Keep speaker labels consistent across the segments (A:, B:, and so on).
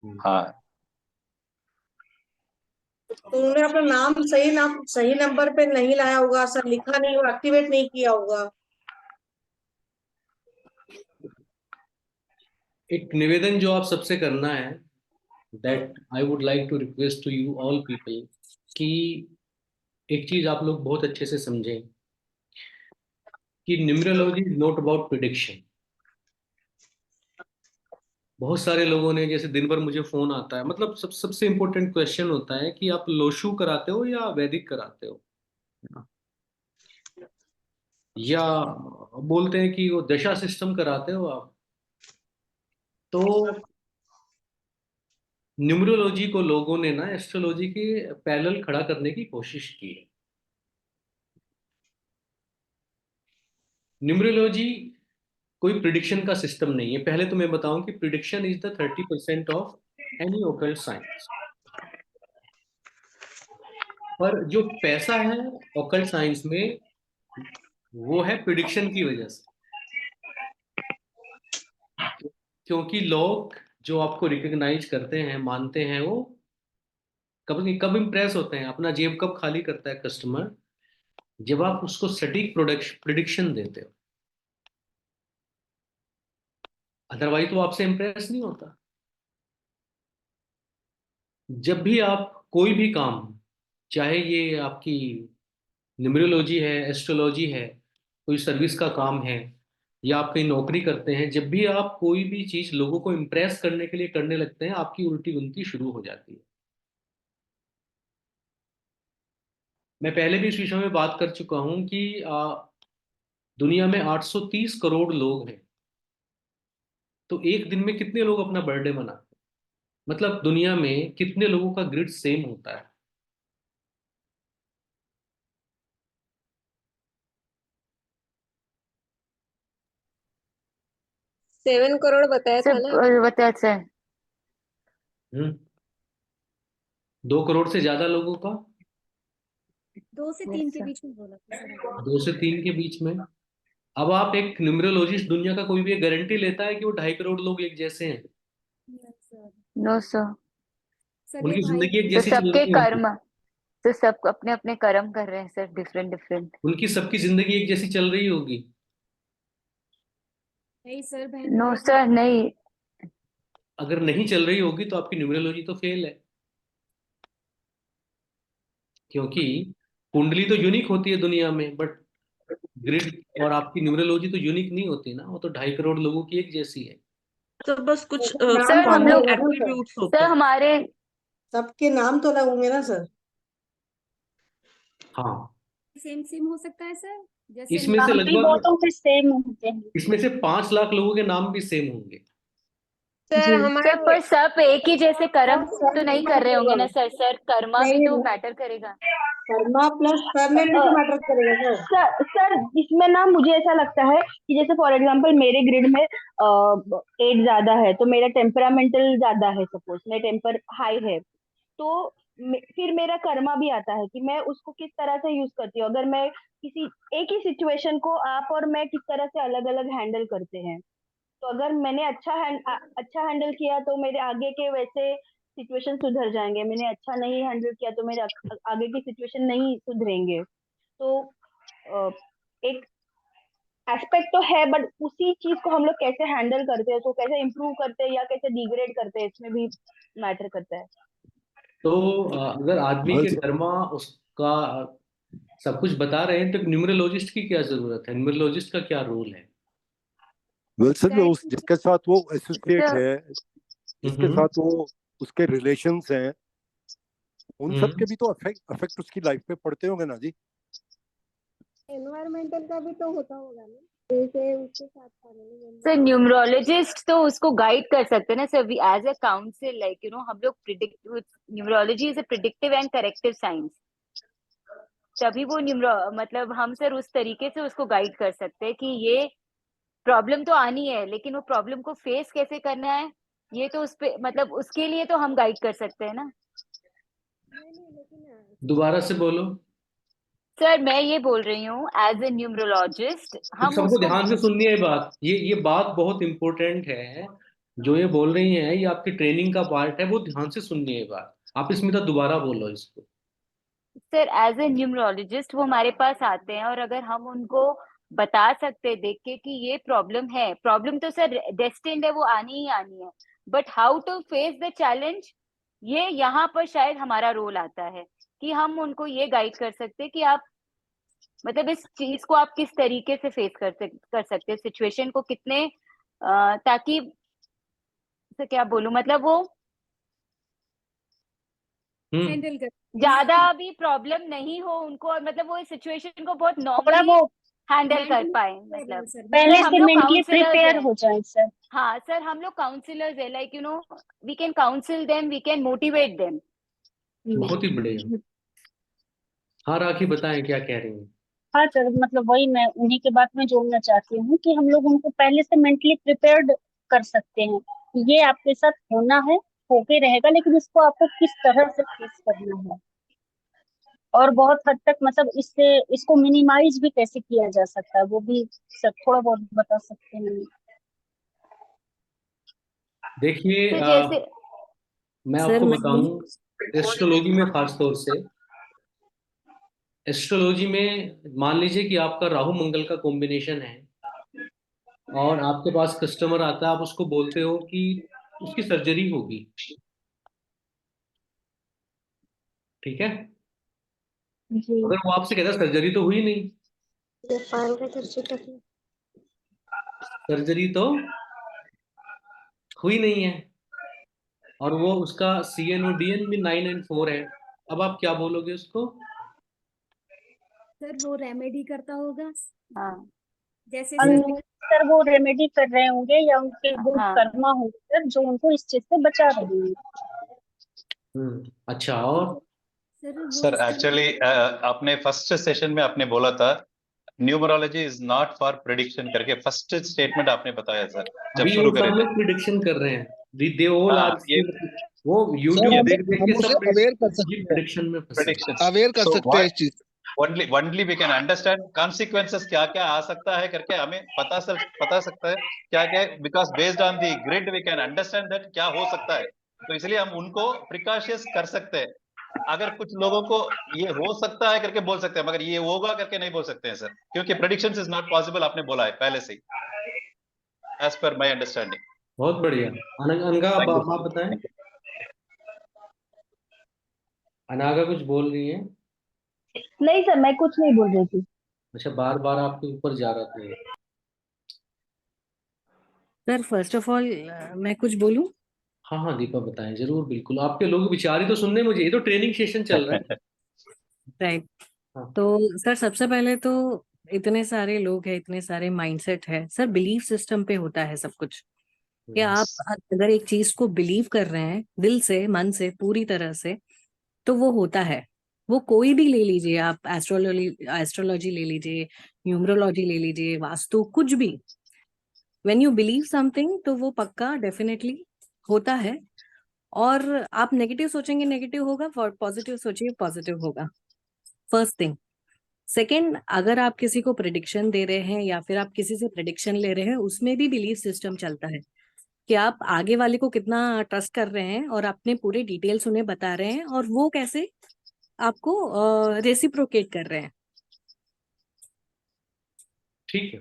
A: हाँ।
B: तो उन्होंने अपना नाम सही नंबर पे नहीं लाया होगा सर, लिखा नहीं होगा, एक्टिवेट नहीं किया होगा।
C: एक निवेदन जो आप सबसे करना है, that I would like to request to you all people, कि एक चीज आप लोग बहुत अच्छे से समझें कि numerology is not about prediction. बहुत सारे लोगों ने, जैसे दिन भर मुझे फोन आता है, मतलब सबसे इम्पोर्टेंट क्वेश्चन होता है कि आप लोशु कराते हो या वैदिक कराते हो, या बोलते हैं कि वो दशा सिस्टम कराते हो आप। तो न्यूमरोलॉजी को लोगों ने ना एस्ट्रोलॉजी के पैरेलल खड़ा करने की कोशिश की है। न्यूमरोलॉजी कोई प्रिडिक्शन का सिस्टम नहीं है। पहले तो मैं बताऊं कि prediction is the 30% of any occult science. पर जो पैसा है ओकल्ट साइंस में, वो है प्रिडिक्शन की वजह से। क्योंकि लोग जो आपको रिकॉग्नाइज करते हैं, मानते हैं, वो कब कब इंप्रेस होते हैं, अपना जेब कब खाली करता है कस्टमर, जब आप उसको सटीक प्रिडिक्शन देते हो। अदरवाइज तो आपसे इंप्रेस नहीं होता। जब भी आप कोई भी काम, चाहे ये आपकी न्यूमरोलॉजी है, एस्ट्रोलॉजी है, कोई सर्विस का काम है, या आप कहीं नौकरी करते हैं, जब भी आप कोई भी चीज लोगों को इंप्रेस करने के लिए करने लगते हैं, आपकी उल्टी गिनती शुरू हो जाती है। मैं पहले भी इस विषय में बात कर चुका हूं कि दुनिया में 830 करोड़ लोग हैं। तो एक दिन में कितने लोग अपना बर्थडे मनाते हैं? मतलब दुनिया में कितने लोगों का ग्रिड सेम होता है?
D: 7 करोड़ बताया था
E: सब
D: ना।
E: बताया सर।
C: 2 करोड़ से ज्यादा लोगों का।
D: 2 से 3 के
E: यस
D: बीच में बोला था सर आपने।
C: 2 से 3 के बीच में। अब आप, एक न्यूमरोलॉजिस्ट दुनिया का कोई भी गारंटी लेता है कि वो 2.5 करोड़ लोग एक जैसे हैं?
D: Yes sir.
E: No sir.
D: Sir ये
C: उनकी
D: भाई
C: जिंदगी एक
E: तो
C: जैसी चल
E: सबके
C: रही होगी?
E: कर्म, तो सब अपने अपने कर्म कर रहे हैं सर, डिफरेंट डिफरेंट।
C: उनकी सबकी जिंदगी एक जैसी चल रही होगी?
D: नहीं सर, बहन
E: नो
D: भाई भी
E: सर नहीं।
C: अगर नहीं चल रही होगी तो आपकी न्यूमरोलॉजी तो फेल है। क्योंकि कुंडली तो यूनिक होती है दुनिया में, बट ग्रिड और आपकी न्यूमरोलॉजी तो यूनिक नहीं होती ना, वो तो 2.5 करोड़ लोगों की एक जैसी है।
B: तो बस कुछ
D: नाम
E: सर हम
B: कॉमन
E: लोग,
D: होगा ना सर।
B: एट्रीब्यूट्स होते
E: सर
B: हैं,
E: हमारे,
B: सबके नाम तो अलग होंगे ना सर।
C: हाँ।
D: सेम सेम हो सकता है सर, जैसे
C: इसमें से
F: नाम भी
C: लगभग,
F: बहुतों के सेम होते हैं।
C: इसमें से 5 लाख लोगों के नाम भी सेम होंगे।
D: सर
F: जी।
D: हमारे
E: सर पर सब एक ही जैसे कर्म
D: सब सर
E: तो नहीं कर रहे होंगे ना सर। सर कर्मा भी
F: नहीं
E: तो
F: नहीं,
E: मैटर करेगा।
B: कर्मा प्लस सरनेम भी तो मैटर करेगा सर।
F: सर इसमें ना मुझे ऐसा लगता है कि जैसे फॉर एग्जांपल मेरे ग्रिड में एज ज्यादा है तो मेरा टेम्परामेंटल ज्यादा है, सपोज मेरा टेम्पर हाई है, तो फिर मेरा कर्मा भी आता है कि मैं उसको किस तरह से यूज करती हूँ। अगर मैं किसी एक ही सिचुएशन को आप और मैं किस तरह से अलग अलग हैंडल करते हैं, तो अगर मैंने अच्छा हैंडल किया तो मेरे आगे के वैसे सिचुएशन सुधर जाएंगे, मैंने अच्छा नहीं हैंडल किया तो मेरे आगे की सिचुएशन नहीं सुधरेंगे। तो अ, एक एस्पेक्ट तो है, बट उसी चीज को हम लोग कैसे हैंडल करते हैं, तो कैसे इम्प्रूव करते हैं या कैसे डिग्रेड करते हैं, इसमें भी मैटर करता है।
C: तो अगर आदमी
G: वेल
C: के कर्मा उसका सब कुछ बता रहे हैं, तो न्यूमरोलॉजिस्ट की क्या जरूरत है? न्यूमरोलॉजिस्ट का क्या रोल है?
G: वेल सर, जो
D: गाइड।
G: जिसके साथ वो एसोसिएट
E: सर
G: है, जिसके
C: हम्म।
G: साथ वो उसके रिलेशंस हैं, उन सब
C: हम्म।
G: के भी तो अफेक्ट उसकी लाइफ पे पड़ते होंगे ना जी।
D: एनवायरमेंटल का भी तो होता होगा ना, जैसे उसके साथ फैमिली
E: सर
D: मेंबर।
E: न्यूमरोलॉजिस्ट तो उसको गाइड कर सकते हैं ना sir. We as a council, like हम लोग predict, numerology is a predictive and corrective science. तभी वो न्यूमरो मतलब हम सर उस तरीके से उसको गाइड कर सकते हैं कि ये प्रॉब्लम तो आनी है, लेकिन वो प्रॉब्लम को फेस कैसे करना है, ये तो उस पे, मतलब उसके लिए तो हम गाइड कर सकते हैं ना।
D: नहीं नहीं, लेकिन
C: दोबारा से बोलो।
E: सर मैं ये बोल रही हूँ, एज ए न्यूमरोलॉजिस्ट
C: तो
E: हम
C: सबको
E: उसको,
C: ध्यान से सुननी है बात, ये बात बहुत इंपॉर्टेंट है। जो ये बोल रही हैं ये आपकी ट्रेनिंग का पार्ट है, वो ध्यान से सुननी है बात। आप स्मिता दोबारा बोलो इसको।
E: सर एज ए न्यूमरोलॉजिस्ट वो हमारे पास आते हैं, और अगर हम उनको बता सकते देख के कि ये प्रॉब्लम है, प्रॉब्लम तो सर डेस्टिन्ड है, वो आनी ही आनी है, but how to face the challenge, ये यहाँ पर शायद हमारा रोल आता है कि हम उनको ये गाइड कर सकते हैं कि आप मतलब इस चीज को आप किस तरीके से फेस कर सकते हैं, सिचुएशन को कितने ताकि से क्या बोलूं, मतलब वो
C: हम्म।
A: हैंडल कर
E: ज्यादा भी प्रॉब्लम नहीं हो उनको, और मतलब वो इस सिचुएशन को बहुत
F: थोड़ा
E: नॉर्मली
F: वो
E: हैंडल कर
A: Mentally
E: पाए,
A: prepare
E: मतलब
A: रहो सर,
F: पहले
E: हम
F: से
E: लोग
F: मेंटली
E: काउंसलर्स
F: प्रिपेयर
E: हैं।
F: हो जाए सर।
E: हाँ सर, हम लोग काउंसलर्स है, like we can counsel them, we can motivate them.
C: बहुत ही बढ़िया। हाँ राखी बताएं क्या कह रही हैं।
F: हाँ सर, मतलब वही मैं उन्हीं के बात में जोड़ना चाहती हूँ कि हम लोग उनको पहले से मेंटली प्रिपेयर्ड कर सकते हैं कि ये आपके साथ होना है, होके रहेगा, लेकिन इसको आपको किस तरह से फेस करना है, और बहुत हद तक मतलब इससे इसको मिनिमाइज भी कैसे किया जा सकता है, वो भी सर थोड़ा बहुत बता सकते हैं।
C: देखिए
E: तो जैसे
C: मैं
A: सर
C: आपको
A: मैं
C: बताऊं, एस्ट्रोलॉजी में खास तौर से, एस्ट्रोलॉजी में मान लीजिए कि आपका राहु मंगल का कॉम्बिनेशन है और आपके पास कस्टमर आता है, आप उसको बोलते हो कि उसकी सर्जरी होगी, ठीक है।
F: जी।
C: अगर वो आपसे कहता है सर्जरी तो हुई नहीं, सर्जरी तो हुई नहीं है, और वो उसका CNODN भी 9 and 4 है, अब आप क्या बोलोगे उसको?
A: सर वो रेमेडी करता होगा,
E: हाँ
A: जैसे सर ने
F: सर वो रेमेडी कर रहे होंगे या उनके गुड
E: हाँ
F: कर्मा होंगे सर, जो उनको इस चीज से बचा रहे हैं।
C: अच्छा, और
A: सर वो
H: सर एक्चुअली आपने फर्स्ट सेशन में आपने बोला था numerology is not for prediction करके, फर्स्ट स्टेटमेंट आपने बताया सर जब
C: अभी वो
H: शुरू करे
C: सब
H: थे।
C: लोग प्रिडिक्शन कर रहे हैं, दे ऑल
H: हाँ
C: आर,
H: ये
C: वो
G: सर
C: यूट्यूब
G: हमें
C: देख देख
G: हम
C: के
G: उसे
C: सब
G: अवेयर कर
C: ये
G: सकते हैं,
C: प्रिडिक्शन में फंसे हैं।
H: प्रिडिक्शन।
G: अवेयर कर
H: सो
G: सकते हैं इस चीज।
H: Only we can understand consequences क्या क्या आ सकता है करके हमें पता सकता है क्या क्या, because based on the grid we can understand that क्या हो सकता है, तो इसलिए हम उनको प्रिकॉशियस कर सकते हैं। अगर कुछ लोगों को ये हो सकता है करके बोल सकते हैं, मगर ये होगा करके नहीं बोल सकते हैं सर, क्योंकि प्रेडिक्शन इज नॉट पॉसिबल, आपने बोला है पहले से ही, एज पर माई अंडरस्टैंडिंग।
C: बहुत बढ़िया। अनगा
H: थैंक
C: आप बताएं।
H: यू।
C: अनागा कुछ बोल रही है?
F: नहीं सर, मैं कुछ नहीं बोल रही थी।
C: अच्छा, बार बार आपके ऊपर जा रहा था ये।
A: सर फर्स्ट ऑफ ऑल मैं कुछ बोलूं?
C: हाँ हाँ दीपा बताएं, जरूर, बिल्कुल, आपके लोग विचार ही तो सुनने मुझे, ये तो ट्रेनिंग सेशन चल रहा है।
A: राइट।
C: हाँ।
A: तो सर सबसे पहले तो इतने सारे लोग हैं, इतने सारे माइंडसेट है सर, बिलीफ सिस्टम पे होता है सब कुछ। कि आप अगर एक चीज को बिलीव कर रहे हैं दिल से, मन से, पूरी तरह से, तो वो होता है। वो कोई भी ले लीजिए आप, एस्ट्रोलॉजी ले लीजिए, न्यूमरोलॉजी ले लीजिए, वास्तु, कुछ भी। व्हेन यू बिलीव समथिंग तो वो पक्का डेफिनेटली होता है। और आप नेगेटिव सोचेंगे नेगेटिव होगा, पॉजिटिव सोचिए पॉजिटिव होगा, फर्स्ट थिंग। सेकंड, अगर आप किसी को प्रिडिक्शन दे रहे हैं या फिर आप किसी से प्रिडिक्शन ले रहे हैं, उसमें भी बिलीफ सिस्टम चलता है कि आप आगे वाले को कितना ट्रस्ट कर रहे हैं और अपने पूरे डिटेल्स उन्हें बता रहे हैं, और वो कैसे आपको रेसिप्रोकेट कर रहे हैं।
C: ठीक है।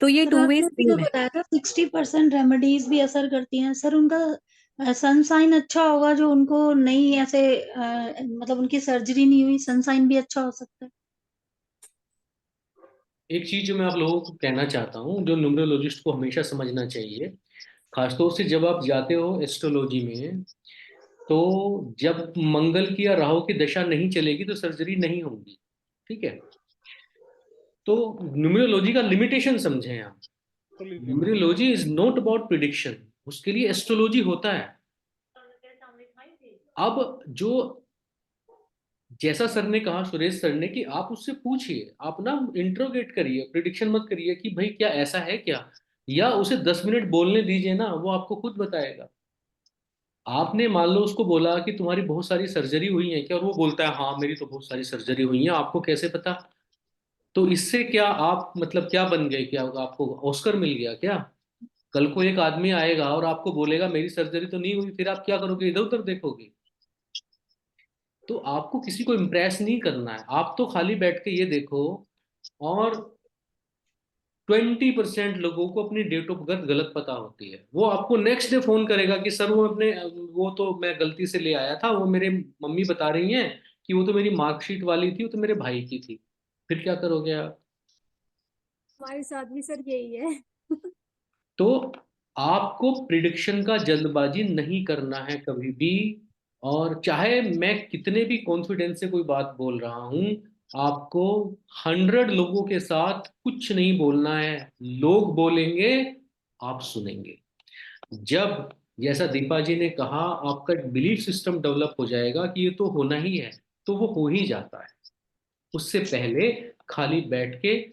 A: तो ये
I: सर
A: टू वे
I: आपने क्या
A: थिंग है।
I: बताया था 60% रेमेडीज भी असर करती हैं सर, उनका सनसाइन अच्छा होगा जो उनको नहीं ऐसे मतलब उनकी सर्जरी नहीं हुई, सनसाइन भी अच्छा हो सकता है।
C: एक चीज जो मैं आप लोगों को कहना चाहता हूँ, जो न्यूमरोलॉजिस्ट को हमेशा समझना चाहिए, खासतौर से जब आप जाते हो एस्ट्रोलॉजी में, तो जब मंगल की या राहु की दशा नहीं चलेगी तो सर्जरी नहीं होगी, ठीक है। तो न्यूमरोलॉजी का लिमिटेशन समझें आप। Numerology is not about prediction, उसके लिए एस्ट्रोलॉजी होता है। अब जो, जैसा सर ने कहा, सुरेश सर ने, कि आप उससे पूछिए, आप ना इंट्रोगेट करिए, प्रिडिक्शन मत करिए कि भाई क्या ऐसा है क्या, या उसे 10 मिनट बोलने दीजिए ना, वो आपको खुद बताएगा। आपने मान लो उसको बोला कि तुम्हारी बहुत सारी सर्जरी हुई है क्या, और वो बोलता है हाँ मेरी तो बहुत सारी सर्जरी हुई है, आपको कैसे पता? तो इससे क्या आप मतलब क्या बन गए, क्या आपको ऑस्कर मिल गया क्या? कल को एक आदमी आएगा और आपको बोलेगा मेरी सर्जरी तो नहीं हुई, फिर आप क्या करोगे? इधर उधर देखोगे। तो आपको किसी को इम्प्रेस नहीं करना है, आप तो खाली बैठ के ये देखो। और 20% लोगों को अपनी डेट ऑफ बर्थ गलत पता होती है, वो आपको नेक्स्ट डे फोन करेगा कि सर वो तो मैं गलती से ले आया था, वो मेरे मम्मी बता रही हैं कि वो तो मेरी मार्कशीट वाली थी, वो तो मेरे भाई की थी। फिर क्या करोगे आप?
D: हमारे साथ भी सर यही है।
C: तो आपको प्रिडिक्शन का जल्दबाजी नहीं करना है कभी भी। और चाहे मैं कितने भी कॉन्फिडेंस से कोई बात बोल रहा हूं, आपको 100 लोगों के साथ कुछ नहीं बोलना है। लोग बोलेंगे, आप सुनेंगे। जब, जैसा दीपा जी ने कहा, आपका एक बिलीफ सिस्टम डेवलप हो जाएगा कि ये तो होना ही है, तो वो हो ही जाता है। उससे पहले खाली बैठ के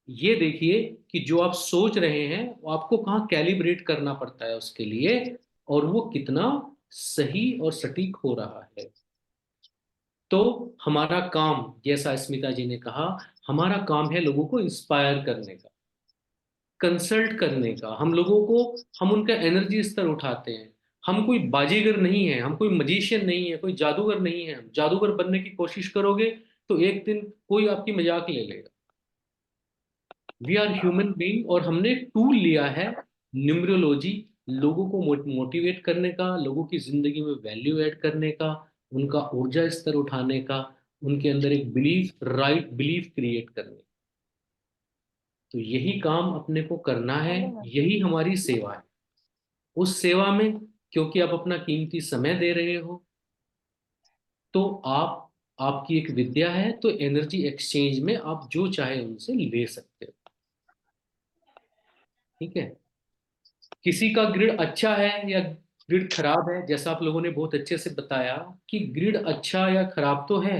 C: ये देखिए कि जो आप सोच रहे हैं वो आपको कहाँ कैलिब्रेट करना पड़ता है उसके लिए, और वो कितना सही और सटीक हो रहा है। तो हमारा काम, जैसा स्मिता जी ने कहा, हमारा काम है लोगों को इंस्पायर करने का, कंसल्ट करने का। हम लोगों को, हम उनका एनर्जी स्तर उठाते हैं। हम कोई बाजीगर नहीं है, हम कोई मजिशियन नहीं है, कोई जादूगर नहीं है। जादूगर बनने की कोशिश करोगे तो एक दिन कोई आपकी मजाक ले लेगा। वी आर ह्यूमन बीइंग, और हमने एक टूल लिया है, न्यूमरोलॉजी, लोगों को मोटिवेट करने का, लोगों की जिंदगी में वैल्यू ऐड करने का, उनका ऊर्जा स्तर उठाने का, उनके अंदर एक बिलीफ, राइट बिलीफ क्रिएट करने का। तो यही काम अपने को करना है, यही हमारी सेवा है। उस सेवा में, क्योंकि आप अपना कीमती समय दे रहे हो, तो आप, आपकी एक विद्या है, तो एनर्जी एक्सचेंज में आप जो चाहे उनसे ले सकते हो। ठीक है? किसी का ग्रिड अच्छा है या ग्रिड खराब है, जैसा आप लोगों ने बहुत अच्छे से बताया कि ग्रिड अच्छा या खराब तो है,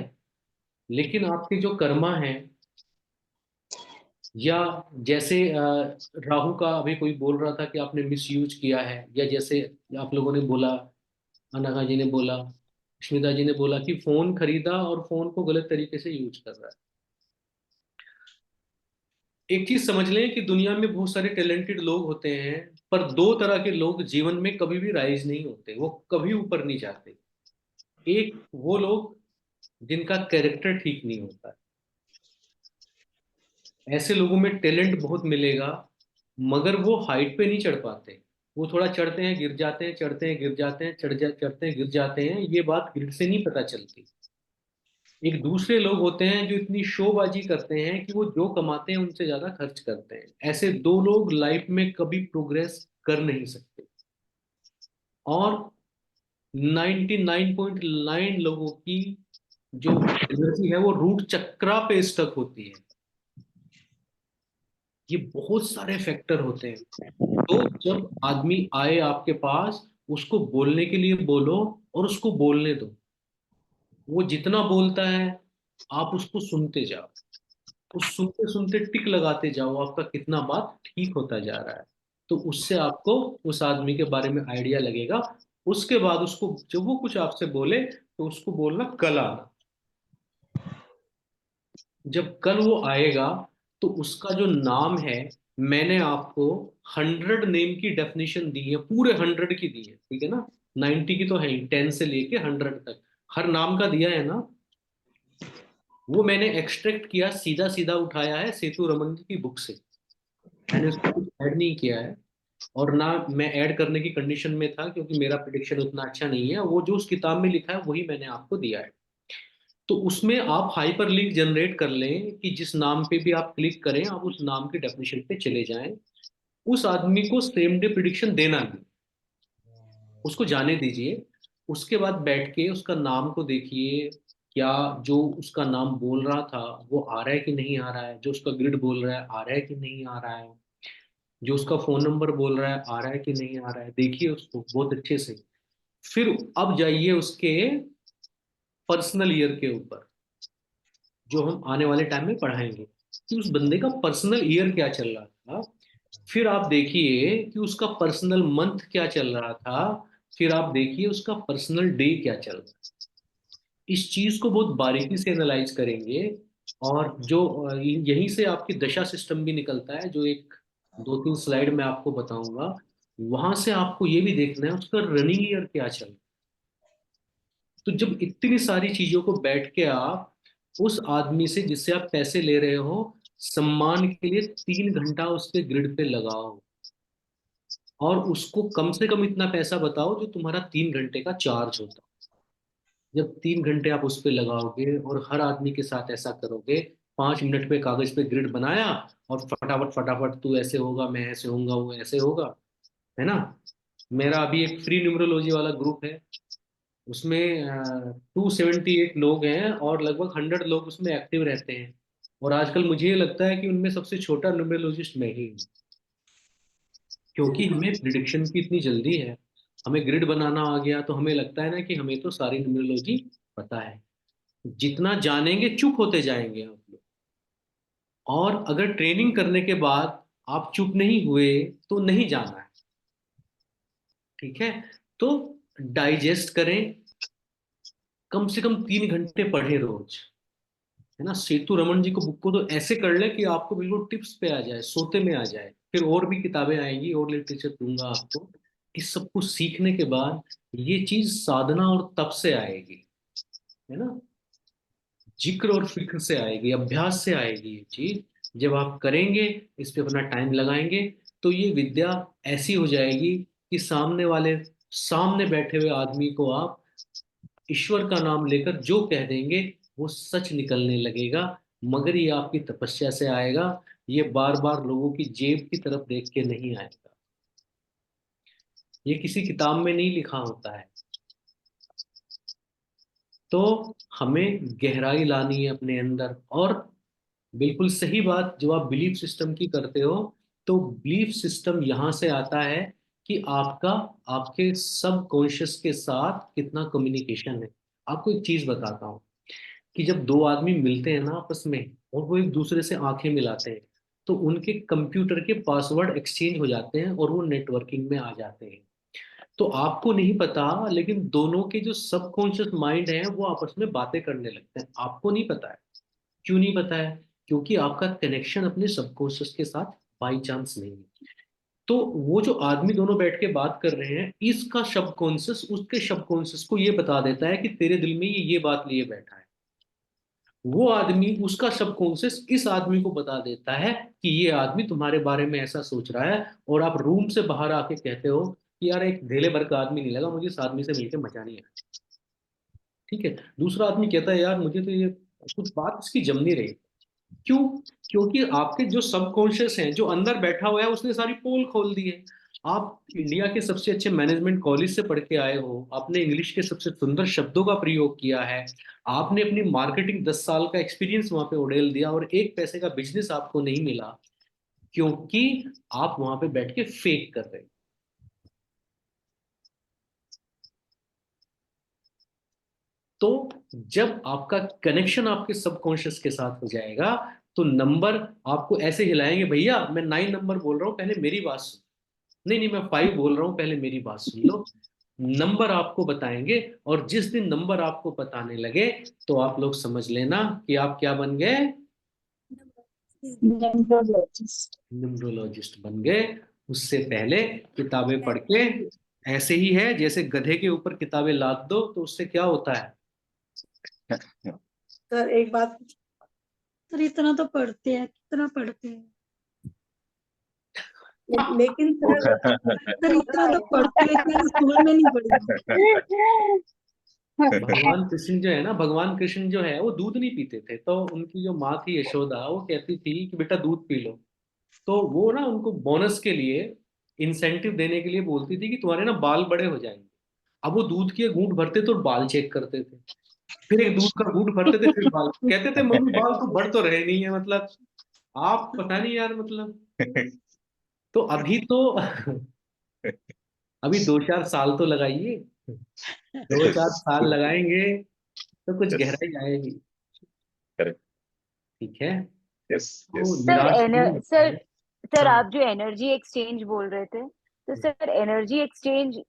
C: लेकिन आपके जो कर्मा है, या जैसे राहु का अभी कोई बोल रहा था कि आपने मिस यूज किया है, या जैसे आप लोगों ने बोला, अनघा जी ने बोला, स्मिता जी ने बोला कि फोन खरीदा और फोन को गलत तरीके से यूज कर रहा है। एक चीज समझ लें कि दुनिया में बहुत सारे टैलेंटेड लोग होते हैं, पर दो तरह के लोग जीवन में कभी भी राइज नहीं होते, वो कभी ऊपर नहीं जाते। एक वो लोग जिनका कैरेक्टर ठीक नहीं होता, ऐसे लोगों में टैलेंट बहुत मिलेगा, मगर वो हाइट पे नहीं चढ़ पाते। वो थोड़ा चढ़ते हैं गिर जाते हैं, चढ़ते हैं गिर जाते हैं, चढ़ते हैं गिर जाते हैं। ये बात ग्रिड से नहीं पता चलती। एक दूसरे लोग होते हैं जो इतनी शोबाजी करते हैं कि वो जो कमाते हैं उनसे ज्यादा खर्च करते हैं। ऐसे दो लोग लाइफ में कभी प्रोग्रेस कर नहीं सकते। और 99.9 लोगों की जो एनर्जी है वो रूट चक्रा पे स्टक होती है। ये बहुत सारे फैक्टर होते हैं। तो जब आदमी आए आपके पास, उसको बोलने के लिए बोलो और उसको बोलने दो। वो जितना बोलता है, आप उसको सुनते जाओ। उस सुनते सुनते टिक लगाते जाओ, आपका कितना बात ठीक होता जा रहा है। तो उससे आपको उस आदमी के बारे में आइडिया लगेगा। उसके बाद उसको, जब वो कुछ आपसे बोले, तो उसको बोलना कल आना। जब कल वो आएगा, तो उसका जो नाम है, मैंने आपको 100 नेम की डेफिनेशन दी है, पूरे 100 की दी है, ठीक है ना? 90 की तो है ही, 10 से लेके 100 तक हर नाम का दिया है ना। वो मैंने एक्सट्रैक्ट किया, सीधा सीधा उठाया है सेतु रमन जी की बुक से। मैंने उसको कुछ ऐड नहीं किया है, और ना मैं ऐड करने की कंडीशन में था, क्योंकि मेरा प्रिडिक्शन उतना अच्छा नहीं है। वो जो उस किताब में लिखा है वही मैंने आपको दिया है। तो उसमें आप हाइपर लिंक जनरेट कर लें कि जिस नाम पे भी आप क्लिक करें, आप उस नाम की डेफिनेशन पे चले जाएं। उस आदमी को सेम डे प्रिडिक्शन देना नहीं, उसको जाने दीजिए। उसके बाद बैठ के उसका नाम को देखिए, क्या जो उसका नाम बोल रहा था वो आ रहा है कि नहीं आ रहा है, जो उसका ग्रिड बोल रहा है आ रहा है कि नहीं आ रहा है, जो उसका फोन नंबर बोल रहा है आ रहा है कि नहीं आ रहा है। देखिए उसको बहुत अच्छे से। फिर अब जाइए उसके पर्सनल ईयर के ऊपर, जो हम आने वाले टाइम में पढ़ाएंगे कि उस बंदे का पर्सनल ईयर क्या चल रहा था। फिर आप देखिए कि उसका पर्सनल मंथ क्या चल रहा था। फिर आप देखिए उसका पर्सनल डे क्या चल रहा है। इस चीज को बहुत बारीकी से एनालाइज करेंगे। और जो यहीं से आपकी दशा सिस्टम भी निकलता है, जो एक 2-3 स्लाइड में आपको बताऊंगा। वहां से आपको ये भी देखना है उसका रनिंग ईयर क्या चल रहा है। तो जब इतनी सारी चीजों को बैठ के आप उस आदमी से जिससे आप पैसे ले रहे हो सम्मान के लिए 3 घंटा उसके ग्रिड पे लगाओ, और उसको कम से कम इतना पैसा बताओ जो तुम्हारा 3 घंटे का चार्ज होता। जब 3 घंटे आप उस पे लगाओगे और हर आदमी के साथ ऐसा करोगे, 5 मिनट पे कागज पे ग्रिड बनाया और फटाफट फटाफट तू ऐसे होगा, मैं ऐसे होऊंगा, वो ऐसे होगा, है ना। मेरा अभी एक फ्री न्यूमरोलॉजी वाला ग्रुप है, उसमें 278 लोग हैं और लगभग 100 लोग उसमें एक्टिव रहते हैं। और आजकल मुझे ये लगता है कि उनमें सबसे छोटा न्यूमरोलॉजिस्ट मैं ही हूँ, क्योंकि हमें प्रिडिक्शन की इतनी जल्दी है। हमें ग्रिड बनाना आ गया तो हमें लगता है ना कि हमें तो सारी न्यूमरोलॉजी पता है। जितना जानेंगे चुप होते जाएंगे आप लोग। और अगर ट्रेनिंग करने के बाद आप चुप नहीं हुए तो नहीं जाना है, ठीक है। तो डाइजेस्ट करें, कम से कम 3 घंटे पढ़े रोज, है ना। सेतु रमन जी को बुक को तो ऐसे कर ले कि आपको बिल्कुल टिप्स पे आ जाए, सोते में आ जाए। फिर और भी किताबें आएंगी और लिटरेचर दूंगा आपको। इस सब कुछ सीखने के बाद ये चीज साधना और तप से आएगी, है ना। जिक्र और फिक्र से आएगी, अभ्यास से आएगी ये चीज। जब आप करेंगे, इस पे अपना टाइम लगाएंगे, तो ये विद्या ऐसी हो जाएगी कि सामने बैठे हुए आदमी को आप ईश्वर का नाम लेकर जो कह देंगे वो सच निकलने लगेगा। मगर ये आपकी तपस्या से आएगा, ये बार बार लोगों की जेब की तरफ देख के नहीं आएगा। ये किसी किताब में नहीं लिखा होता है। तो हमें गहराई लानी है अपने अंदर। और बिल्कुल सही बात जो आप बिलीफ सिस्टम की करते हो, तो बिलीफ सिस्टम यहाँ से आता है कि आपका आपके सब कॉन्शियस के साथ कितना कम्युनिकेशन है। आपको एक चीज बताता हूँ कि जब दो आदमी मिलते हैं ना आपस में, और वो एक दूसरे से आंखें मिलाते हैं, तो उनके कंप्यूटर के पासवर्ड एक्सचेंज हो जाते हैं और वो नेटवर्किंग में आ जाते हैं। तो आपको नहीं पता, लेकिन दोनों के जो सबकॉन्शियस माइंड है वो आपस में बातें करने लगते हैं। आपको नहीं पता है। क्यों नहीं पता है? क्योंकि आपका कनेक्शन अपने सबकॉन्शियस के साथ बाई चांस नहीं है। तो वो जो आदमी दोनों बैठ के बात कर रहे हैं, इसका सबकॉन्शियस उसके सबकॉन्शियस को ये बता देता है कि तेरे दिल में ये बात लिए बैठा है। वो आदमी, उसका सबकॉन्शियस इस आदमी को बता देता है कि ये आदमी तुम्हारे बारे में ऐसा सोच रहा है। और आप रूम से बाहर आके कहते हो कि यार एक ढेले भर का आदमी नहीं लगा मुझे, इस आदमी से मिलकर मजा नहीं आया। ठीक है। दूसरा आदमी कहता है यार मुझे तो ये कुछ बात इसकी जम नहीं रही। क्यों? क्योंकि आपके जो सबकॉन्शियस है, जो अंदर बैठा हुआ है, उसने सारी पोल खोल दी है। आप इंडिया के सबसे अच्छे मैनेजमेंट कॉलेज से पढ़ के आए हो, आपने इंग्लिश के सबसे सुंदर शब्दों का प्रयोग किया है, आपने अपनी मार्केटिंग 10 साल का एक्सपीरियंस वहां पे उड़ेल दिया, और एक पैसे का बिजनेस आपको नहीं मिला, क्योंकि आप वहां पे बैठ के फेक कर रहे हो। तो जब आपका कनेक्शन आपके सबकॉन्शियस के साथ हो जाएगा, तो नंबर आपको ऐसे हिलाएंगे, भैया मैं 9 नंबर बोल रहा हूं, पहले मेरी बात सुन। नहीं नहीं, मैं 5 बोल रहा हूं, पहले मेरी बात सुन लो। नंबर आपको बताएंगे, और जिस दिन नंबर आपको बताने लगे तो आप लोग समझ लेना कि आप क्या बन गए? न्यूमरोलॉजिस्ट बन गए। उससे पहले किताबें पढ़ के, ऐसे ही है जैसे गधे के ऊपर किताबें लाद दो तो उससे क्या होता है?
B: सर एक बात,
I: सर इतना तो पढ़ते हैं, कितना पढ़ते हैं
B: लेकिन सर
I: सर, इतना तो पढ़ते हैं, इतना तो स्कूल में नहीं पढ़ते।
C: भगवान कृष्ण जो है ना, भगवान कृष्ण जो है वो दूध नहीं पीते थे, तो उनकी जो माँ थी यशोदा, वो कहती थी कि बेटा दूध पी लो। तो वो ना उनको बोनस के लिए, इंसेंटिव देने के लिए बोलती थी कि तुम्हारे ना बाल बड़े हो जाएंगे। अब वो दूध के घूंट भरते तो बाल चेक करते थे, फिर एक दूध का घूंट भरते थे, फिर बाल, कहते थे मम्मी बाल तो बढ़ तो रहे नहीं है, मतलब आप पता नहीं यार, मतलब। तो अभी 2-4 साल तो लगाइए, 2-4 साल लगाएंगे तो कुछ
H: Yes,
C: गहराई आएगी।
H: correct.
C: ठीक है।
H: Yes,
C: तो
H: yes.
C: निराश नहीं होना
E: सर
C: है।
E: सर
C: हाँ,
E: आप जो एनर्जी एक्सचेंज बोल रहे थे, तो sir energy exchange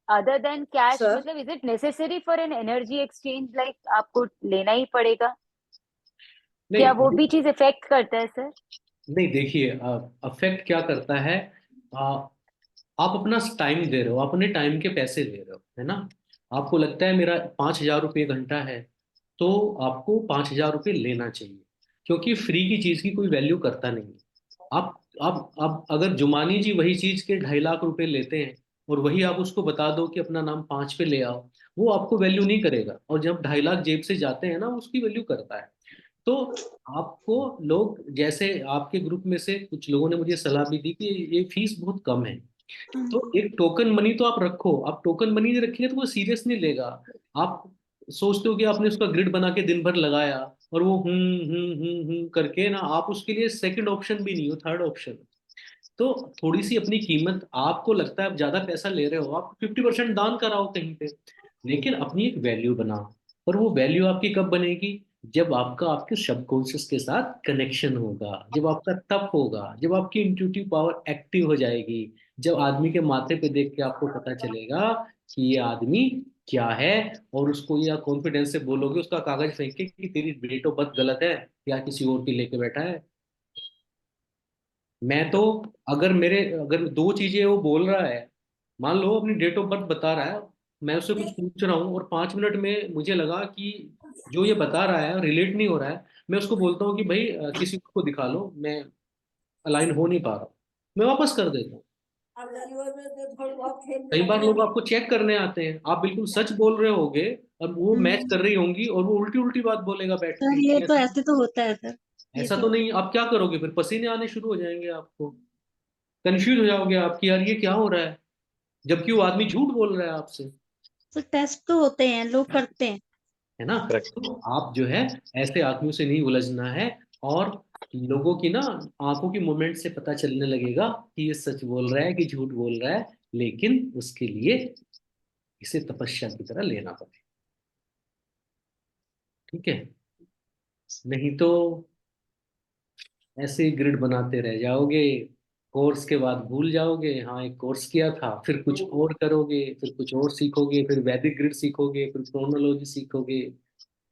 E: other than cash,
B: sir
E: मतलब is it necessary for an energy exchange, like आपको लेना ही पड़ेगा? क्या वो
C: नहीं,
E: भी चीज इफेक्ट करता है सर?
C: नहीं देखिए, अफेक्ट क्या करता है, आ, आप अपना टाइम दे रहे हो, आप अपने टाइम के पैसे ले रहे हो, है ना। आपको लगता है मेरा 5,000 रुपये घंटा है, तो आपको 5,000 रुपये लेना चाहिए, क्योंकि फ्री की चीज की कोई वैल्यू करता नहीं है। आप अगर जुमानी जी वही चीज के 2.5 लाख रुपए लेते हैं, और वही आप उसको बता दो कि अपना नाम 5 पे ले आओ, वो आपको वैल्यू नहीं करेगा। और जब 2.5 लाख जेब से जाते हैं ना, उसकी वैल्यू करता है। तो आपको लोग, जैसे आपके ग्रुप में से कुछ लोगों ने मुझे सलाह भी दी कि ये फीस बहुत कम है, तो एक टोकन मनी तो आप रखो। आप टोकन मनी नहीं रखेंगे तो वो सीरियस नहीं लेगा। आप सोचते हो कि आपने उसका ग्रिड बना के दिन भर लगाया, और वो करके ना, आप उसके लिए सेकंड ऑप्शन भी नहीं हो, थर्ड ऑप्शन। तो थोड़ी सी अपनी कीमत, आपको लगता है आप ज्यादा पैसा ले रहे हो, आप 50% दान कराओ कहीं पे, लेकिन अपनी एक वैल्यू बनाओ। और वो वैल्यू आपकी कब बनेगी? जब आपका आपके सबकॉन्शियस के साथ कनेक्शन होगा, जब आपका तप होगा, जब आपकी इंट्यूटिव पावर एक्टिव हो जाएगी, जब आदमी के माथे पे देख के आपको पता चलेगा कि ये आदमी क्या है, और उसको या कॉन्फिडेंस से बोलोगे, उसका कागज फेंक के कि तेरी डेट ऑफ बर्थ गलत है या किसी और की लेके बैठा है। मैं तो, अगर दो चीजें वो बोल रहा है, मान लो अपनी डेट ऑफ बर्थ बता रहा है, मैं उससे कुछ पूछ रहा हूँ और 5 मिनट में मुझे लगा कि जो ये बता रहा है रिलेट नहीं हो रहा है, मैं उसको बोलता हूँ कि भाई किसी और को दिखा लो, मैं अलाइन हो नहीं पा रहा हूँ, मैं वापस कर देता हूँ। कई बार लोग आपको चेक करने आते हैं, आप बिल्कुल सच बोल रहे होगे और वो मैच कर रही होंगी, और वो उल्टी उल्टी बात बोलेगा बैठ
I: सर ये
C: के।
I: तो ऐसे तो होता है सर, ये
C: ऐसा
I: तो
C: तो नहीं, आप क्या करोगे फिर? पसीने आने शुरू हो जाएंगे आपको, कंफ्यूज हो जाओगे आप कि यार ये क्या हो रहा है, जबकि वो आदमी झूठ बोल रहा है आपसे,
I: सर टेस्ट तो होते हैं, लोग करते हैं।
C: है ना।
H: Correct.
C: तो आप जो है, ऐसे आदमियों से नहीं उलझना है। और लोगों की ना आंखों की मूवमेंट से पता चलने लगेगा कि ये सच बोल रहा है कि झूठ बोल रहा है, लेकिन उसके लिए इसे तपस्या की तरह लेना पड़ेगा। ठीक है, नहीं तो ऐसे ही ग्रिड बनाते रह जाओगे, कोर्स के बाद भूल जाओगे, हाँ एक कोर्स किया था, फिर कुछ और करोगे, फिर कुछ और सीखोगे, फिर वैदिक ग्रिड सीखोगे, फिर क्रोनोलॉजी सीखोगे,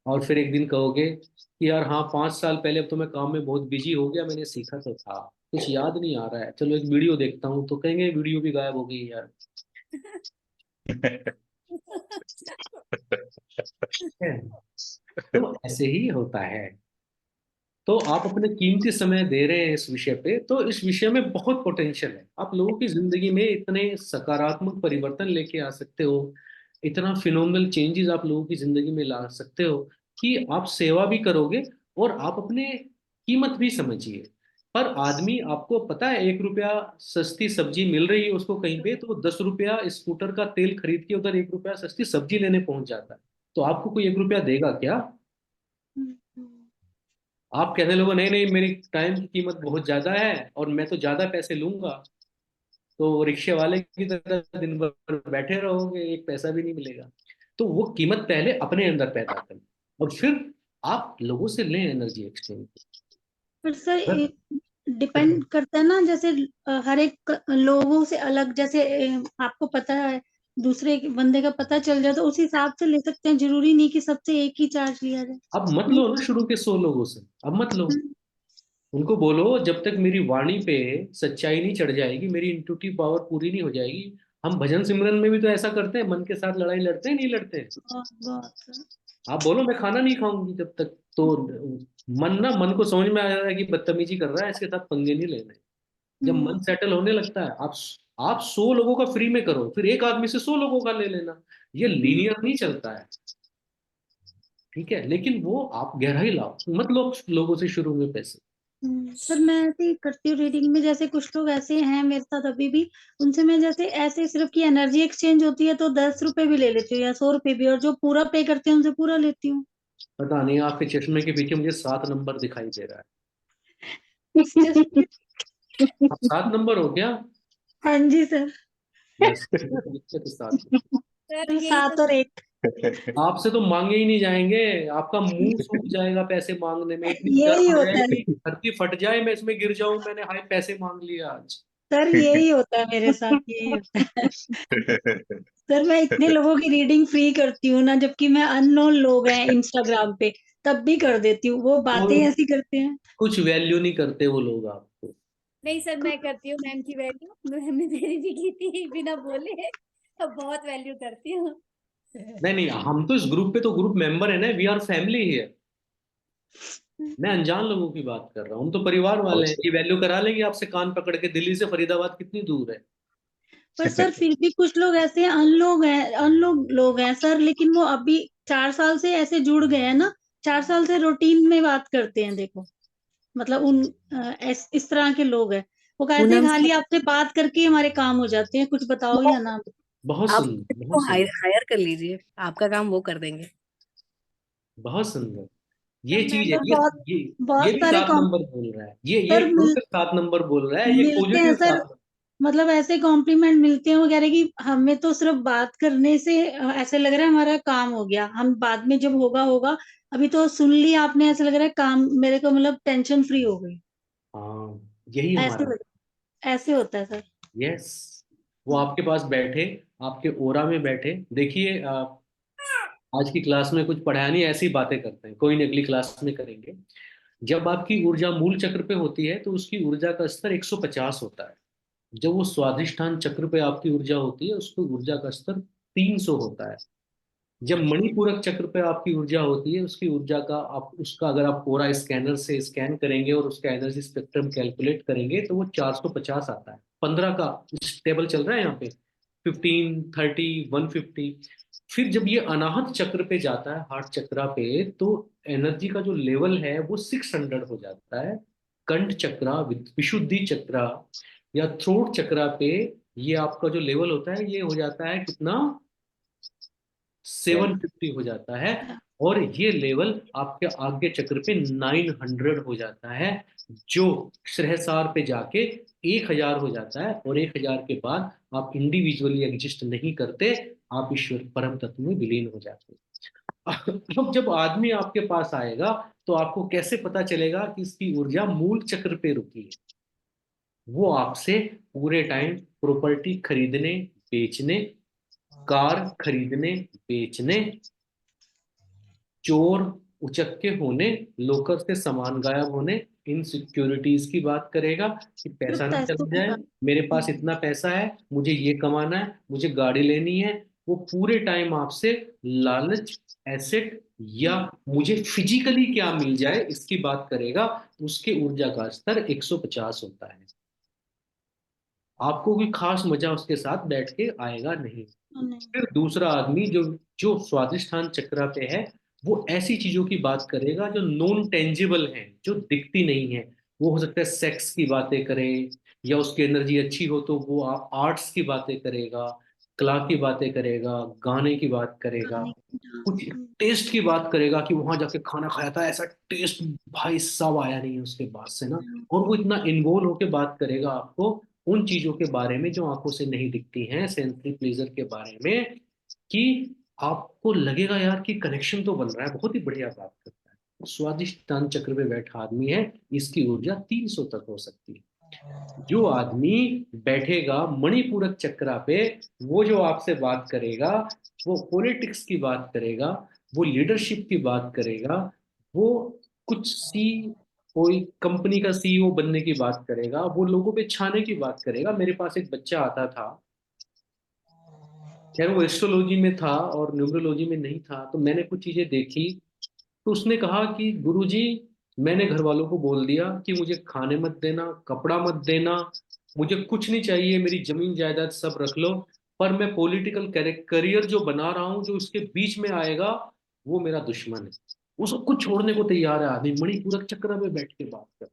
C: और फिर एक दिन कहोगे कि यार हाँ 5 साल पहले, अब तो मैं काम में बहुत बिजी हो गया, मैंने सीखा तो था, कुछ याद नहीं आ रहा है, चलो एक वीडियो देखता हूँ, तो कहेंगे वीडियो भी गायब हो गई यार। है। तो ऐसे ही होता है। तो आप अपने कीमती समय दे रहे हैं इस विषय पे, तो इस विषय में बहुत पोटेंशियल है। आप लोगों की जिंदगी में इतने सकारात्मक परिवर्तन लेके आ सकते हो, इतना फिनोमिनल चेंजेस आप लोगों की जिंदगी में ला सकते हो, कि आप सेवा भी करोगे और आप अपने कीमत भी समझिए। पर आदमी, आपको पता है, 1 रुपया सस्ती सब्जी मिल रही है उसको कहीं पे, तो वो 10 रुपया स्कूटर का तेल खरीद के उधर 1 रुपया सस्ती सब्जी लेने पहुंच जाता है। तो आपको कोई 1 रुपया देगा क्या? आप कहने लोगे नहीं नहीं, मेरी टाइम की कीमत बहुत ज्यादा है और मैं तो ज्यादा पैसे लूंगा, तो रिक्शे वाले की तरह दिन भर बैठे रहोगे, एक पैसा भी नहीं मिलेगा। तो वो कीमत पहले अपने अंदर पैदा करें, और फिर आप लोगों से लें एनर्जी एक्सचेंज।
I: पर सर डिपेंड करता है ना, जैसे हर एक लोगों से अलग, जैसे आपको पता है, दूसरे बंदे का पता चल जाए तो उस हिसाब से ले सकते हैं, जरूरी नहीं कि सबसे एक ही चार्ज लिया जाए।
C: अब मत लो ना शुरू के 100 लोगों से, अब मत लो। उनको बोलो जब तक मेरी वाणी पे सच्चाई नहीं चढ़ जाएगी, मेरी इंट्यूटिव पावर पूरी नहीं हो जाएगी। हम भजन सिमरन में भी तो ऐसा करते हैं, मन के साथ लड़ाई लड़ते हैं, नहीं लड़ते?
I: बहुत
C: आप बोलो मैं खाना नहीं खाऊंगी जब तक, तो मन को समझ में आ जाता है कि बदतमीजी कर रहा है, इसके साथ पंगे नहीं लेने। जब मन सेटल होने लगता है, आप 100 लोगों का फ्री में करो, फिर एक आदमी से 100 लोगों का ले लेना। ये लीनियर नहीं चलता है, ठीक है, लेकिन वो आप गहराई लाओ, मत लो लोगों से शुरू में पैसे।
I: सर मैं ऐसे ही करती हूँ रीडिंग में, जैसे कुछ लोग ऐसे हैं मेरे साथ अभी भी, उनसे मैं जैसे ऐसे सिर्फ की एनर्जी एक्सचेंज होती है तो 10 रुपए भी ले लेती हूँ या 100 रुपए भी, और जो पूरा पे करते हैं उनसे पूरा लेती हूँ।
C: पता नहीं, आपके चश्मे के पीछे मुझे 7 नंबर दिखाई दे रहा है। आप 7 नंबर हो क्या?
I: हाँ जी सर।
C: बस दिक्कत है 7 नंबर।
I: तो 7 और 1
C: आपसे तो मांगे ही नहीं जाएंगे, आपका मुंह सूख जाएगा पैसे मांगने में, इतनी
I: यही
C: शर्म आ
I: होता है
C: जाएगी, धरती फट जाए, मैं इसमें गिर जाऊं, मैंने हाय पैसे मांग लिया आज।
I: सर, यही होता है मेरे साथ, यही होता है। सर मैं इतने लोगों की रीडिंग फ्री करती हूँ ना, जबकि मैं अननोन लोग हैं इंस्टाग्राम पे, तब भी कर देती हूँ, वो बातें
C: और
I: ऐसी करते हैं।
C: कुछ वैल्यू नहीं करते वो लोग, आप
J: नहीं सर, मैं करती हूँ मैम की वैल्यू, मैम ने मेरी भी की थी बिना बोले, अब बहुत वैल्यू करती हूँ।
C: नहीं नहीं, हम तो इस ग्रुप पे तो ग्रुप मेंबर है ना, वी आर फैमिली हियर। मैं अनजान लोगों की बात कर रहा हूँ, हम तो परिवार वाले हैं, ये वैल्यू करा लेंगे आपसे कान पकड़ के। दिल्ली से फरीदाबाद कितनी दूर है?
I: पर सर फिर भी कुछ लोग ऐसे अनलोग लोग हैं सर, लेकिन वो अभी 4 साल से ऐसे जुड़ गए हैं ना, 4 साल से रूटीन में बात करते हैं, देखो मतलब इस तरह के लोग हैं। वो कहते हैं
A: पूनम
I: खाली
A: सर,
I: आपसे बात करके हमारे काम हो जाते हैं, कुछ बताओ या ना।
C: बहुत
A: आप
C: सुंदर,
A: को
C: बहुत
A: हायर
C: सुंदर,
A: हायर कर लीजिए, आपका काम वो कर देंगे।
C: बहुत सुंदर।
I: सर
C: ये
I: मैं
C: चीज है,
I: तो बहुत
C: ये ये
I: बहुत
C: भी
I: सारे
C: 7 नंबर बोल रहा है, ये
I: सर
C: खुलकर 7 नंबर बोल रहा है, ये
I: मिलते हैं
C: पॉजिटिव
I: सर,
C: 7 नंबर।
I: मतलब ऐसे कॉम्प्लीमेंट मिलते हैं। वो कह रहे कि हमें तो सिर्फ बात करने से ऐसे लग रहा है हमारा काम हो गया, हम बाद में जब होगा होगा, अभी तो सुन लिया आपने, ऐसे लग रहा है काम मेरे को, मतलब टेंशन फ्री हो गई।
C: हाँ, यही
I: ऐसे
C: हमारा।
I: ऐसे होता है सर।
C: यस, वो आपके पास बैठे, आपके ओरा में बैठे। देखिए आज की क्लास में कुछ पढ़ाया नहीं, ऐसी बातें करते हैं, कोई नहीं, अगली क्लास में करेंगे। जब आपकी ऊर्जा मूल चक्र पे होती है तो उसकी ऊर्जा का स्तर 150 होता है। जब वो स्वादिष्ठान चक्र पे आपकी ऊर्जा होती है, उसकी ऊर्जा का स्तर 300 होता है। जब मणिपूरक चक्र पे आपकी ऊर्जा होती है, उसकी ऊर्जा का आप उसका अगर आप पूरा स्कैनर से स्कैन करेंगे और उसका एनर्जी स्पेक्ट्रम कैलकुलेट करेंगे तो वो 450 आता है। 15 का टेबल चल रहा है यहाँ पे, 15, 30, 150। फिर जब ये अनाहत चक्र पे जाता है, हार्ट चक्रा पे, तो एनर्जी का जो लेवल है वो 600 हो जाता है। कंठ चक्रा, विशुद्धि चक्रा या थ्रोट चक्रा पे ये आपका जो लेवल होता है ये हो जाता है कितना, 750 हो जाता है। और ये लेवल आपके आगे चक्र पे 900 हो जाता है, जो सहस्रार पे जाके 1000 हो जाता है। और 1000 के बाद आप इंडिविजुअली एग्जिस्ट नहीं करते, आप ईश्वर परम तत्व में विलीन हो जाते हैं। अब जब आदमी आपके पास आएगा तो आपको कैसे पता चलेगा कि इसकी ऊर्जा मूल चक्र पे रुकी है? वो आपसे पूरे टाइम प्रॉपर्टी खरीदने बेचने, कार खरीदने बेचने, चोर उचक्के होने, लोकर से सामान गायब होने, इनसिक्योरिटीज की बात करेगा कि
I: सिर्फ
C: पैसा ना
I: पैसों
C: चला
I: की
C: जाए,
I: बात।
C: मेरे पास इतना पैसा है, मुझे ये कमाना है, मुझे गाड़ी लेनी है। वो पूरे टाइम आपसे लालच, एसेट या मुझे फिजिकली क्या मिल जाए इसकी बात करेगा। उसके ऊर्जा का स्तर 150 होता है। आपको कोई खास मजा उसके साथ बैठ के आएगा नहीं।
I: नहीं।
C: फिर दूसरा आदमी जो जो स्वादिष्ठान चक्रा पे है, वो ऐसी चीजों की बात करेगा जो नॉन टेंजिबल हैं, जो दिखती नहीं है। वो हो सकता है सेक्स की बातें करे, या उसकी एनर्जी अच्छी हो तो वो आर्ट्स की बातें करेगा, कला की बातें करेगा, गाने की बात करेगा,
I: खाने की
C: कुछ
I: डांस।
C: टेस्ट की बात करेगा कि वहां जाके खाना खाया था, ऐसा टेस्ट भाई साहब आया नहीं है उसके बाद से ना। और वो इतना इन्वॉल्व होके बात करेगा आपको उन चीजों के बारे में जो आंखों से नहीं दिखती हैं, सेंसरी प्लेजर के बारे में, कि आपको लगेगा यार कि कनेक्शन तो बन रहा है। बहुत ही बढ़िया बात करता है। स्वादिष्टान चक्र पे बैठा आदमी है, इसकी ऊर्जा 300 तक हो सकती है। जो आदमी बैठेगा मणिपूरक चक्रा पे, वो जो आपसे बात करेगा, वो पॉलिटिक्स की बात करेगा, वो लीडरशिप की बात करेगा, वो कुछ कोई कंपनी का सीईओ बनने की बात करेगा, वो लोगों पे छाने की बात करेगा। मेरे पास एक बच्चा आता था, खैर वो एस्ट्रोलॉजी में था और न्यूमरोलॉजी में नहीं था, तो मैंने कुछ चीजें देखी। तो उसने कहा कि गुरुजी, मैंने घर वालों को बोल दिया कि मुझे खाने मत देना, कपड़ा मत देना, मुझे कुछ नहीं चाहिए, मेरी जमीन जायदाद सब रख लो, पर मैं पॉलिटिकल करियर जो बना रहा हूँ, जो उसके बीच में आएगा, वो मेरा दुश्मन है। वो सब कुछ छोड़ने को तैयार है आदमी, मणिपूरक चक्र में बैठ के बात कर।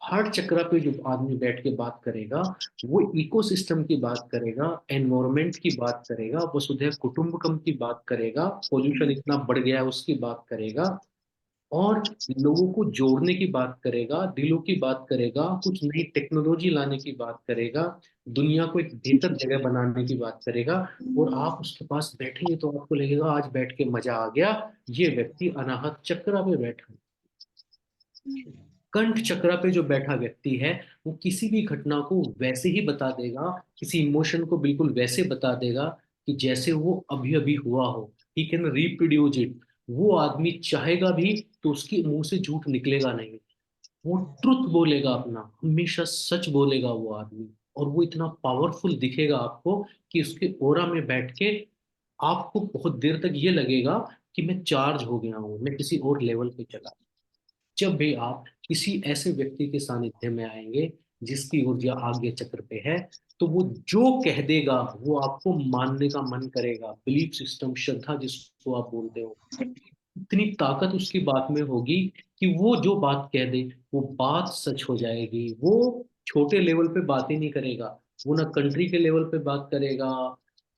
C: हार्ट चक्र पे जो आदमी बैठ के बात करेगा, वो इकोसिस्टम की बात करेगा, एनवायरमेंट की बात करेगा, वसुधैव कुटुंबकम की बात करेगा, पोल्यूशन इतना बढ़ गया है उसकी बात करेगा, और लोगों को जोड़ने की बात करेगा, दिलों की बात करेगा, कुछ नई टेक्नोलॉजी लाने की बात करेगा, दुनिया को एक बेहतर जगह बनाने की बात करेगा। और आप उसके पास बैठेंगे तो आपको लगेगा आज बैठ के मजा आ गया, ये व्यक्ति अनाहत चक्र पे बैठा है। कंठ चक्र पे जो बैठा व्यक्ति है, वो किसी भी घटना को वैसे ही बता देगा, किसी इमोशन को बिल्कुल वैसे बता देगा कि जैसे वो अभी अभी हुआ हो। He can reproduce it. वो आदमी चाहेगा भी तो उसके मुंह से झूठ निकलेगा नहीं। वो ट्रुथ बोलेगा अपना, हमेशा सच बोलेगा वो आदमी। और वो इतना पावरफुल दिखेगा आपको कि उसके ओरा में बैठ के आपको बहुत देर तक ये लगेगा कि मैं चार्ज हो गया हूँ, मैं किसी और लेवल पे चला। जब भी आप किसी ऐसे व्यक्ति के सानिध्य में आएंगे जिसकी ऊर्जा आज्ञा चक्र पे है, तो वो जो कह देगा वो आपको मानने का मन करेगा। बिलीफ सिस्टम, श्रद्धा जिसको आप बोलते हो, इतनी ताकत उसकी बात में होगी कि वो जो बात कह दे वो बात सच हो जाएगी। वो छोटे लेवल पे बात ही नहीं करेगा, वो ना कंट्री के लेवल पे बात करेगा,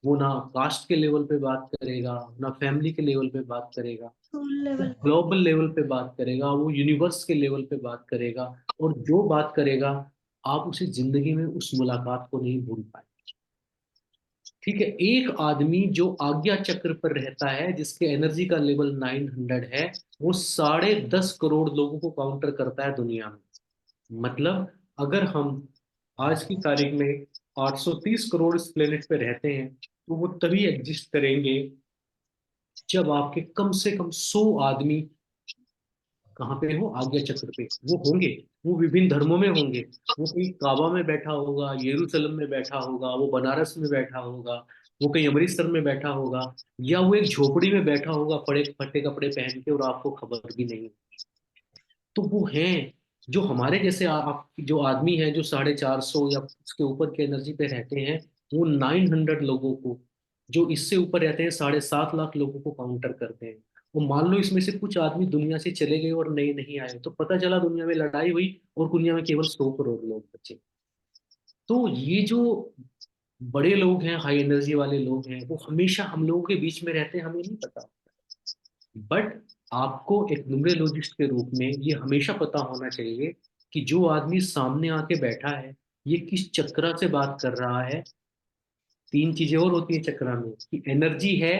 C: वो ना कास्ट के लेवल पे बात करेगा, ना फैमिली के लेवल पे बात करेगा,
I: स्कूल लेवल पे।
C: ग्लोबल लेवल पे बात करेगा, वो यूनिवर्स के लेवल पे बात करेगा। और जो बात करेगा आप उसे जिंदगी में उस मुलाकात को नहीं भूल पाए। ठीक है, एक आदमी जो आज्ञा चक्र पर रहता है जिसके एनर्जी का लेवल 900 है, वो 10.5 करोड़ लोगों को काउंटर करता है दुनिया में। मतलब अगर हम आज की तारीख में 830 करोड़ इस प्लेनेट पे रहते हैं, तो वो तभी एग्जिस्ट करेंगे जब आपके कम से कम 100 आदमी कहाँ पे हो, आज्ञा चक्र पे वो होंगे। वो विभिन्न धर्मों में होंगे, वो कहीं काबा में बैठा होगा, यरूशलेम में बैठा होगा, वो बनारस में बैठा होगा, वो कहीं अमृतसर में बैठा होगा, या वो एक झोपड़ी में बैठा होगा फटे फटे कपड़े पहन के, और आपको खबर भी नहीं। तो वो हैं जो हमारे जैसे आप जो आदमी है जो 450 या उसके ऊपर के एनर्जी पे रहते हैं, वो 900 लोगों को, जो इससे ऊपर रहते हैं 7.5 लाख लोगों को काउंटर करते हैं। वो मान लो इसमें से कुछ आदमी दुनिया से चले गए और नए नहीं आए, तो पता चला दुनिया में लड़ाई हुई और दुनिया में केवल 100 करोड़ लोग बचे। तो ये जो बड़े लोग हैं, हाई एनर्जी वाले लोग हैं, वो हमेशा हम लोगों के बीच में रहते हैं, हमें नहीं पता। बट आपको एक न्यूमरोलॉजिस्ट के रूप में ये हमेशा पता होना चाहिए कि जो आदमी सामने आके बैठा है ये किस चक्रा से बात कर रहा है। 3 चीजें और होती है चक्रा में कि एनर्जी है,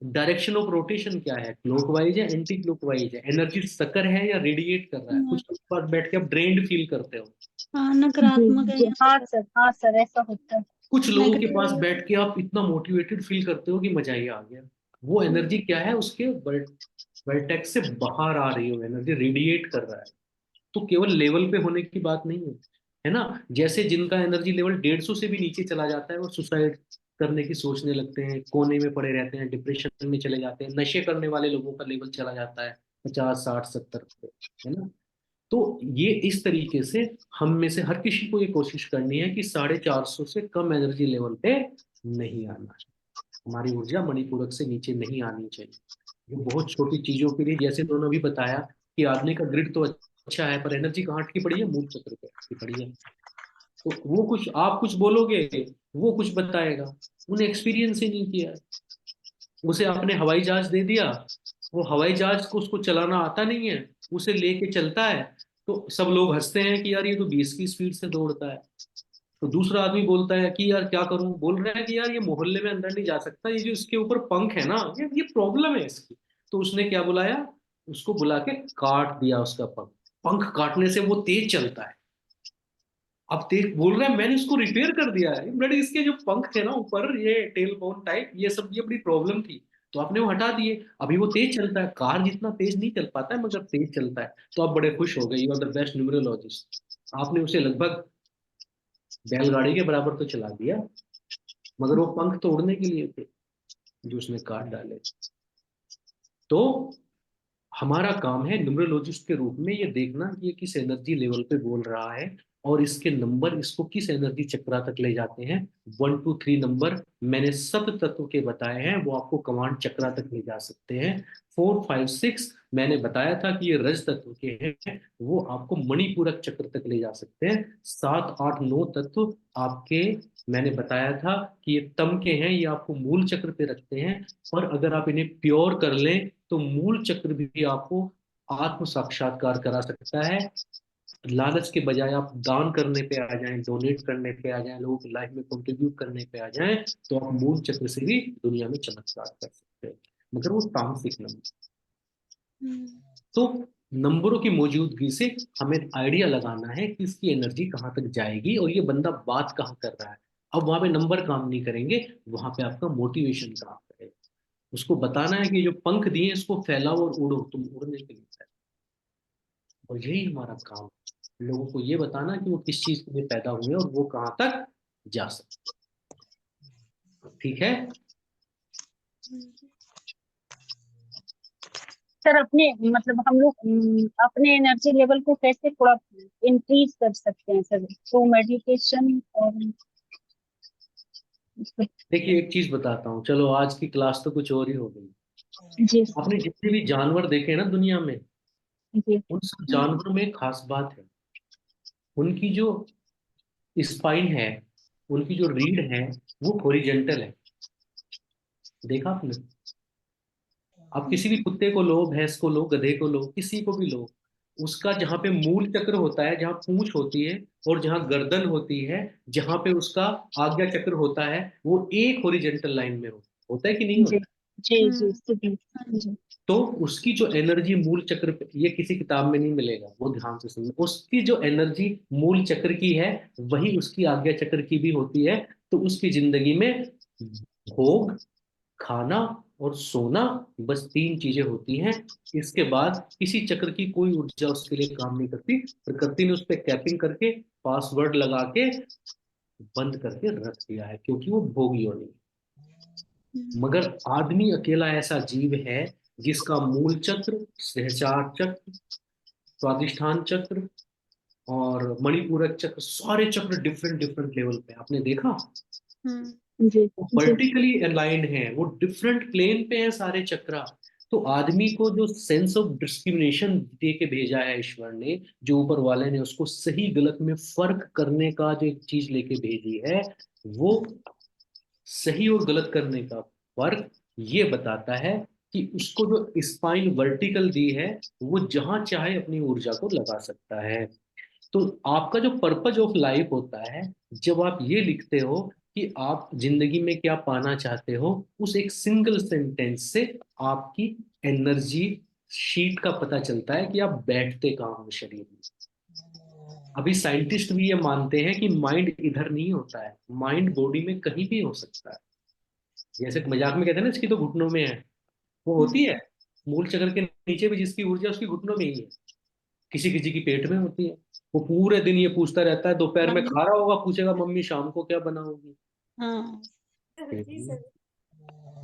C: डायरेक्शन ऑफ रोटेशन क्या है, क्लॉकवाइज है, एंटी क्लॉकवाइज है, एनर्जी सकर है या रेडिएट कर रहा है। कुछ लोग पास बैठ के आप ड्रेन्ड फील करते हो,
I: हाँ, नकारात्मक है या
E: हाँ सर ऐसा होता है।
C: कुछ लोगों के
I: नेगेटिव।
C: पास बैठ के आप इतना मोटिवेटेड फील करते हो कि मजा ही आ गया। वो एनर्जी क्या है, उसके वर्टेक्स से बाहर आ रही हो, एनर्जी रेडिएट कर रहा है। तो केवल लेवल पे होने की बात नहीं है ना। जैसे जिनका एनर्जी लेवल 150 से भी नीचे चला जाता है वो सुसाइड करने की सोचने लगते हैं, कोने में पड़े रहते हैं, डिप्रेशन में चले जाते हैं। नशे करने वाले लोगों का लेवल चला जाता है 50, 60, 70 पे, है ना। तो ये इस तरीके से हम में से हर किसी को ये कोशिश करनी है कि 450 से कम एनर्जी लेवल पे नहीं आना है। हमारी ऊर्जा मणिपूरक से नीचे नहीं आनी चाहिए। ये बहुत छोटी चीजों के लिए, जैसे उन्होंने अभी बताया कि आदमी का ग्रिड तो अच्छा है पर एनर्जी कहाँ अटकी पड़ी है, मूल चक्र पे अटकी पड़ी है। तो वो कुछ आप कुछ बोलोगे, वो कुछ बताएगा, उन्हें एक्सपीरियंस ही नहीं किया है। उसे आपने हवाई जहाज दे दिया, वो हवाई जहाज को उसको चलाना आता नहीं है, उसे लेके चलता है, तो सब लोग हंसते हैं कि यार ये तो 20 की स्पीड से दौड़ता है। तो दूसरा आदमी बोलता है कि यार क्या करूं, बोल रहा है कि यार ये मोहल्ले में अंदर नहीं जा सकता, ये जो इसके ऊपर पंख है ना, ये प्रॉब्लम है इसकी। तो उसने क्या बुलाया, उसको बुला के काट दिया उसका पंख। पंख काटने से वो तेज चलता है। अब तेज बोल रहा है मैंने इसको रिपेयर कर दिया है, बट इसके जो पंख थे ना ऊपर, ये टेल बोन टाइप, ये सब ये बड़ी प्रॉब्लम थी, तो आपने वो हटा दिए। अभी वो तेज चलता है, कार जितना तेज नहीं चल पाता है मगर तेज चलता है। तो आप बड़े खुश हो गए, you are the best numerologist. आपने उसे लगभग बैलगाड़ी के बराबर तो चला दिया, मगर वो पंख तोड़ने के लिए थे जो उसने काट डाले। तो हमारा काम है न्यूमरोलॉजिस्ट के रूप में ये देखना कि ये किस एनर्जी लेवल पे बोल रहा है, और इसके नंबर इसको किस एनर्जी चक्रा तक ले जाते हैं। 1 2 3 नंबर मैंने सब तत्व के बताए हैं, वो आपको कमांड चक्रा तक ले जा सकते हैं। 4 5 6 मैंने बताया था कि ये रज तत्व के हैं, वो आपको मणिपूरक चक्र तक ले जा सकते हैं। 7 8 9 तत्व आपके मैंने बताया था कि ये तम के हैं, ये आपको मूल चक्र पे रखते हैं। और अगर आप इन्हें प्योर कर लें तो मूल चक्र भी आपको आत्म साक्षात्कार करा सकता है। लालच के बजाय आप दान करने पे आ जाएं, डोनेट करने पे आ जाएं, लोगों की लाइफ में कंट्रीब्यूट करने पे आ जाएं, तो आप मूल चक्र से भी दुनिया में चमत्कार कर सकते हैं, मगर वो तामसिक नंबर। तो नंबरों की मौजूदगी से हमें आइडिया लगाना है कि इसकी एनर्जी कहाँ तक जाएगी और ये बंदा बात कहाँ कर रहा है। अब वहां पे नंबर काम नहीं करेंगे, वहां पे आपका मोटिवेशन काम करेगा। उसको बताना है कि जो पंख दिए इसको फैलाओ और उड़ो, तुम उड़ने के लिए है। और यही हमारा काम है, लोगों को ये बताना कि वो किस चीज के लिए पैदा हुए और वो कहाँ तक जा सकते। ठीक है।
F: सर अपने मतलब हम लोग अपने एनर्जी लेवल को कैसे थोड़ा इंक्रीज कर सकते हैं सर, थ्रू मेडिटेशन और
C: देखिए एक चीज बताता हूँ, चलो आज की क्लास तो कुछ और ही हो गई।
F: जी
C: आपने जितने भी जानवर देखे ना दुनिया में,
F: जी
C: उन सब जानवरों में एक खास बात है, उनकी जो स्पाइन है, उनकी जो रीढ़ है, वो हॉरिजेंटल है। देखा आपने? आप किसी भी कुत्ते को लो, भैंस को लो, गधे को लो, किसी को भी लो, उसका जहाँ पे मूल चक्र होता है, जहाँ पूंछ होती है और जहाँ गर्दन होती है, जहाँ पे उसका आज्ञा चक्र होता है, वो एक हॉरिजेंटल लाइन में होता है कि नहीं
F: जी
C: होता?
F: जी जी जी जी
C: तो उसकी जो एनर्जी मूल चक्र पे, ये किसी किताब में नहीं मिलेगा, वो ध्यान से सुनना, उसकी जो एनर्जी मूल चक्र की है वही उसकी आज्ञा चक्र की भी होती है। तो उसकी जिंदगी में भोग, खाना और सोना, बस 3 चीजें होती हैं। इसके बाद किसी चक्र की कोई ऊर्जा उसके लिए काम नहीं करती। प्रकृति ने उस पर कैपिंग करके, पासवर्ड लगा के बंद करके रख दिया है, क्योंकि वो भोगी होनी है। मगर आदमी अकेला ऐसा जीव है जिसका मूल चक्र, सहचार चक्र, स्वादिष्ठान चक्र और मणिपूरक चक्र, सारे चक्र डिफरेंट डिफरेंट लेवल पे, आपने देखा?
F: जी
C: वो
F: जी
C: वर्टिकली अलाइंड है, वो डिफरेंट प्लेन पे है सारे चक्रा। तो आदमी को जो सेंस ऑफ डिस्क्रिमिनेशन दे के भेजा है ईश्वर ने, जो ऊपर वाले ने उसको सही गलत में फर्क करने का जो एक चीज लेके भेजी है, वो सही और गलत करने का फर्क ये बताता है कि उसको जो स्पाइन वर्टिकल दी है, वो जहां चाहे अपनी ऊर्जा को लगा सकता है। तो आपका जो पर्पज ऑफ लाइफ होता है, जब आप ये लिखते हो कि आप जिंदगी में क्या पाना चाहते हो, उस एक सिंगल सेंटेंस से आपकी एनर्जी शीट का पता चलता है कि आप बैठते कहाँ हो शरीर में। अभी साइंटिस्ट भी ये मानते हैं कि माइंड इधर नहीं होता है, माइंड बॉडी में कहीं भी हो सकता है। जैसे मजाक में कहते हैं ना, इसकी तो घुटनों में है, वो होती है। मूल चक्र के नीचे भी जिसकी ऊर्जा उसकी घुटनों में ही है। किसी किसी की पेट में होती है। वो पूरे दिन ये पूछता रहता है, दोपहर में खा रहा होगा, पूछेगा मम्मी शाम को क्या बनाओगी।
I: हाँ
J: जी सर।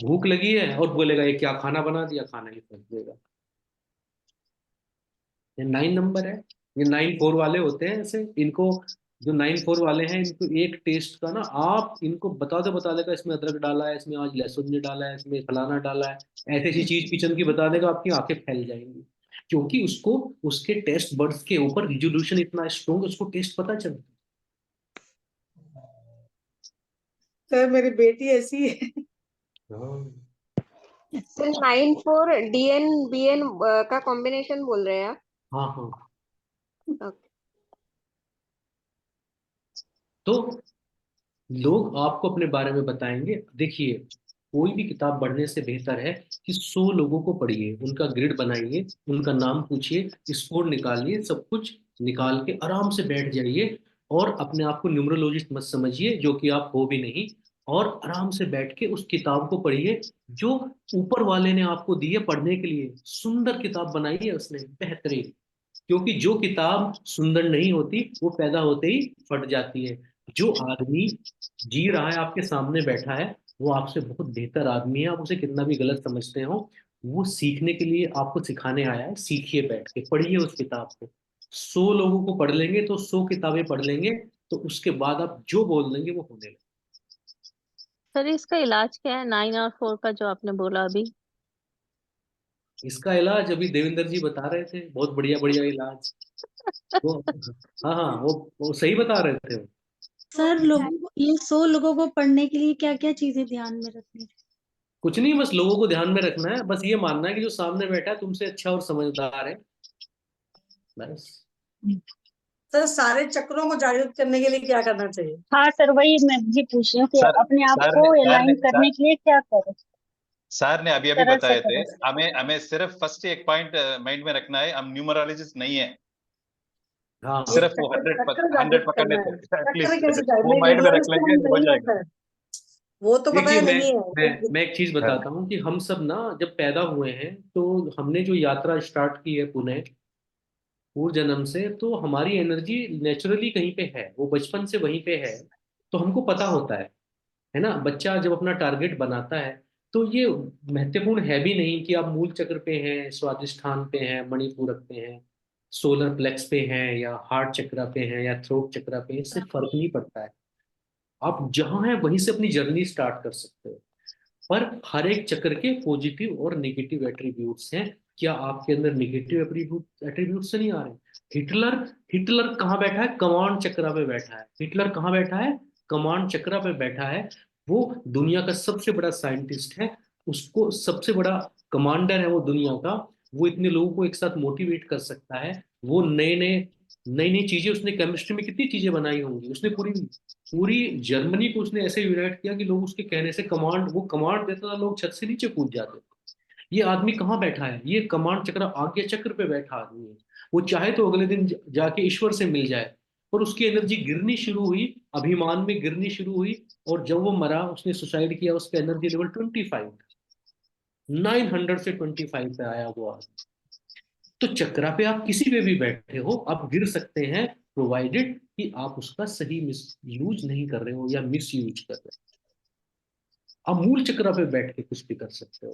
C: भूख लगी है और बोलेगा ये क्या खाना बना दिया, खाना ही फेंक देगा। ये 9 नंबर है। ये 9-4 वाले होते हैं ऐसे, इनको जो 9-4 वाले हैं, इनको एक टेस्ट का ना, आप इनको बता देगा इसमें अदरक डाला है, इसमें आज लहसुन ने डाला है, इसमें फलाना डाला है, ऐसी ऐसी चीज किचन की बता देगा, आपकी आंखें फैल जाएंगी। क्योंकि उसको उसके टेस्ट बड्स के ऊपर रिजोल्यूशन इतना स्ट्रोंग, उसको टेस्ट पता चलता
B: सर मेरी बेटी ऐसी है।
C: है। हाँ
D: सर 9 4 DN BN का कॉम्बिनेशन बोल रहे हैं आप?
C: हाँ हाँ।
D: ओके।
C: तो लोग आपको अपने बारे में बताएंगे। देखिए, कोई भी किताब पढ़ने से बेहतर है कि 100 लोगों को पढ़िए, उनका ग्रिड बनाइए, उनका नाम पूछिए, स्कोर निकालिए, सब कुछ निकाल के आराम से बैठ जाइए। और अपने आप को न्यूमरोलॉजिस्ट मत समझिए, जो कि आप हो भी नहीं। और आराम से बैठ के उस किताब को पढ़िए जो ऊपर वाले ने आपको दी है पढ़ने के लिए। सुंदर किताब बनाई है उसने, बेहतरीन। क्योंकि जो किताब सुंदर नहीं होती वो पैदा होते ही फट जाती है। जो आदमी जी रहा है, आपके सामने बैठा है, वो आपसे बहुत बेहतर आदमी है, आप उसे कितना भी गलत समझते हो। वो सीखने के लिए आपको सिखाने आया है, सीखिए, बैठ के पढ़िए उस किताब को। 100 लोगों को पढ़ लेंगे तो 100 किताबें पढ़ लेंगे, तो उसके बाद आप जो बोल देंगे वो होने लगेगा।
K: सर इसका इलाज क्या है 9 और 4 का जो आपने बोला अभी?
C: इसका इलाज अभी देवेंद्र जी बता रहे थे, बहुत बढ़िया बढ़िया इलाज। वो, हाँ हाँ, वो सही बता रहे थे वो।
I: सर लोगों को ये 100 लोगों को पढ़ने के लिए क्या क्या चीजें ध्यान में रखनी
C: कुछ नहीं, बस लोगों को ध्यान में रखना है, बस ये मानना है कि जो सामने बैठा है तुमसे अच्छा और समझदार है, बस।
B: सर सारे चक्रों को जागृत करने के लिए क्या करना चाहिए?
F: हाँ सर, वही मैं भी पूछ रही हूँ कि
H: सर
F: अपने आप
H: सर
F: को
H: ने
F: अलाइन करने के लिए क्या करें,
H: सर ने अभी अभी
F: सरल से
H: बताए थे।
F: करें।
H: हमें हमें सिर्फ फर्स्ट एक पॉइंट माइंड में रखना है, हम न्यूमरोलॉजिस्ट नहीं है।
C: हाँ
B: एक
H: सिर्फ वो
B: चक्र
H: 100
B: चक्र
H: 100
B: जागृत
H: पकड़ने
B: करना है।
H: से
B: चक्र
H: एटलीस्ट
B: कैसे
H: वो
B: जागृत,
H: माइंड में रख
B: न्यूमरोलॉजिस्ट
H: लेंगे
B: हम
H: हो
B: नहीं
H: जाएगा।
B: होता है, वो तो पता
C: देखिए,
B: है नहीं है।
C: मैं एक चीज बताता हूँ कि हम सब ना जब पैदा हुए हैं, तो हमने जो यात्रा स्टार्ट की है पुणे, पूर्व जन्म से, तो हमारी एनर्जी नेचुरली कहीं पे है, वो बचपन से वहीं पे है, तो हमको पता होता है ना। बच्चा जब अपना टारगेट बनाता है तो ये महत्वपूर्ण है भी नहीं कि आप मूल चक्र पे हैं, स्वादिष्ठान पे हैं, मणिपूरक पे हैं, सोलर प्लेक्स पे हैं, या हार्ट चक्र पे हैं, या थ्रोट चक्र पे हैं, इससे फर्क नहीं पड़ता है। आप जहां हैं वहीं से अपनी जर्नी स्टार्ट कर सकते हो। पर हर एक चक्र के पॉजिटिव और नेगेटिव एट्रीब्यूट्स हैं। क्या आपके अंदर नेगेटिव एट्रीब्यूट से नहीं आ रहे? हिटलर हिटलर कहाँ बैठा है? कमांड चक्र पे बैठा है। हिटलर कहाँ बैठा है? कमांड चक्र पे बैठा है। वो दुनिया का सबसे बड़ा साइंटिस्ट है, उसको सबसे बड़ा कमांडर है वो दुनिया का। वो इतने लोगों को एक साथ मोटिवेट कर सकता है। वो नई नई चीजें, उसने केमिस्ट्री में कितनी चीजें बनाई होंगी, उसने पूरी पूरी जर्मनी को उसने ऐसे यूनाइट किया कि लोग उसके कहने से वो कमांड देता था, लोग छत से नीचे कूद जाते थे। ये आदमी कहाँ बैठा है? ये कमांड चक्र, आज्ञा चक्र पे बैठा आदमी है। वो चाहे तो अगले दिन जाके ईश्वर से मिल जाए, पर उसकी एनर्जी गिरनी शुरू हुई, अभिमान में गिरनी शुरू हुई, और जब वो मरा, उसने सुसाइड किया, उसका एनर्जी लेवल 25, 900 से 25 पे आया वो आदमी। तो चक्रा पे आप किसी पे भी बैठे हो, आप गिर सकते हैं, प्रोवाइडेड कि आप उसका सही मिस यूज नहीं कर रहे हो या मिस यूज कर रहे हो। आप मूल चक्र पे बैठ के कुछ भी कर सकते हो।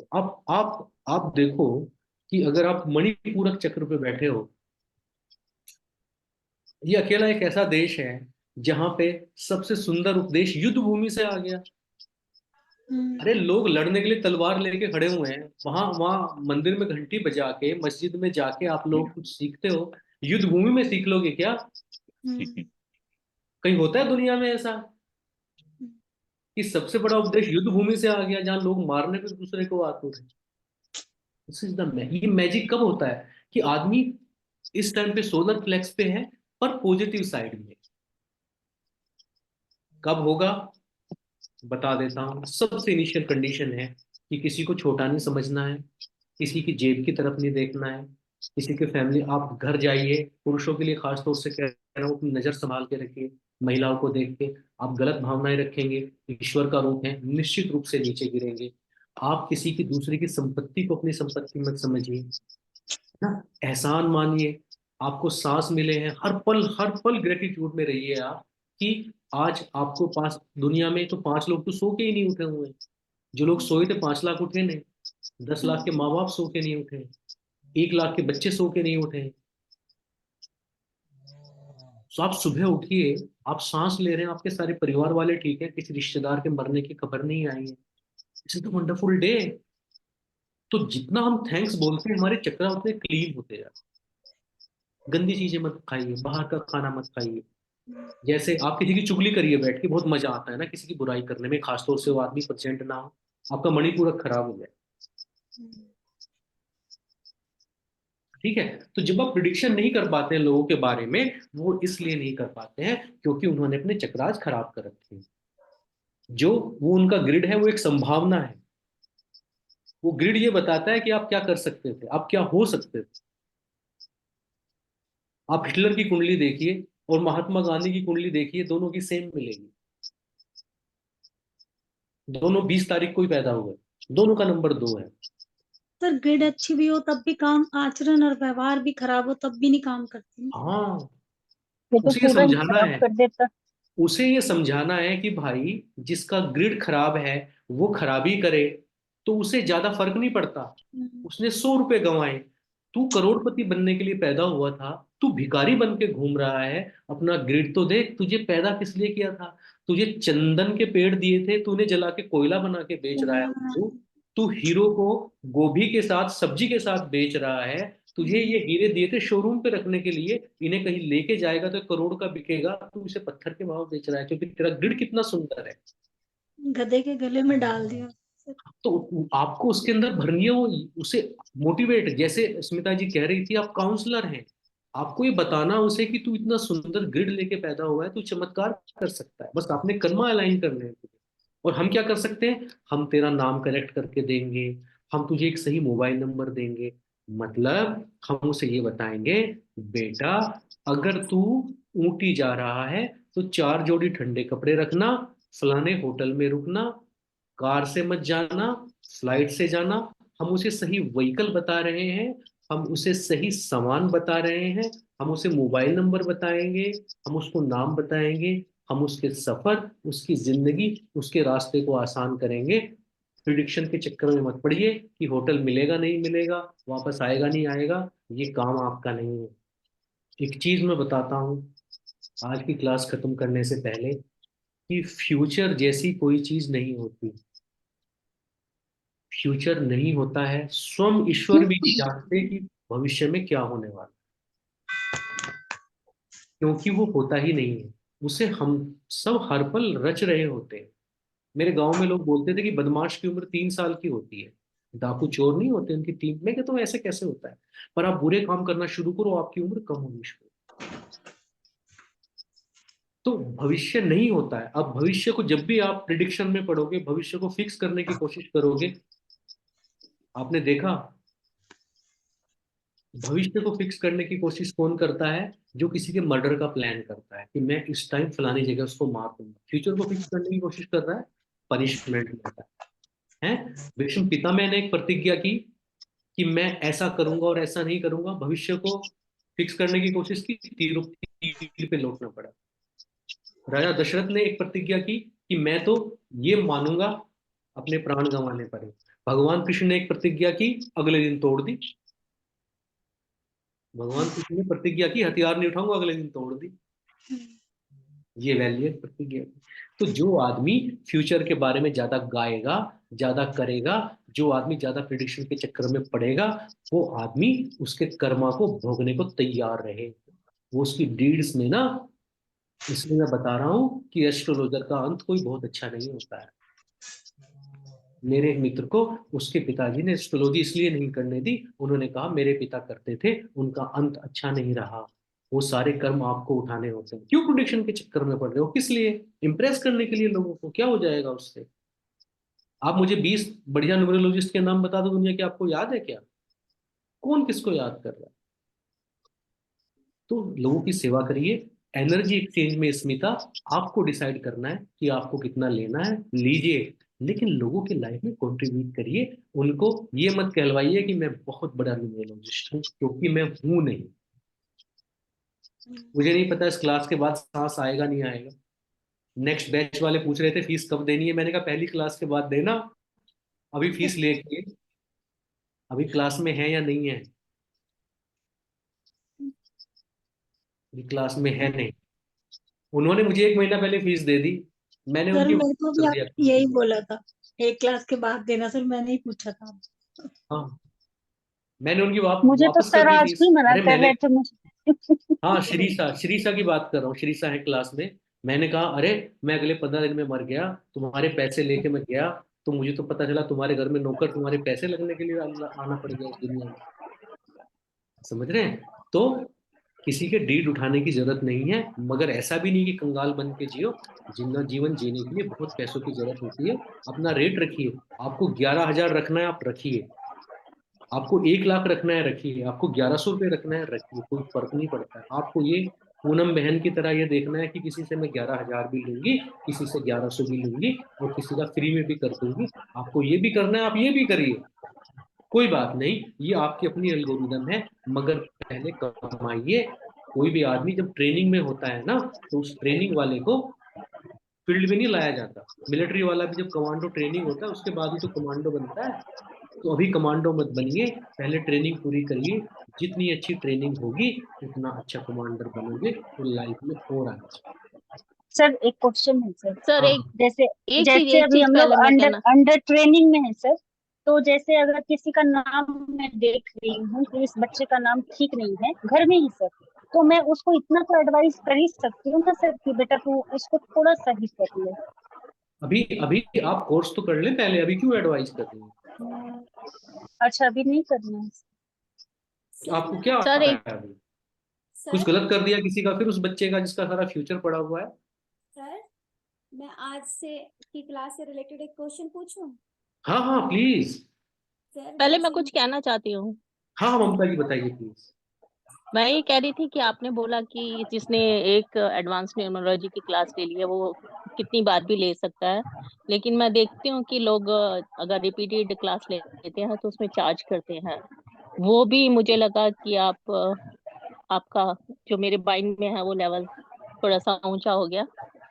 C: आप देखो कि अगर आप मणिपूरक चक्र पे बैठे हो, ये अकेला एक ऐसा देश है जहां पे सबसे सुंदर उपदेश युद्ध भूमि से आ गया। अरे लोग लड़ने के लिए तलवार लेके खड़े हुए हैं, वहां वहां मंदिर में घंटी बजा के, मस्जिद में जाके आप लोग कुछ सीखते हो, युद्ध भूमि में सीख लोगे क्या? कहीं होता है दुनिया में ऐसा कि सबसे बड़ा उपदेश युद्ध भूमि से आ गया, जहां लोग मारने पे दूसरे को आतुर है? दिस इज द ये मैजिक कब होता है कि आदमी इस टाइम पे सोलर फ्लेक्स पे है, पर पॉजिटिव साइड में। कब होगा बता देता हूँ। सबसे इनिशियल कंडीशन है कि किसी को छोटा नहीं समझना है, किसी की जेब की तरफ नहीं देखना है, किसी के फैमिली, आप घर जाइए, पुरुषों के लिए खास तौर से कह रहा हूँ, अपनी नजर संभाल के रखिए। महिलाओं को देख के आप गलत भावनाएं रखेंगे, ईश्वर का रूप है, निश्चित रूप से नीचे गिरेंगे। आप किसी की, दूसरे की संपत्ति को अपनी संपत्ति मत समझिए ना, एहसान मानिए। आपको सांस मिले हैं, हर पल ग्रेटिट्यूड में रहिए आप, कि आज आपको पास, दुनिया में तो 5 लोग तो सो के ही नहीं उठे हुए हैं। जो लोग सोए थे 5 लाख उठे नहीं, 10 लाख के माँ बाप सो के नहीं उठे, 1 लाख के बच्चे सो के नहीं उठे। तो आप सुबह उठिए, आप सांस ले रहे हैं, आपके सारे परिवार वाले ठीक है, किसी रिश्तेदार के मरने की खबर नहीं आई है। It's a wonderful day. तो जितना हम थैंक्स बोलते हैं, हमारे चक्र उतने क्लीन होते जाते हैं। गंदी चीजें मत खाइए, बाहर का खाना मत खाइए। जैसे आप किसी की चुगली करिए बैठ के, बहुत मजा आता है ना किसी की बुराई करने में, खासतौर से वो आदमी प्रेजेंट ना हो, आपका मणिपूरक खराब हो जाए। ठीक है। तो जब आप प्रिडिक्शन नहीं कर पाते हैं लोगों के बारे में, वो इसलिए नहीं कर पाते हैं क्योंकि उन्होंने अपने चक्रास खराब कर रखे हैं। जो वो उनका ग्रिड है, वो एक संभावना है। वो ग्रिड ये बताता है कि आप क्या कर सकते थे, आप क्या हो सकते थे। आप हिटलर की कुंडली देखिए और महात्मा गांधी की कुंडली देखिए, दोनों की सेम मिलेगी। दोनों 20 तारीख को ही पैदा हुए, दोनों का नंबर 2 है।
I: सर ग्रिड अच्छी भी हो तब भी काम, आचरण और व्यवहार भी खराब हो तब भी नहीं काम करती।
C: हाँ,
F: ये तो
C: उसे ये
F: पूरा ही
C: समझाना
F: खराब
C: है,
F: कर देता।
C: उसे ये समझाना है कि भाई जिसका ग्रिड खराब है वो खराबी करे, तो उसे ज्यादा फर्क नहीं पड़ता। उसने 100 रुपए गंवाए, तू करोड़पति बनने के लिए पैदा हुआ था, तू भिखारी बन के घूम रहा है। अपना ग्रिड तो देख, तुझे पैदा किस लिए किया था? तुझे चंदन के पेड़ दिए थे, तूने जला के कोयला बना के बेच रहा है उसको। तू हीरो को गोभी के साथ, सब्जी के साथ बेच रहा है। तुझे ये हीरे दिए थे शोरूम पे रखने के लिए, इन्हें कहीं लेके जाएगा तो करोड़ का बिकेगा, तू इसे पत्थर के भाव बेच रहा है क्योंकि तेरा ग्रिड कितना सुंदर है।
I: गधे के गले में डाल दिया।
C: तो आपको उसके अंदर भरनी है वो, उसे मोटिवेट, जैसे स्मिता जी कह रही थी, आप काउंसलर हैं, आपको ये बताना उसे कि तू इतना सुंदर ग्रिड लेके पैदा हुआ है, तू चमत्कार कर सकता है, बस आपने कर्मा अलाइन करने हैं तुझे। और हम क्या कर सकते हैं? हम तेरा नाम करेक्ट करके देंगे, हम तुझे एक सही मोबाइल नंबर देंगे। मतलब हम उसे ये बताएंगे, बेटा अगर तू ऊटी जा रहा है तो 4 जोड़ी ठंडे कपड़े रखना, फलाने होटल में रुकना, कार से मत जाना, फ्लाइट से जाना। हम उसे सही व्हीकल बता रहे हैं, हम उसे सही सामान बता रहे हैं, हम उसे मोबाइल नंबर बताएंगे, हम उसको नाम बताएंगे, हम उसके सफर, उसकी जिंदगी, उसके रास्ते को आसान करेंगे। प्रिडिक्शन के चक्कर में मत पड़िए कि होटल मिलेगा नहीं मिलेगा, वापस आएगा नहीं आएगा, ये काम आपका नहीं है। एक चीज मैं बताता हूँ आज की क्लास खत्म करने से पहले, कि फ्यूचर जैसी कोई चीज नहीं होती। फ्यूचर नहीं होता है, स्वयं ईश्वर भी नहीं जानते कि भविष्य में क्या होने वाला, क्योंकि वो होता ही नहीं है। उसे हम सब हर पल रच रहे होते हैं। मेरे गांव में लोग बोलते थे कि बदमाश की उम्र 3 साल की होती है, डाकू चोर नहीं होते उनकी टीम में। कहता हूँ ऐसे कैसे होता है? पर आप बुरे काम करना शुरू करो, आपकी उम्र कम होनी शुरू। तो भविष्य नहीं होता है। अब भविष्य को जब भी आप प्रिडिक्शन में पढ़ोगे, भविष्य को फिक्स करने की कोशिश करोगे, आपने देखा भविष्य को फिक्स करने की कोशिश कौन करता है? जो किसी के मर्डर का प्लान करता है कि मैं इस टाइम फलानी जगह उसको मार दूंगा। फ्यूचर को फिक्स करने की कोशिश कर रहा है, पनिशमेंट लेता है। भीष्म पितामह ने एक प्रतिज्ञा की कि मैं ऐसा करूंगा और ऐसा नहीं करूंगा। भविष्य को फिक्स करने की कोशिश की, तीर पे लौटना पड़ा। राजा दशरथ ने एक प्रतिज्ञा की कि मैं तो ये मानूंगा अपने प्राण गंवाने पर है। भगवान कृष्ण ने एक प्रतिज्ञा की, अगले दिन तोड़ दी। भगवान कृष्ण ने प्रतिज्ञा की हथियार नहीं उठाऊंगा, अगले दिन तोड़ दी। ये वैल्यू प्रतिज्ञा। तो जो आदमी फ्यूचर के बारे में ज्यादा गाएगा, ज्यादा करेगा, जो आदमी ज्यादा प्रिडिक्शन के चक्कर में पड़ेगा, वो आदमी उसके कर्मा को भोगने को तैयार रहे, वो उसकी डीड्स में ना। इसलिए मैं बता रहा हूं कि एस्ट्रोलॉजर का अंत कोई बहुत अच्छा नहीं होता है। मेरे एक मित्र को उसके पिताजी ने एस्ट्रोलॉजी इसलिए नहीं करने दी, उन्होंने कहा मेरे पिता करते थे, उनका अंत अच्छा नहीं रहा। वो सारे कर्म आपको उठाने होते हैं। क्यों प्रोडिक्शन के चक्कर में पड़ रहे हो? किस लिए? इंप्रेस करने के लिए लोगों को। क्या हो जाएगा उससे? आप मुझे 20 बढ़िया न्यूमरोलॉजिस्ट के नाम बता दो दुनिया के, आपको याद है क्या? कौन किसको याद कर रहा है? तो लोगों की सेवा करिए। एनर्जी एक्सचेंज में स्मिता, आपको डिसाइड करना है कि आपको कितना लेना है, लीजिए, लेकिन लोगों की लाइफ में कंट्रीब्यूट करिए। उनको ये मत कहलवाइए कि मैं बहुत बड़ा न्यूमरोलॉजिस्ट हूँ, क्योंकि मैं हूं नहीं। मुझे नहीं पता इस क्लास के बाद सांस आएगा नहीं आएगा। नेक्स्ट बैच वाले पूछ रहे थे फीस कब देनी है, मैंने कहा पहली क्लास के बाद देना। अभी फीस लेके अभी क्लास में है या नहीं है? अभी क्लास में है नहीं। उन्होंने मुझे 1 महीना पहले फीस दे दी, मैंने
I: सर
C: उनकी
I: मेरे को भी
C: कर
I: आप
C: दिया।
I: यही बोला था, 1 क्लास के बाद देना। सर मैंने ही पूछा था।
C: हाँ, मैंने उनकी
F: मुझे तो
C: वापस कर
F: सर
C: दी
F: आज
C: फीस।
F: भी मना
C: अरे
F: कर
C: मैंने,
F: रहे थे मुझे।
C: हाँ श्रीषा, श्रीषा की बात कर रहा हूँ। श्रीषा है क्लास में। मैंने कहा अरे मैं अगले 15 दिन में मर गया, तुम्हारे पैसे लेके मैं गया, तो मुझे तो पता चला तुम्हारे घर में नौकर तुम्हारे पैसे लगने के लिए आना पड़ गया इस दुनिया में। समझ रहे हैं? तो किसी के डीड उठाने की जरूरत नहीं है, मगर ऐसा भी नहीं कि कंगाल बन के जियो। जिंदा जीवन जीने के लिए बहुत पैसों की जरूरत होती है। अपना रेट रखिए। आपको 11,000 रखना है, आप रखिए। आपको 1 लाख रखना है, रखिए। आपको 1100 रुपये रखना है, रखिए। कोई फर्क नहीं पड़ता है। आपको ये पूनम बहन की तरह ये देखना है कि किसी से मैं 11,000 भी लूंगी, किसी से 1100 भी लूंगी, और किसी का फ्री में भी कर दूंगी। आपको ये भी करना है, आप ये भी करिए, कोई बात नहीं। ये आपकी अपनी एल्गोरिदम है, मगर पहले कमाइए। कोई भी आदमी जब ट्रेनिंग में होता है ना, तो उस ट्रेनिंग वाले को फील्ड में नहीं लाया जाता। मिलिट्री वाला भी जब कमांडो ट्रेनिंग होता है, उसके बाद ही तो कमांडो बनता है। तो अभी कमांडो मत बनिए, पहले ट्रेनिंग पूरी करिए। जितनी अच्छी ट्रेनिंग होगी, उतना अच्छा कमांडर बनोगे, तो लाइफ में और आगे।
F: सर एक क्वेश्चन है सर।
K: सर
C: हाँ
K: एक
F: जैसे
K: एक
F: अभी
K: चीज
F: हम लोग
K: पहले मैं
F: अंडर
K: कहना।
F: अंडर ट्रेनिंग में है सर। तो जैसे अगर किसी का नाम मैं देख रही हूँ कि इस बच्चे का नाम ठीक नहीं है घर में ही सर, तो मैं उसको इतना तो एडवाइस कर ही सकती हूँ ना सर कि बेटा तू इसको थोड़ा सा ही कर ले।
C: अभी अभी आप कोर्स तो कर लें पहले, अभी क्यों एडवाइस कर रही
F: अच्छा अभी नहीं करना है।
C: हैं? आपको क्या
K: सर
C: आता
K: एक
C: है अभी? कुछ
J: सर
C: गलत कर दिया किसी का, फिर उस बच्चे का जिसका सारा फ्यूचर पड़ा हुआ है।
J: सर मैं आज से की क्लास से रिलेटेड एक क्वेश्चन पूछूं?
C: हाँ हाँ प्लीज।
J: सर
K: पहले मैं
J: जैसे
K: कुछ कहना चाहती हूँ।
C: हाँ हाँ ममता जी बताइए प्लीज।
K: मैं ये कह रही थी कि आपने बोला कि जिसने एक एडवांस न्यूमरोलॉजी की क्लास ले ली है वो कितनी बार भी ले सकता है, लेकिन मैं देखती हूँ कि लोग अगर रिपीटेड क्लास लेते हैं तो उसमें चार्ज करते हैं। वो भी मुझे लगा कि आपका जो मेरे माइंड में है वो लेवल थोड़ा सा ऊंचा हो गया,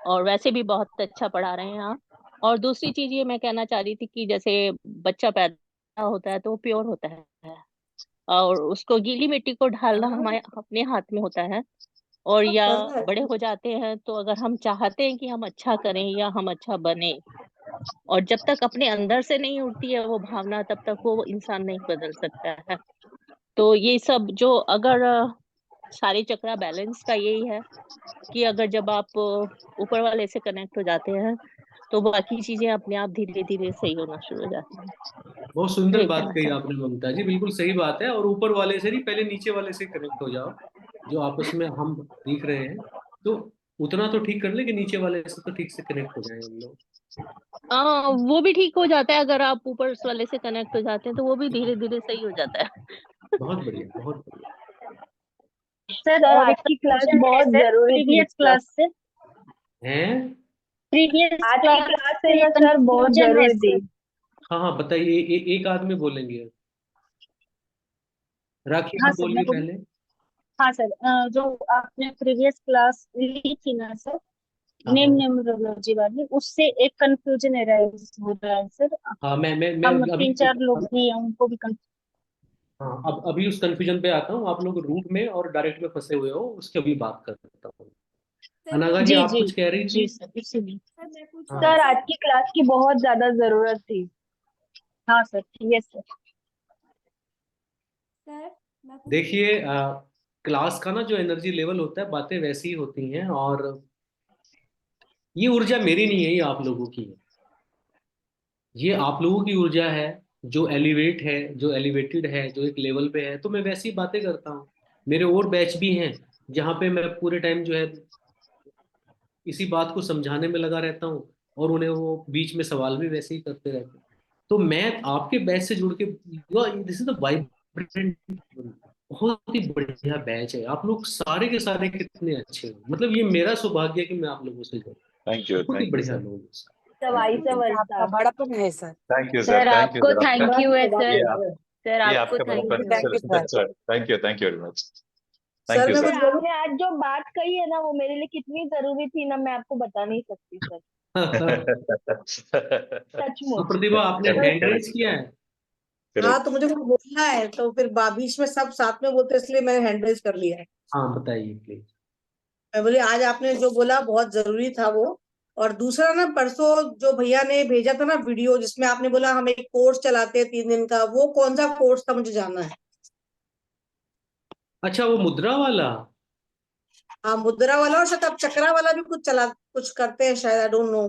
K: और वैसे भी बहुत अच्छा पढ़ा रहे हैं आप। और दूसरी चीज ये मैं कहना चाह रही थी कि जैसे बच्चा पैदा होता है तो वो प्योर होता है, और उसको गीली मिट्टी को ढालना हमारे अपने हाथ में होता है। और
B: सब
K: या
B: कर रहा है।
K: बड़े हो जाते हैं तो अगर हम चाहते हैं कि हम अच्छा करें या हम अच्छा बने, और जब तक अपने अंदर से नहीं उठती है वो भावना, तब तक वो इंसान नहीं बदल सकता है। तो ये सब जो अगर सारे चक्रा बैलेंस का यही है कि अगर जब आप ऊपर वाले से कनेक्ट हो जाते हैं तो बाकी चीजें अपने आप धीरे धीरे सही होना शुरू हो जाती हैं।
C: बहुत सुंदर
K: ये
C: बात
K: कहना
C: कही
K: चाहती
C: आपने ममता जी, बिल्कुल सही बात है। और ऊपर वाले से नहीं, पहले नीचे वाले से कनेक्ट हो जाओ। जो आपस में हम दिख रहे हैं, तो उतना तो ठीक कर ले कि नीचे वाले से तो ठीक से कनेक्ट हो जाए हम लोग।
K: वो भी ठीक हो जाता है, अगर आप ऊपर वाले से कनेक्ट हो जाते हैं तो वो भी धीरे धीरे सही हो जाता है।
C: बहुत बढ़िया, बहुत बढ़िया।
F: सर
L: और
F: आज
L: एक
F: की क्लास
L: कंफ्यूजन है
F: बहुत
L: सर
F: जरूरी थी
L: प्रीवियस क्लास से।
C: हैं?
L: प्रीवियस
F: आज की
L: क्लास
F: क्लास से
L: से
F: ना सर बहुत
L: कंफ्यूजन है
F: जरूरी थी।
L: सर।
C: हाँ हाँ, बताइए। एक आदमी बोलेंगे। राखी,
L: हाँ
C: आप
L: सर मैं
C: बोलिए
L: बोलूँ।
C: पहले।
L: हाँ सर, जो आपने प्रीवियस क्लास ली थी ना सर,
C: हाँ
L: नेम
C: हाँ
L: न्यूमरोलॉजी वाली, उससे एक कंफ्यूजन एराइज हो रहा है सर।
C: हाँ, मैं
L: हम
C: अभी
L: 3-4 लोग भी हैं, उनको भी
C: हाँ, अब अभी उस कंफ्यूजन पे आता हूँ। आप लोग रूट में और डायरेक्ट में फंसे हुए हो, उसकी अभी बात करता हूँ।
J: सर मैं
C: अनागा जी,
L: जी
C: आप
L: जी
C: कुछ कह रही
L: जी
C: थी?
L: सर, इसीलिए।
J: सर मैं पूछूं
C: हाँ,
F: सर
J: आपसे?
F: आज की क्लास की बहुत ज्यादा जरूरत थी।
L: हाँ सर, यस सर।
J: सर मैं पूछूं?
C: देखिए, क्लास का ना जो एनर्जी लेवल होता है, बातें वैसी ही होती हैं। और ये ऊर्जा मेरी नहीं है, ये आप लोगों की है। ये आप लोगों की ऊर्जा है, जो एलिवेट है, जो एलिवेटेड है, जो एक लेवल पे है। तो मैं वैसी बातें करता हूँ। मेरे और बैच भी हैं जहाँ पे मैं पूरे टाइम जो है इसी बात को समझाने में लगा रहता हूँ, और उन्हें वो बीच में सवाल भी वैसे ही करते रहते हैं। तो मैं आपके बैच से जुड़ के, दिस इज द वाइब्रेंट, बहुत ही बढ़िया बैच है। आप लोग सारे के सारे कितने अच्छे हो, मतलब ये मेरा सौभाग्य है कि मैं आप लोगों से जुड़ा।
H: थैंक यू
C: बहुत ही बढ़िया
H: सर।
C: लोग हैं।
F: सवाई से
B: आपका
F: वर्षा।
B: बड़ापन है sir.
H: Thank you
E: sir
H: thank you
E: आपको
H: सर आपका।
E: थैंक यू है
H: ये
E: सर।
H: आप
E: सर
H: ये
E: आपको
H: आपका
E: थैंक
H: बड़प्पन
E: यू
H: है
E: है।
H: Sir. That's right. Thank you very much. Thank
B: sir
H: you
B: मैं
H: सर।
B: कुछ
F: सर
B: बोलूं?
F: आपने आज जो बात कही है ना वो मेरे लिए कितनी जरूरी थी ना, मैं आपको बता नहीं सकती सर।
C: तो
F: सचमुच।
C: प्रतिभा, आपने
H: करेक्ट
C: हैंड रेज
H: करेक्ट
C: किया है?
B: हाँ,
H: करेक्ट।
B: तो मुझे कुछ बोलना है, तो फिर बीच में सब साथ में बोलते, इसलिए मैंने हैंड रेज कर लिया है।
C: हाँ, बताइए प्लीज।
B: मैं बोली आज आपने जो बोला बहुत जरूरी था वो। और दूसरा ना, परसों जो भैया ने भेजा था ना वीडियो, जिसमें आपने बोला हम एक कोर्स चलाते हैं 3 दिन का, वो कौन सा कोर्स था, मुझे जानना है।
C: अच्छा, वो मुद्रा वाला।
B: हाँ, मुद्रा वाला, और शायद आप चक्रा वाला भी कुछ करते हैं शायद, आई डोंट नो।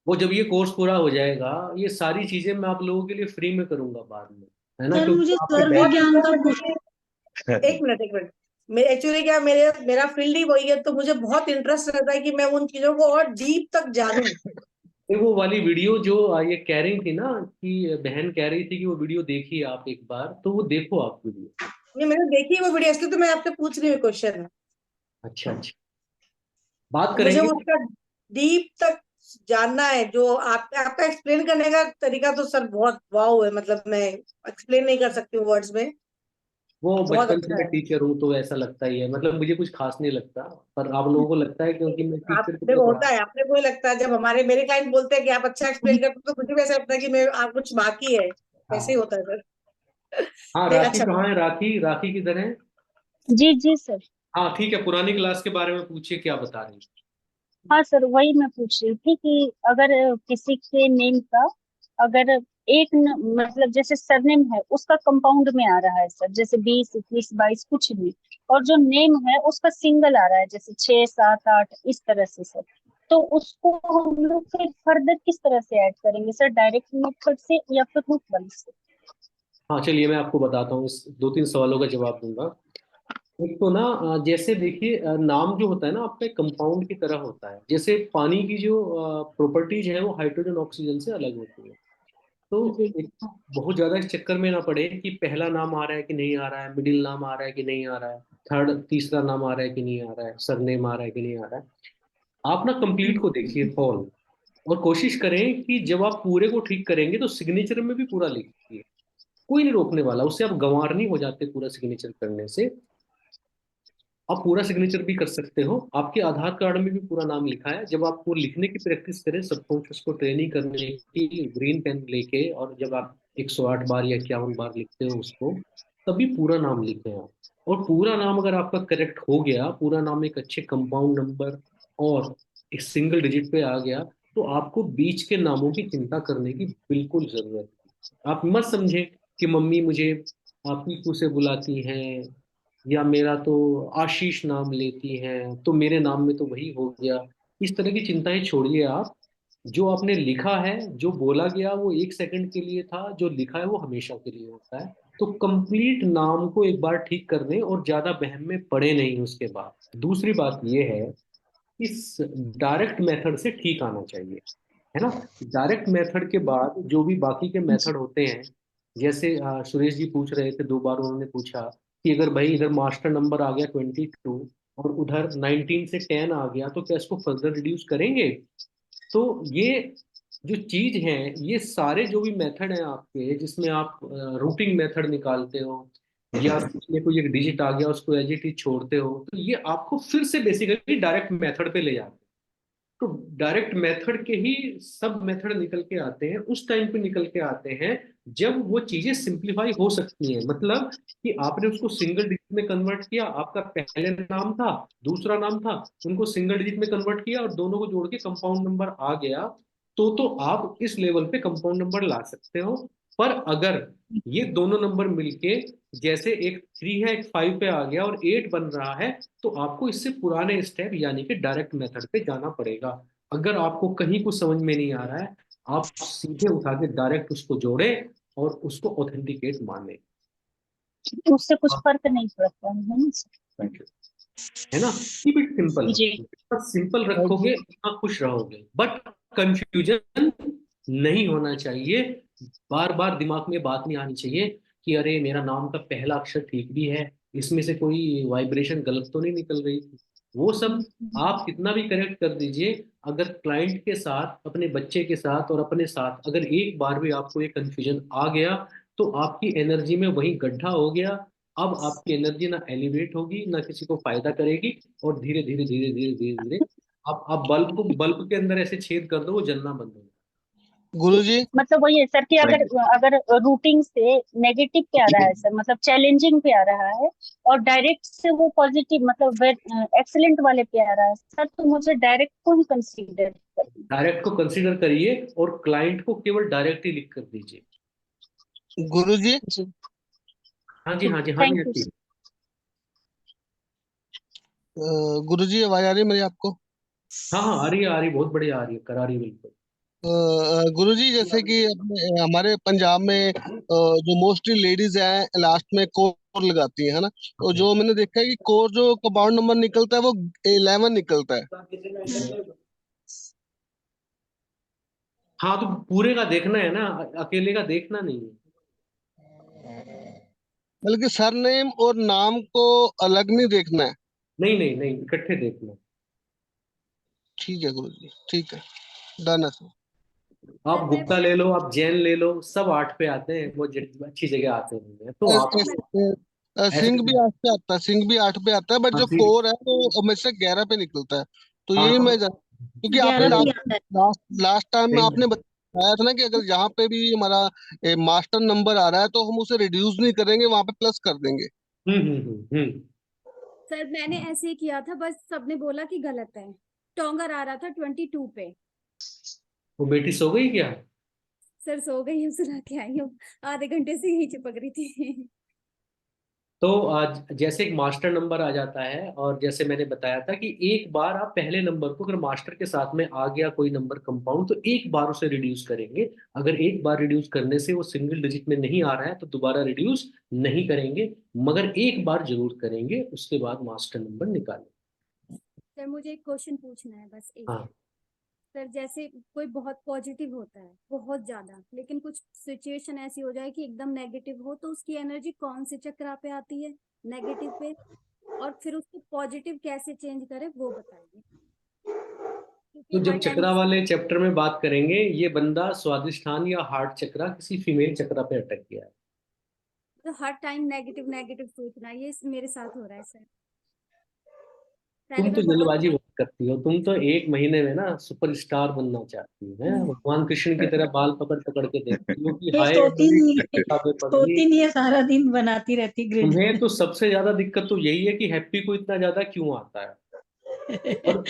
C: वो जब ये कोर्स पूरा हो जाएगा, ये सारी चीजें मैं आप लोगों के लिए फ्री में करूंगा बाद में, है ना,
I: सर
C: क्योंकि
I: मुझे
C: आपके
I: स्वर
C: बैच।
I: विज्ञान का
B: एक मिनट, एक मिनट। मेरे एक्चुअली क्या, मेरा फील्ड ही वही है, तो मुझे बहुत इंटरेस्ट रहता है कि मैं उन चीजों को और डीप तक जानूं।
C: वो वाली वीडियो जो ये कह रही थी ना, कि बहन कह रही थी कि वो वीडियो देखिए आप एक बार, तो वो देखो आप वीडियो।
B: नहीं, मैंने देखी है वो वीडियो, इसलिए तो मैं आपसे पूछ रही हूँ क्वेश्चन।
C: अच्छा अच्छा, बात
B: तो मुझे
C: करेंगे।
B: उसका डीप तक जानना है। जो आपका एक्सप्लेन करने का तरीका तो सर बहुत वाव है, मतलब मैं एक्सप्लेन नहीं कर सकती हूँ वर्ड्स में।
C: वो
B: बहुत
C: बचपन से
B: अच्छा
C: मैं
B: है।
C: टीचर हूँ तो ऐसा लगता ही है, मतलब मुझे कुछ खास नहीं लगता। पर आप लोगों को लगता है क्योंकि मैं टीचर की
B: आपने
C: तरह
B: को
C: पढ़ा।
B: होता है, आपने को ही लगता है, जब मेरे क्लाइंट बोलते हैं कि आप अच्छा एक्सप्लेन करते हो, तो मुझे भी ऐसा लगता है कि मैं आप कुछ बाकी है। ऐसे ही
C: हाँ
B: होता है सर।
C: हाँ,
B: नहीं,
C: राखी
B: अच्छा।
C: कहाँ है? राखी, राखी किधर है?
L: जी जी सर।
C: हाँ ठीक है, पुरानी क्लास के बारे में पूछिए, क्या बता रही हैं?
L: हाँ सर, वही मैं पूछ रही थी कि अगर किसी के नेम का, अगर मतलब जैसे सरनेम है उसका कंपाउंड में आ रहा है सर, जैसे 20, 21, 22 कुछ भी, और जो नेम है उसका सिंगल आ रहा है, जैसे 6, 7, 8 इस तरह से सर, तो उसको हम लोग फिर फर्दर किस तरह से ऐड करेंगे सर, डायरेक्ट मेथड से या फिर रूट वाले से?
C: हाँ चलिए, मैं आपको बताता हूँ, इस 2-3 सवालों का जवाब दूंगा। एक तो ना, जैसे देखिए, नाम जो होता है ना आपका, कंपाउंड की तरह होता है। जैसे पानी की जो प्रॉपर्टीज है वो हाइड्रोजन ऑक्सीजन से अलग होती है। तो
L: जी
C: एक तो बहुत ज्यादा इस चक्कर में ना पड़े कि पहला नाम आ रहा है कि नहीं आ रहा है, मिडिल नाम आ रहा है कि नहीं आ रहा है, थर्ड तीसरा नाम आ रहा है कि नहीं आ रहा है, सरनेम आ रहा है कि नहीं आ रहा है। आप ना कंप्लीट को देखिए फॉल, और कोशिश करें कि जब आप पूरे को ठीक करेंगे तो सिग्नेचर में भी पूरा लिखिए। कोई नहीं रोकने वाला, उससे आप गंवार नहीं हो जाते पूरा सिग्नेचर करने से। आप पूरा सिग्नेचर भी कर सकते हो, आपके आधार कार्ड में भी पूरा नाम लिखा है। जब आप वो लिखने की प्रैक्टिस करें, सबकॉन्शियस को ट्रेनिंग करने की, ग्रीन पेन लेके, और जब आप 108 बार या 51 बार लिखते हो उसको, तभी पूरा नाम लिखें आप। और पूरा नाम अगर आपका करेक्ट हो गया, पूरा नाम एक अच्छे कंपाउंड नंबर और एक सिंगल डिजिट पे आ गया, तो आपको बीच के नामों की चिंता करने की बिल्कुल जरूरत नहीं। आप मत समझे कि मम्मी मुझे आप पीकू से बुलाती हैं, या मेरा तो आशीष नाम लेती हैं, तो मेरे नाम में तो वही हो गया। इस तरह की चिंताएं छोड़िए आप। जो आपने लिखा है, जो बोला गया वो 1 सेकंड के लिए था, जो लिखा है वो हमेशा के लिए होता है। तो कंप्लीट नाम को एक बार ठीक कर दें और ज्यादा वहम में पड़े नहीं उसके बाद। दूसरी बात ये है, इस डायरेक्ट मेथड से ठीक आना चाहिए, है ना। डायरेक्ट मेथड के बाद जो भी बाकी के मेथड होते हैं, जैसे सुरेश जी पूछ रहे थे, 2 बार उन्होंने पूछा कि अगर भाई इधर मास्टर नंबर आ गया 22 और उधर 19 से 10 आ गया, तो क्या इसको फर्दर रिड्यूस करेंगे? तो ये जो चीज है, ये सारे जो भी मेथड हैं आपके, जिसमें आप रूटिंग मेथड निकालते हो, या उसमें कोई एक डिजिट आ गया उसको एज इट इज छोड़ते हो, तो ये आपको फिर से बेसिकली डायरेक्ट मेथड पे ले जाते हैं। तो डायरेक्ट मेथड के ही सब मेथड निकल के आते हैं, उस टाइम पे निकल के आते हैं जब वो चीजें सिंप्लीफाई हो सकती हैं। मतलब कि आपने उसको सिंगल डिजिट में कन्वर्ट किया, आपका पहले नाम था, दूसरा नाम था, उनको सिंगल डिजिट में कन्वर्ट किया और दोनों को जोड़ के कंपाउंड नंबर आ गया, तो आप इस लेवल पे कंपाउंड नंबर ला सकते हो। पर अगर ये दोनों नंबर मिलके, जैसे एक 3 है एक 5 पे आ गया और 8 बन रहा है, तो आपको इससे पुराने स्टेप यानी कि डायरेक्ट मेथड पे जाना पड़ेगा। अगर आपको कहीं कुछ समझ में नहीं आ रहा है, आप सीधे उठा के डायरेक्ट उसको जोड़े और उसको ऑथेंटिकेट माने।
L: उससे कुछ फर्क नहीं पड़ता है ना सर?
C: Thank you. है ना, कीप इट सिंपल।
L: जी
C: जितना सिंपल रखोगे उतना खुश रहोगे, बट कंफ्यूजन नहीं होना चाहिए। बार बार दिमाग में बात नहीं आनी चाहिए कि अरे मेरा नाम का पहला अक्षर ठीक भी है, इसमें से कोई वाइब्रेशन गलत तो नहीं निकल रही थी। वो सब आप कितना भी करेक्ट कर दीजिए, अगर क्लाइंट के साथ, अपने बच्चे के साथ और अपने साथ अगर एक बार भी आपको ये कंफ्यूजन आ गया, तो आपकी एनर्जी में वही गड्ढा हो गया। अब आपकी एनर्जी ना एलिवेट होगी, ना किसी को फायदा करेगी, और धीरे धीरे धीरे धीरे धीरे धीरे आप बल्ब के अंदर ऐसे छेद कर दो, वो जलना बंद हो जाए।
M: गुरुजी
L: मतलब वही है सर कि अगर अगर रूटिंग से नेगेटिव पे आ रहा है सर, मतलब चैलेंजिंग पे आ रहा है, और डायरेक्ट से वो पॉजिटिव मतलब एक्सीलेंट वाले पे आ रहा है सर, तो मुझे डायरेक्ट को ही कंसीडर करिए।
C: डायरेक्ट को कंसीडर करिए और क्लाइंट को केवल डायरेक्ट ही लिख कर दीजिए।
M: गुरुजी
L: जी
C: हाँ जी, हाँ जी, हाँ जी,
L: थैंक यू।
C: अच्छी।
M: गुरुजी आवाज आ रही है मेरी आपको?
C: हाँ हाँ, आ रही है, आ रही है, बहुत बढ़िया आ रही है, करा रही है बिल्कुल।
M: गुरुजी जैसे कि हमारे पंजाब में जो मोस्टली लेडीज हैं लास्ट में कोर लगाती है ना, तो जो मैंने देखा है कि कोर जो कंपाउंड नंबर निकलता है वो 11 निकलता है।
C: हाँ, तो पूरे का देखना है ना, अकेले का देखना नहीं है।
M: बल्कि सरनेम और नाम को अलग नहीं देखना है।
C: नहीं नहीं नहीं, इकट्ठे देखना है।
M: ठीक है गुरुजी, ठीक है, डन है सर।
C: आप
J: सर मैं
C: गुप्ता ले लो, आप जैन ले लो, सब 8 पे आते हैं, वो अच्छी जगह आते हैं, तो आप
M: सिंह
C: ऐसे।
M: भी 8 पे आता है, सिंह भी 8 पे आता है, बट
C: हाँ,
M: जो कोर है वो हमेशा 11 पे निकलता है। तो
C: हाँ,
M: यही मैं
C: तो
M: क्योंकि आपने
I: 11 पे ही
M: लास्ट
I: आता है।
M: लास्ट लास्ट टाइम में
C: सही
M: आपने
C: है।
M: बताया था ना कि अगर यहाँ पे भी हमारा मास्टर नंबर आ रहा है तो हम उसे रिड्यूस नहीं करेंगे, वहां पे प्लस कर देंगे।
J: सर मैंने ऐसे ही किया था, बस सबने बोला कि गलत है। टोंगर आ रहा था 22 पे।
C: वो बेटी सो गई क्या?
J: सर सो गई हूँ, सुला के आई हूँ। आधे घंटे से यही चिपक रही थी।
C: तो आज जैसे एक मास्टर नंबर आ जाता है, और जैसे मैंने बताया था कि एक बार आप पहले नंबर को, अगर मास्टर के साथ में आ गया कोई नंबर कंपाउंड, तो एक बार उसे रिड्यूस करेंगे। अगर एक बार रिड्यूस करने से वो सिंगल डिजिट में नहीं आ रहा है, तो दोबारा रिड्यूस नहीं करेंगे, मगर एक बार जरूर करेंगे, उसके बाद मास्टर नंबर निकालें।
J: सर मुझे एक क्वेश्चन पूछना है, बस एक।
C: हाँ,
J: सर जैसे कोई बहुत पॉजिटिव होता है बहुत ज्यादा, लेकिन कुछ सिचुएशन ऐसी हो जाए कि एकदम नेगेटिव हो, तो उसकी एनर्जी कौन से चक्रा पे आती है? नेगेटिव पे। और फिर उसको पॉजिटिव कैसे चेंज करें वो बताइए, क्योंकि
C: तो
J: हर
C: जब
J: टाइम
C: चक्रा वाले चैप्टर में बात करेंगे, ये बंदा स्वादिष्ठान या हार्ट चक्रा, किसी फीमेल चक्रा पे अटक गया है।
J: तो हर टाइम नेगेटिव नेगेटिव सोचना, ये मेरे साथ हो रहा है सर।
C: तुम
J: पहले
C: तो
J: मैं बहुत
C: जल्दबाजी बहुत करती हो, तुम तो 1 महीने में ना सुपरस्टार बनना चाहती हो, हैं भगवान कृष्ण की तरह बाल पकड़ पकड़ के देखती हो कि
I: ये
C: हाय
I: सोती
C: अभी
I: नहीं,
C: किताबें पढ़ ली।
I: सोती नहीं है, सारा दिन बनाती रहती ग्रिड।
C: तुम्हें तो सबसे ज्यादा दिक्कत तो यही है कि हैप्पी को इतना ज्यादा क्यों आता है, और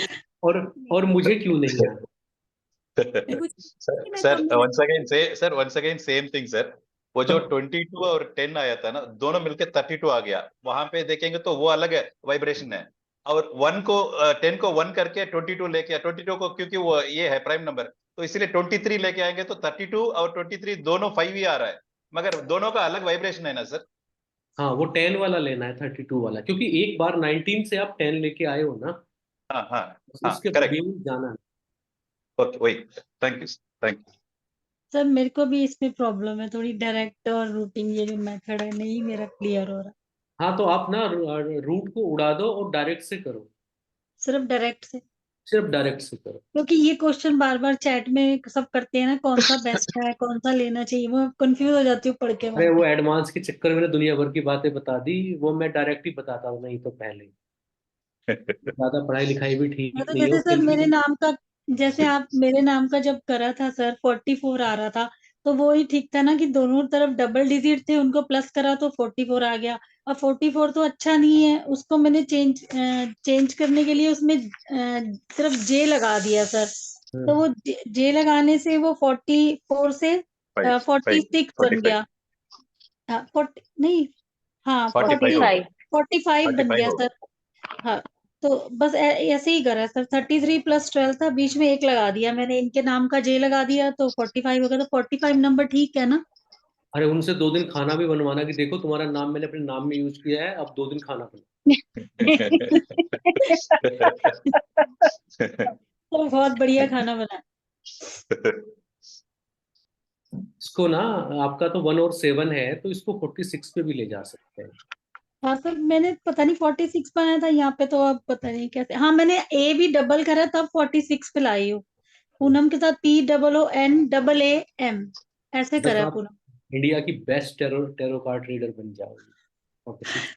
C: और और मुझे क्यों नहीं आता।
J: कुछ
H: सर
J: मैं
H: सर
J: कम नहीं
H: once again say sir once again same thing sir. वो जो 22 और 10 आया था ना, दोनों मिलके 32 आ गया, वहां पे देखेंगे तो वो अलग है, वाइब्रेशन है। और 10 को 1 करके 22 लेके 22 को, क्योंकि वो ये है प्राइम नंबर, तो इसीलिए 23 लेके आएंगे तो 32 और 23 दोनों 5 ही आ रहा है, मगर दोनों का अलग वाइब्रेशन है ना सर।
C: हाँ, वो 10 वाला लेना है, 32 वाला, क्योंकि एक बार 19 से आप 10 लेके आए हो ना,
H: हाँ हाँ
C: बस
H: हाँ,
C: उसके
H: करेक्ट।
C: बेस जाना है।
H: ओके वही। Thank you thank you.
I: Sir मेरे को भी इसमें प्रॉब्लम है थोड़ी, डायरेक्ट और रूटिंग ये जो मेथड है नहीं मेरा क्लियर हो रहा।
C: हाँ, तो आप ना रूट को उड़ा दो और डायरेक्ट से करो,
I: सिर्फ डायरेक्ट से,
C: सिर्फ डायरेक्ट से करो।
I: क्योंकि ये क्वेश्चन बार बार चैट में सब करते हैं ना, कौन सा बेस्ट है, कौन सा लेना चाहिए, वो कंफ्यूज हो जाती हूँ पढ़ के
C: अरे
I: मैं।
C: वो एडवांस के चक्कर में ना दुनिया भर की बातें बता दी, वो मैं डायरेक्ट ही बताता हूँ, नहीं तो पहले ज्यादा पढ़ाई लिखाई भी
I: मैं
C: ठीक
I: तो
C: नहीं हो
I: जैसे सर
C: फिर
I: मेरे
C: भी।
I: नाम का, जैसे आप मेरे नाम का जब करा था सर 44 आ रहा था, तो वो ही ठीक था ना कि दोनों तरफ डबल डिजिट थे, उनको प्लस करा तो 44 आ गया। और 44 तो अच्छा नहीं है, उसको मैंने चेंज करने के लिए उसमें सिर्फ जे लगा दिया सर। तो वो जे लगाने से वो 44 से 46 बन
H: 45
I: गया। हाँ 40 नहीं, हाँ
H: 45 हो
I: 40
H: गया।
E: 45।
I: 45 बन
H: 45
I: गया
H: हो
I: सर।
H: गया।
I: हाँ, तो बस ऐसे ही करा सर, 33 + 12 था, बीच में एक लगा दिया मैंने, इनके नाम का जे लगा दिया तो 45 हो गया। तो 45 नंबर ठीक है ना?
C: अरे उनसे 2 दिन खाना भी बनवाना कि देखो तुम्हारा नाम मैंने अपने नाम में यूज किया है, अब 2 दिन खाना बना।
I: तो बहुत बढ़िया खाना बना।
C: इसको ना, आपका तो 1 और 7 है, तो इसको 46 पे भी ले जा सकते हैं।
I: हाँ सर, मैंने पता नहीं 46 बनाया था यहाँ पे, तो अब पता नहीं कैसे। हाँ, मैंने ए भी डबल करा तब 46 पे लाई हूँ। पूनम के साथ POONAAM ऐसे
C: बस
I: करा है
C: आप
I: पूनम।
C: इंडिया की best tarot tarot card reader बन जाओगे 46।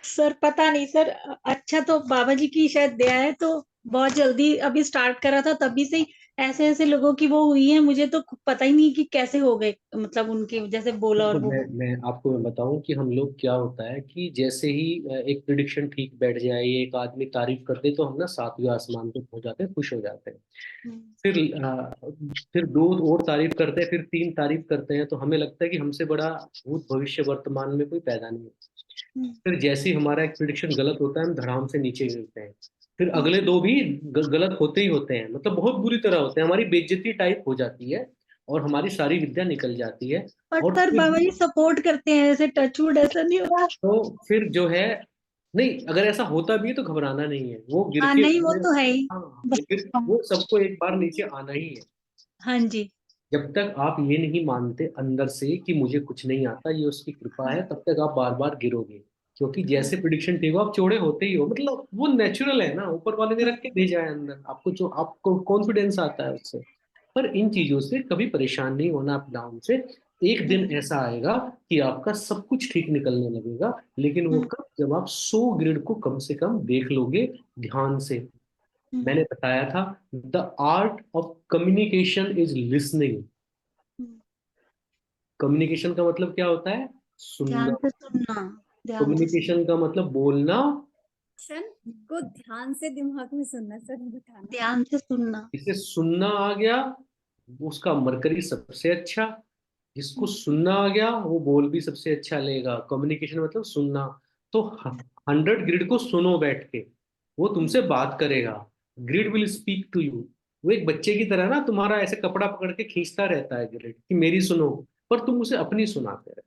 I: सर पता नहीं सर, अच्छा तो बाबा जी की शायद दया है, तो बहुत जल्दी अभी स्टार्ट करा था, तभी से ही ऐसे ऐसे लोगों की वो हुई है, मुझे तो पता ही नहीं कि कैसे हो गए, मतलब उनके जैसे बोला और
C: देखो
I: वो
C: मैं
I: हो।
C: मैं आपको मैं बताऊं कि हम लोग क्या होता है कि जैसे ही एक प्रिडिक्शन ठीक बैठ जाए, एक आदमी तारीफ कर दे, तो हम ना 7वें आसमान पे पहुंच जाते हैं, खुश हो जाते हैं।
I: हम्म,
C: फिर 2 और तारीफ करते हैं, फिर 3 तारीफ करते हैं, तो हमें लगता है कि हमसे बड़ा भूत भविष्य वर्तमान में कोई पैदा नहीं है।
I: हम्म,
C: फिर जैसे ही हमारा एक प्रिडिक्शन गलत होता है, हम धड़ाम से नीचे गिरते हैं। फिर
I: हम्म।
C: अगले 2 भी गलत होते ही होते हैं, मतलब बहुत बुरी तरह होते हैं, हमारी बेइज्जती टाइप हो जाती है और हमारी सारी विद्या निकल जाती है।
I: पर
C: और
I: सर
C: फिर
I: बाबा जी सपोर्ट करते हैं, ऐसे टचवुड ऐसा नहीं हो रहा।
C: तो फिर जो है, नहीं अगर ऐसा होता भी है तो घबराना नहीं है, वो गिर
I: हाँ
C: के
I: नहीं, वो तो है ही।
C: हाँ,
I: बस
C: वो सबको एक बार नीचे आना ही है।
I: हाँ जी।
C: जब तक आप ये नहीं मानते अंदर से कि मुझे कुछ नहीं आता, ये उसकी कृपा है, तब तक आप बार बार गिरोगे, क्योंकि जैसे प्रिडिक्शन ठीक हो आप चौड़े होते ही हो, मतलब वो नेचुरल है ना, ऊपर वाले ने रख के भेजा है अंदर आपको, जो आपको कॉन्फिडेंस आता है उससे। पर इन चीजों से कभी परेशान नहीं होना, अप डाउन से। एक दिन ऐसा आएगा कि आपका सब कुछ ठीक निकलने लगेगा, लेकिन वो कब, जब आप 100 ग्रिड को कम से कम देख लोगे ध्यान से। मैंने बताया था, the art of communication is listening. Communication का मतलब क्या होता है?
I: ध्यान
C: सुनना।
I: से सुनना, ध्यान से सुनना,
C: कम्युनिकेशन का मतलब बोलना।
J: क्वेश्चन को ध्यान से दिमाग में सुनना सर, बताना।
I: ध्यान से सुनना।
C: इसे सुनना आ गया, उसका मरकरी सबसे अच्छा। जिसको सुनना आ गया वो बोल भी सबसे अच्छा लेगा। कम्युनिकेशन मतलब सुनना। तो 100 ग्रिड को सुनो बैठ के, वो तुमसे बात करेगा। Grid will speak to you. वो एक बच्चे की तरह ना तुम्हारा ऐसे कपड़ा पकड़ के खींचता रहता है ग्रिड कि मेरी सुनो, पर तुम उसे अपनी सुनाते रहे।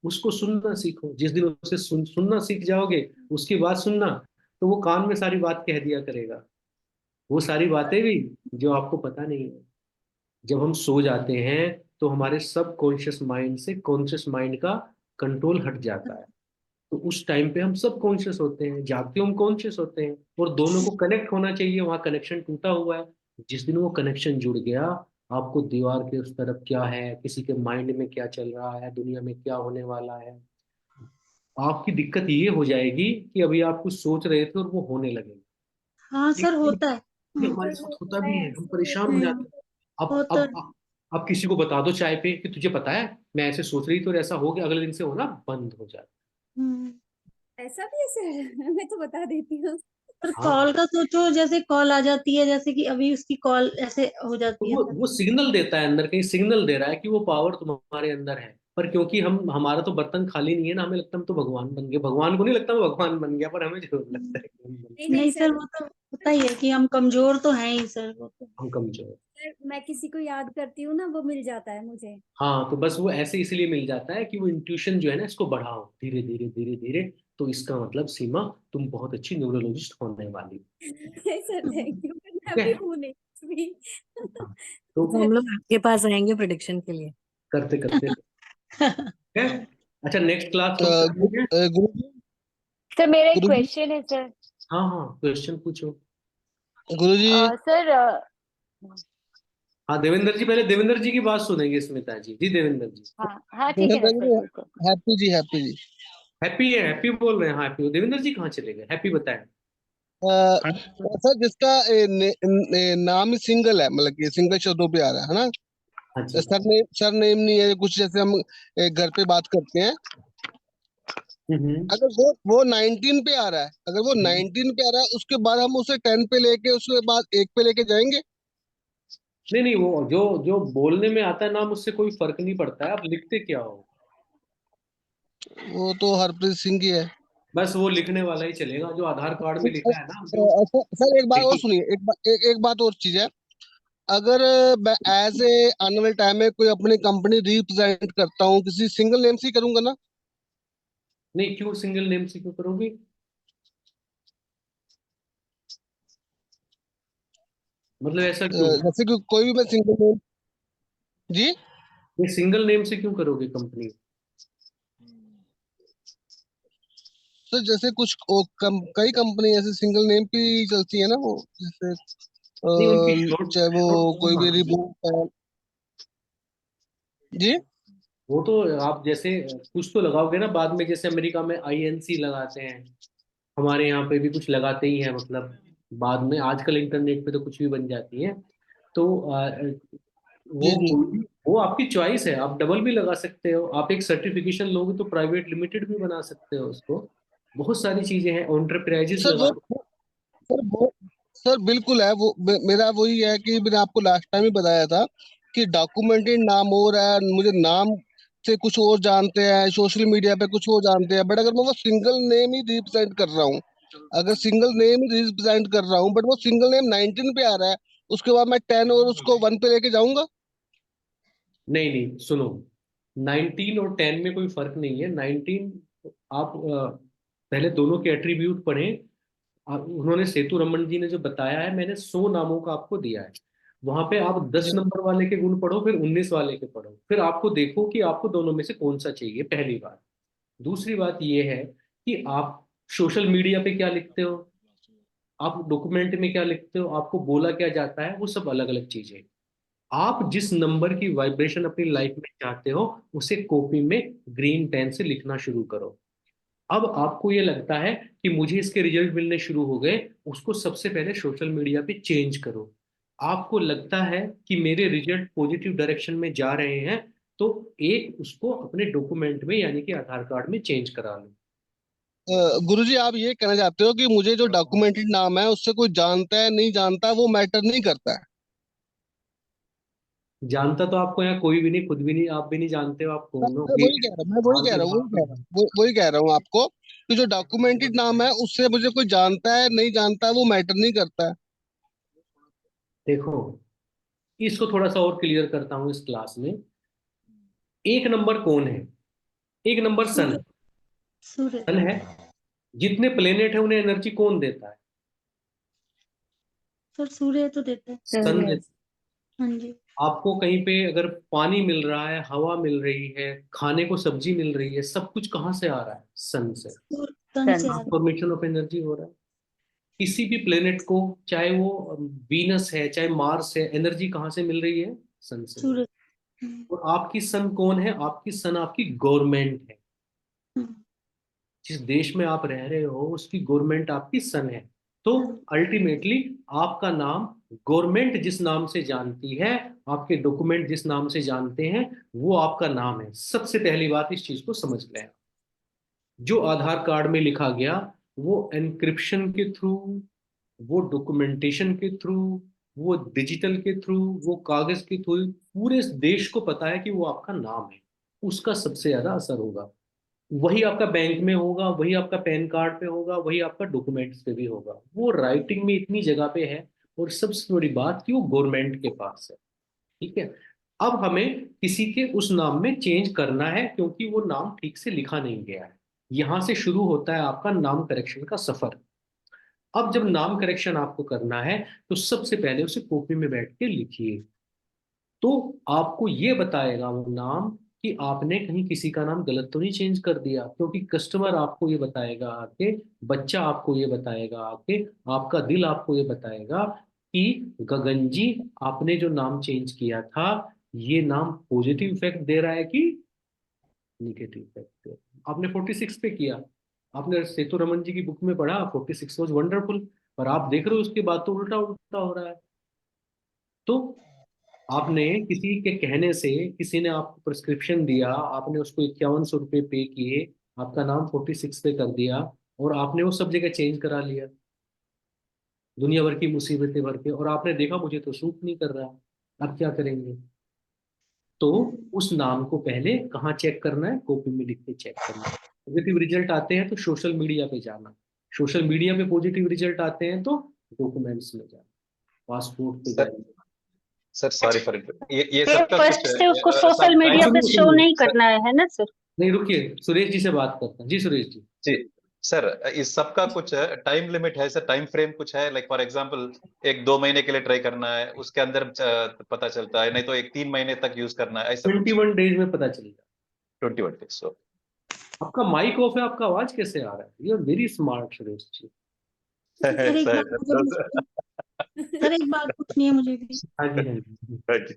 C: उसको सुनना सीखो। जिस दिन उसे सुनना सीख जाओगे, उसकी बात सुनना, तो वो कान में सारी बात कह दिया करेगा, वो सारी बातें भी जो आपको पता नहीं है। जब हम सो जाते हैं तो हमारे सब कॉन्शियस माइंड से कॉन्शियस माइंड का कंट्रोल हट जाता है, तो उस टाइम पे हम सब कॉन्शियस होते हैं, जागते हम कॉन्शियस होते हैं, और दोनों को कनेक्ट होना चाहिए, वहां कनेक्शन टूटा हुआ है। जिस दिन वो कनेक्शन जुड़ गया, आपको दीवार के उस तरफ क्या है, किसी के माइंड में क्या चल रहा है, दुनिया में क्या होने वाला है, आपकी दिक्कत ये हो जाएगी कि अभी आप कुछ सोच रहे थे और वो होने लगेगा।
I: हाँ सर, होता है।
C: ये
I: हम्म,
C: हमारे
J: सर
C: साथ होता
J: होता
C: भी
J: है
C: है, हम
J: ऐसे।
C: परेशान हो जाते हैं। अब
I: होता है।
C: अब किसी को बता दो चाय पे कि तुझे पता है मैं ऐसे सोच रही थी और ऐसा हो गया, अगले दिन से होना बंद हो जाता
I: हम्म।
J: ऐसा भी ऐसे है मैं तो बता देती हूँ।
I: पर
C: है। हाँ,
I: कॉल का सोचो, जैसे कॉल आ जाती है, जैसे कि अभी उसकी कॉल ऐसे हो
C: तो
I: जाती है सर।
C: वो सिग्नल देता है, अंदर कहीं सिग्नल दे रहा है कि वो पावर तुम्हारे अंदर है। पर क्योंकि हम हमारा तो बर्तन खाली नहीं है ना, हमें लगता है हम तो भगवान बन गए। भगवान को नहीं लगता वो भगवान बन गया, पर हमें जरूर लगता है कि हम
J: नहीं नहीं
I: नहीं सर,
J: सर,
I: वो तो पता ही है कि हम कमजोर तो हैं ही सर, वो तो।
C: हम कमजोर।
J: सर मैं किसी को याद करती हूँ ना, वो मिल जाता है मुझे।
C: हाँ, तो बस वो ऐसे इसलिए मिल जाता है कि वो इंट्यूशन जो है ना, इसको बढ़ाओ धीरे धीरे धीरे धीरे। तो इसका मतलब सीमा, तुम बहुत अच्छी न्यूरोलॉजिस्ट होने वाली हो।
J: सर थैंक यू, मैं
C: ठीक
J: अभी
C: है।
J: हूँ नहीं कुछ भी।
C: हाँ, तो
A: तो हम लोग आपके पास आएंगे प्रिडिक्शन के लिए।
C: करते करते ठीक है। अच्छा, नेक्स्ट क्लास हम करेंगे।
M: गुरु जी,
E: सर मेरा एक
M: गुरु जी,
E: क्वेश्चन है सर।
C: हाँ हाँ, क्वेश्चन पूछो।
M: गुरु जी,
E: सर
C: हाँ देवेंद्र जी, पहले देवेंद्र जी की बात सुनेंगे। स्मिता जी, जी देवेंद्र जी।
E: हाँ हाँ ठीक है ना सर, बिल्कुल।
M: हैप्पी जी, हैप्पी जी।
C: हैप्पी है, हैप्पी बोल रहे हैं। हाँ हैप्पी, देवेंद्र जी कहाँ चले गए? हैप्पी बताएं।
M: सर जिसका नाम ही सिंगल है, मतलब कि सिंगल शब्दों पे आ रहा है ना,
C: हाँ जी।
M: सर नेम नहीं है कुछ, जैसे हम घर पे बात करते हैं।
C: हम्म।
M: अगर वो 19 पे आ रहा है, अगर वो 19 पे आ रहा है, उसके बाद हम उसे 10 पे लेके, उसके बाद 1 पे लेके जाएंगे।
C: नहीं नहीं, वो जो जो बोलने में आता है नाम, उससे कोई फर्क नहीं पड़ता है, आप लिखते क्या हो।
M: वो तो हरप्रीत सिंह की है।
C: बस वो लिखने वाला ही चलेगा, जो आधार कार्ड में लिखा है ना, जो
M: सर एक बात और
C: सही।
M: सुनिए, एक बात और चीज है। अगर मैं एज ए आने वाले टाइम में कोई अपनी कंपनी रिप्रेजेंट करता हूँ, किसी सिंगल नेम से ही करूंगा ना?
C: नहीं, क्यों सिंगल नेम से क्यों करोगे? मतलब ऐसा क्यों?
M: जैसे कि कोई भी मैं सिंगल नेम। जी।
C: ये सिंगल नेम से क्यों करोगे कंपनी?
M: तो जैसे कुछ कई कंपनी ऐसे सिंगल नेम पे ही चलती है ना, वो जैसे
C: नहीं, उनकी शॉर्ट
M: चाहे वो
C: शॉर्ट
M: कोई
C: फॉर्म
M: भी
C: आती है।
M: रिबूट है। जी।
C: वो तो आप जैसे कुछ तो लगाओगे ना बाद में, जैसे अमेरिका में INC लगाते हैं, हमारे यहाँ पे भी कुछ लगाते ही हैं, मतलब बाद में आजकल इंटरनेट पे तो कुछ भी बन जाती है। तो
M: जी जी।
C: वो आपकी चॉइस है, आप डबल भी लगा सकते हो, आप एक सर्टिफिकेशन लोगे तो प्राइवेट लिमिटेड भी बना सकते हो उसको। बहुत सारी चीजें हैं, एंटरप्राइजेस
M: सर
C: लगा
M: वो
C: सकते
M: सर वो सर बिल्कुल है, वो मेरा वही है कि मैंने आपको लास्ट टाइम ही बताया था कि डॉक्यूमेंटेड नाम हो रहा है, मुझे नाम से कुछ और जानते हैं, सोशल मीडिया पे कुछ और जानते हैं, बट अगर मैं वो सिंगल नेम ही रिप्रेजेंट कर रहा हूँ, अगर सिंगल नेम ही रिप्रेजेंट कर रहा हूँ, बट वो सिंगल नेम 19 पे आ रहा है, उसके बाद मैं 10 और उसको 1 पे लेके जाऊंगा।
C: नहीं नहीं, सुनो, 19 और 10 में कोई फर्क नहीं है। 19, आप पहले दोनों के एट्रीब्यूट पढ़ें। उन्होंने, सेतु रमन जी ने जो बताया है, मैंने 100 नामों का आपको दिया है। वहां पे आप 10
M: जी।
C: नंबर वाले के गुण पढ़ो, फिर 19 वाले के पढ़ो, फिर आपको देखो कि आपको दोनों में से कौन सा चाहिए, पहली बात। दूसरी बात ये है कि आप सोशल मीडिया पे क्या लिखते हो, आप डॉक्यूमेंट में क्या लिखते हो, आपको बोला क्या जाता है, वो सब अलग अलग चीजें। आप जिस नंबर की वाइब्रेशन अपनी लाइफ में चाहते हो, उसे कॉपी में ग्रीन पेन से लिखना शुरू करो। अब आपको ये लगता है कि मुझे इसके रिजल्ट मिलने शुरू हो गए, उसको सबसे पहले सोशल मीडिया पे चेंज करो। आपको लगता है कि मेरे रिजल्ट पॉजिटिव डायरेक्शन में जा रहे हैं, तो एक उसको अपने डॉक्यूमेंट में यानी कि आधार कार्ड में चेंज करा लो।
M: गुरुजी, आप ये कहना चाहते हो कि मुझे जो डॉक्यूमेंटेड नाम है उससे कोई जानता है नहीं जानता वो मैटर नहीं करता है?
C: जानता तो आपको यहाँ कोई भी नहीं, खुद भी नहीं, आप भी नहीं जानते हो आप कौन हो।
M: मैं वही कह रहा हूँ, मैं वही
C: बाहर
M: कह
C: के
M: रहा हूँ,
C: बात तो
M: वही कह रहा हूँ आपको कि जो डॉक्यूमेंटेड नाम है उससे मुझे कोई जानता है नहीं जानता है वो मैटर नहीं करता है।
C: देखो, इसको थोड़ा सा और क्लियर करता हूँ इस क्लास में। एक नंबर कौन है? एक नंबर सन।
I: सूर्य। सूर्य।
C: सन है। जितने प्लेनेट है उन्हें एनर्जी कौन देता है?
I: सर सूर्य तो देता है।
C: सन देता
I: हाँ जी।
C: है। आपको कहीं पे अगर पानी मिल रहा है, हवा मिल रही है, खाने को सब्जी मिल रही है, सब कुछ कहाँ से आ रहा है? सन से।
I: तन से आ रहा
C: ट्रांसफॉर्मेशन ऑफ एनर्जी हो रहा है। किसी भी प्लेनेट को, चाहे वो वीनस है चाहे मार्स है, एनर्जी कहाँ से मिल रही है? सन से।
I: सूर्य।
C: और आपकी सन कौन है? आपकी सन आपकी गवर्नमेंट है। जिस देश में आप रह रहे हो उसकी गवर्नमेंट आपकी सन है। तो अल्टीमेटली आपका नाम गवर्नमेंट जिस नाम से जानती है, आपके डॉक्यूमेंट जिस नाम से जानते हैं, वो आपका नाम है। सबसे पहली बात इस चीज को समझ लें। जो आधार कार्ड में लिखा गया वो एनक्रिप्शन के थ्रू, वो डॉक्यूमेंटेशन के थ्रू, वो डिजिटल के थ्रू, वो कागज के थ्रू पूरे देश को पता है कि वो आपका नाम है। उसका सबसे ज्यादा असर होगा। वही आपका बैंक में होगा, वही आपका पैन कार्ड पे होगा, वही आपका डॉक्यूमेंट्स पे भी होगा। वो राइटिंग में इतनी जगह पे है, और सबसे बड़ी बात कि वो गवर्नमेंट के पास है। ठीक है। अब हमें किसी के उस नाम में चेंज करना है, क्योंकि वो नाम ठीक से लिखा नहीं गया है। यहां से शुरू होता है आपका नाम करेक्शन का सफर। अब जब नाम करेक्शन आपको करना है, तो सबसे पहले उसे कॉपी में बैठ के लिखिए। तो आपको ये बताएगा वो नाम कि आपने कहीं किसी का नाम गलत तो नहीं चेंज कर दिया, क्योंकि कस्टमर आपको ये बताएगा आके, बच्चा आपको ये बताएगा आके, आपका दिल आपको ये बताएगा कि गगन जी, आपने जो नाम चेंज किया था, ये नाम पॉजिटिव इफेक्ट दे रहा है कि निगेटिव इफेक्ट दे रहा है। आपने 46 पे किया, आपने सेतु रमन जी की बुक में पढ़ा 46 वॉज वंडरफुल, पर आप देख रहे हो उसके बाद तो उल्टा उल्टा हो रहा है। तो आपने किसी के कहने से, किसी ने आपको प्रिस्क्रिप्शन दिया, आपने उसको 5100 रुपये पे किए, आपका नाम 46 पे कर दिया, और आपने वो सब जगह चेंज करा लिया दुनिया भर की मुसीबतें भर के, और आपने देखा मुझे तो सूट नहीं कर रहा। अब क्या करेंगे? तो उस नाम को पहले कहाँ चेक करना है? कॉपी में लिख के चेक करना है। पॉजिटिव रिजल्ट आते हैं तो सोशल मीडिया पे जाना, सोशल मीडिया पे पॉजिटिव रिजल्ट आते हैं तो डॉक्यूमेंट्स में जाना, पासपोर्ट पे जाना।
H: सर सॉरी फॉर ये सबका
L: फर्स्ट
H: कुछ
L: से उसको सोशल मीडिया पे शो नहीं करना है ना सर?
C: नहीं, रुकिए, सुरेश जी से बात करता हूँ। जी सुरेश जी।
H: जी सर, इस सब का कुछ टाइम लिमिट है सर? टाइम फ्रेम कुछ है? लाइक फॉर एग्जांपल 1-2 महीने के लिए ट्राई करना है, उसके अंदर पता चलता है, नहीं तो 1-3 महीने तक यूज करना है, ऐसा
C: 21 डेज में पता चलेगा।
H: 21 डेज। सो
C: आपका माइक ऑफ है, आपका आवाज कैसे आ रहा है? ये very smart Suresh ji.
I: Sir एक बात मुझे भी- सर एक बात पूछनी है मुझे भी।
C: हाँ जी, हाँ जी।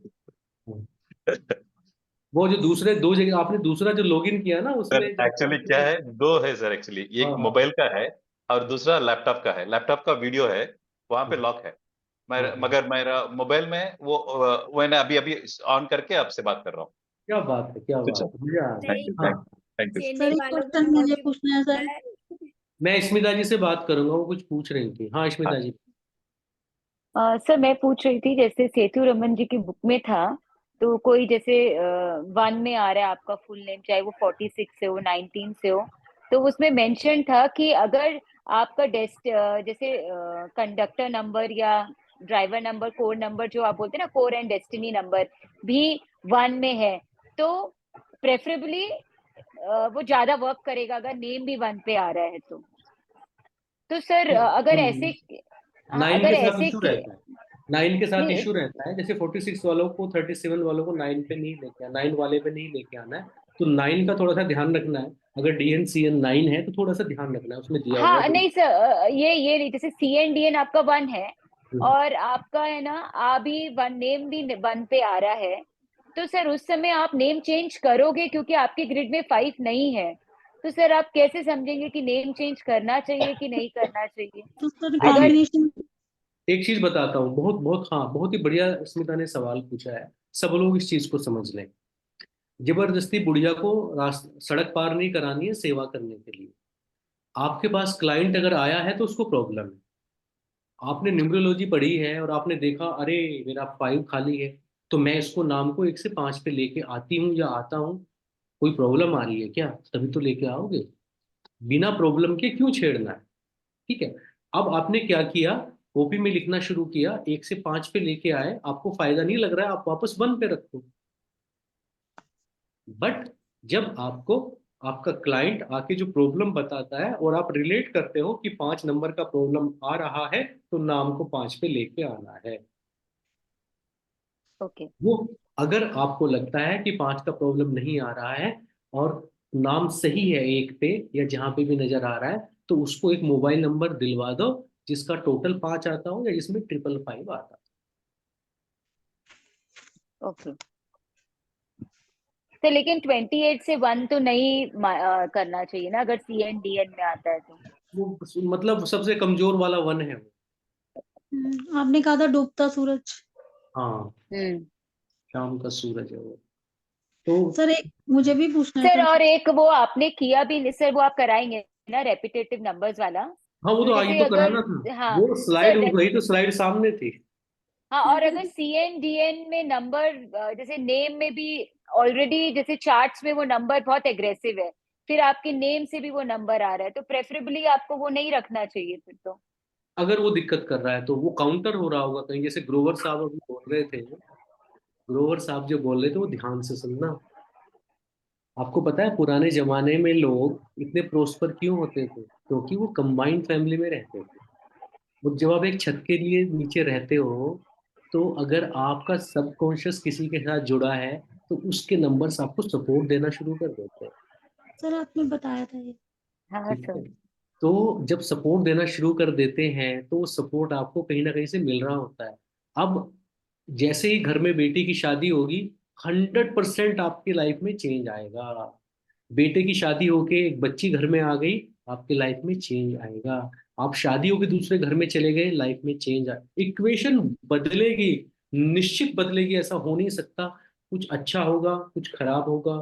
C: वो जो दूसरे दो जगह आपने दूसरा जो लॉगिन किया ना, उसमें
H: सर एक्चुअली क्या है, दो है सर एक्चुअली, एक
C: हाँ,
H: मोबाइल का है और दूसरा लैपटॉप का है। लैपटॉप का वीडियो है, वहां पे लॉक है। मगर मेरा मोबाइल में वो मैंने अभी अभी ऑन करके आपसे बात कर रहा हूँ।
C: क्या बात है, क्या बात है, मजा आ रहा है।
H: थैंक यू
C: हाँ,
H: थैंक यू।
I: सर एक क्वेश्चन मुझे पूछना है सर।
C: मैं स्मिता जी से बात करूंगा, वो कुछ पूछ रही थी। हाँ स्मिता जी।
E: सर मैं पूछ रही थी, जैसे सेतु रमन जी की बुक में था, तो कोई जैसे 1 में आ रहा है आपका फुल नेम, चाहे वो 46 से हो, 19 से हो, तो उसमें मेंशन था कि अगर आपका जैसे कंडक्टर नंबर या ड्राइवर नंबर, कोर नंबर जो आप बोलते हैं ना, कोर एंड डेस्टिनी नंबर भी 1 में है, तो प्रेफरेबली वो ज्यादा वर्क करेगा अगर नेम भी 1 पे आ रहा है तो सर अगर ऐसे,
C: नाइन
E: अगर
C: के साथ
E: ऐसे
C: इशू रहता है, 9 के साथ
E: नहीं,
C: इशू रहता है। जैसे 46 वालों को, 37 वालों को 9 पे नहीं लेके आना, 9 वाले पे नहीं लेके आना है। तो 9 का थोड़ा सा ध्यान रखना है। अगर DNCN 9 है तो थोड़ा सा ध्यान रखना है, उसमें दिया हुआ
E: हाँ
C: है।
E: नहीं सर, ये नहीं, जैसे CNDN आपका 1 है और आपका है ना अभी 1 नेम भी 1 पे आ रहा है, तो सर उस समय आप नेम चेंज करोगे क्योंकि आपके ग्रिड में 5 नहीं है, तो सर आप कैसे समझेंगे कि नेम चेंज करना चाहिए कि नहीं करना चाहिए?
I: तो सर
E: अगर
I: कॉम्बिनेशन
C: एक चीज बताता हूँ, बहुत बहुत, हाँ बहुत ही बढ़िया स्मिता ने सवाल पूछा है। सब लोग इस चीज को समझ लें। जबरदस्ती बुढ़िया को सड़क पार नहीं करानी है सेवा करने के लिए। आपके पास क्लाइंट अगर आया है तो उसको प्रॉब्लम है। आपने न्यूमरोलॉजी पढ़ी है और आपने देखा अरे मेरा 5 खाली है, तो मैं इसको नाम को 1 से 5 पे लेके आती हूँ या आता हूँ। कोई प्रॉब्लम आ रही है क्या? तभी तो लेके आओगे। बिना प्रॉब्लम के क्यों छेड़ना है? ठीक है। अब आपने क्या किया? कॉपी में लिखना शुरू किया, 1 से 5 पे लेके आए, आपको फायदा नहीं लग रहा है, आप वापस 1 पे रखो। बट जब आपको आपका क्लाइंट आके जो प्रॉब्लम बताता है और आप रिलेट करते हो कि 5 नंबर का प्रॉब्लम आ रहा है, तो नाम को 5 पे लेके आना है।
E: ओके,
C: वो अगर आपको लगता है कि 5 का प्रॉब्लम नहीं आ रहा है और नाम सही है 1 पे या जहां पे भी नजर आ रहा है, तो उसको एक मोबाइल नंबर दिलवा दो जिसका टोटल 5 आता हो या जिसमें 555 आता हो।
E: ओके। तो लेकिन 28 से 1 तो नहीं करना चाहिए ना, अगर CNDN में आता है तो।
C: वो मतलब सबसे कमजोर वाला वन है वो।
I: आपने कहा था डूबता सूरज।
C: हाँ,
E: हम्म।
C: शाम का सूरज है वो। तो
I: सर एक मुझे भी पूछना
E: सर
I: था।
E: और एक वो आपने किया भी सर, वो आप कराएंगे ना रेपिटेटिव नंबर्स वाला?
C: हाँ, वो
E: तो
C: तो आगे
E: जैसे
C: तो
E: अगर,
C: कराना था।
E: हाँ
C: वो स्लाइड,
E: सर
C: वही तो स्लाइड सामने थी।
E: हाँ, और अगर CNDN में नंबर जैसे नेम में भी ऑलरेडी जैसे चार्ट्स में वो नंबर बहुत एग्रेसिव है, फिर आपके नेम से भी वो नंबर आ रहा है, तो प्रेफरेबली आपको वो नहीं रखना चाहिए फिर तो।
C: अगर वो दिक्कत कर रहा है तो वो काउंटर हो रहा होगा कहीं, जैसे ग्रोवर साहब अभी बोल रहे थे। ग्रोवर साहब जो बोल रहे थे वो ध्यान से सुनना। आपको पता है पुराने जमाने में लोग इतने प्रोस्पर क्यों होते थे? क्योंकि वो कंबाइंड फैमिली में रहते थे। वो जब आप एक छत के लिए नीचे रहते हो, तो अगर आपका सबकॉन्शियस किसी के साथ जुड़ा है, तो उसके नंबर्स आपको सपोर्ट देना शुरू कर देते हैं।
I: सर आपने बताया था ये।
E: हाँ
C: ठीक है।
E: सर।
C: तो जब सपोर्ट देना शुरू कर देते हैं तो वो सपोर्ट आपको कहीं ना कहीं से मिल रहा होता है। अब जैसे ही घर में बेटी की शादी होगी, 100% आपकी लाइफ में चेंज आएगा। बेटे की शादी होके एक बच्ची घर में आ गई, आपकी लाइफ में चेंज आएगा। आप शादी होके दूसरे घर में चले गए, लाइफ में चेंज आए, इक्वेशन बदलेगी। निश्चित बदलेगी, ऐसा हो नहीं सकता। कुछ अच्छा होगा, कुछ खराब होगा।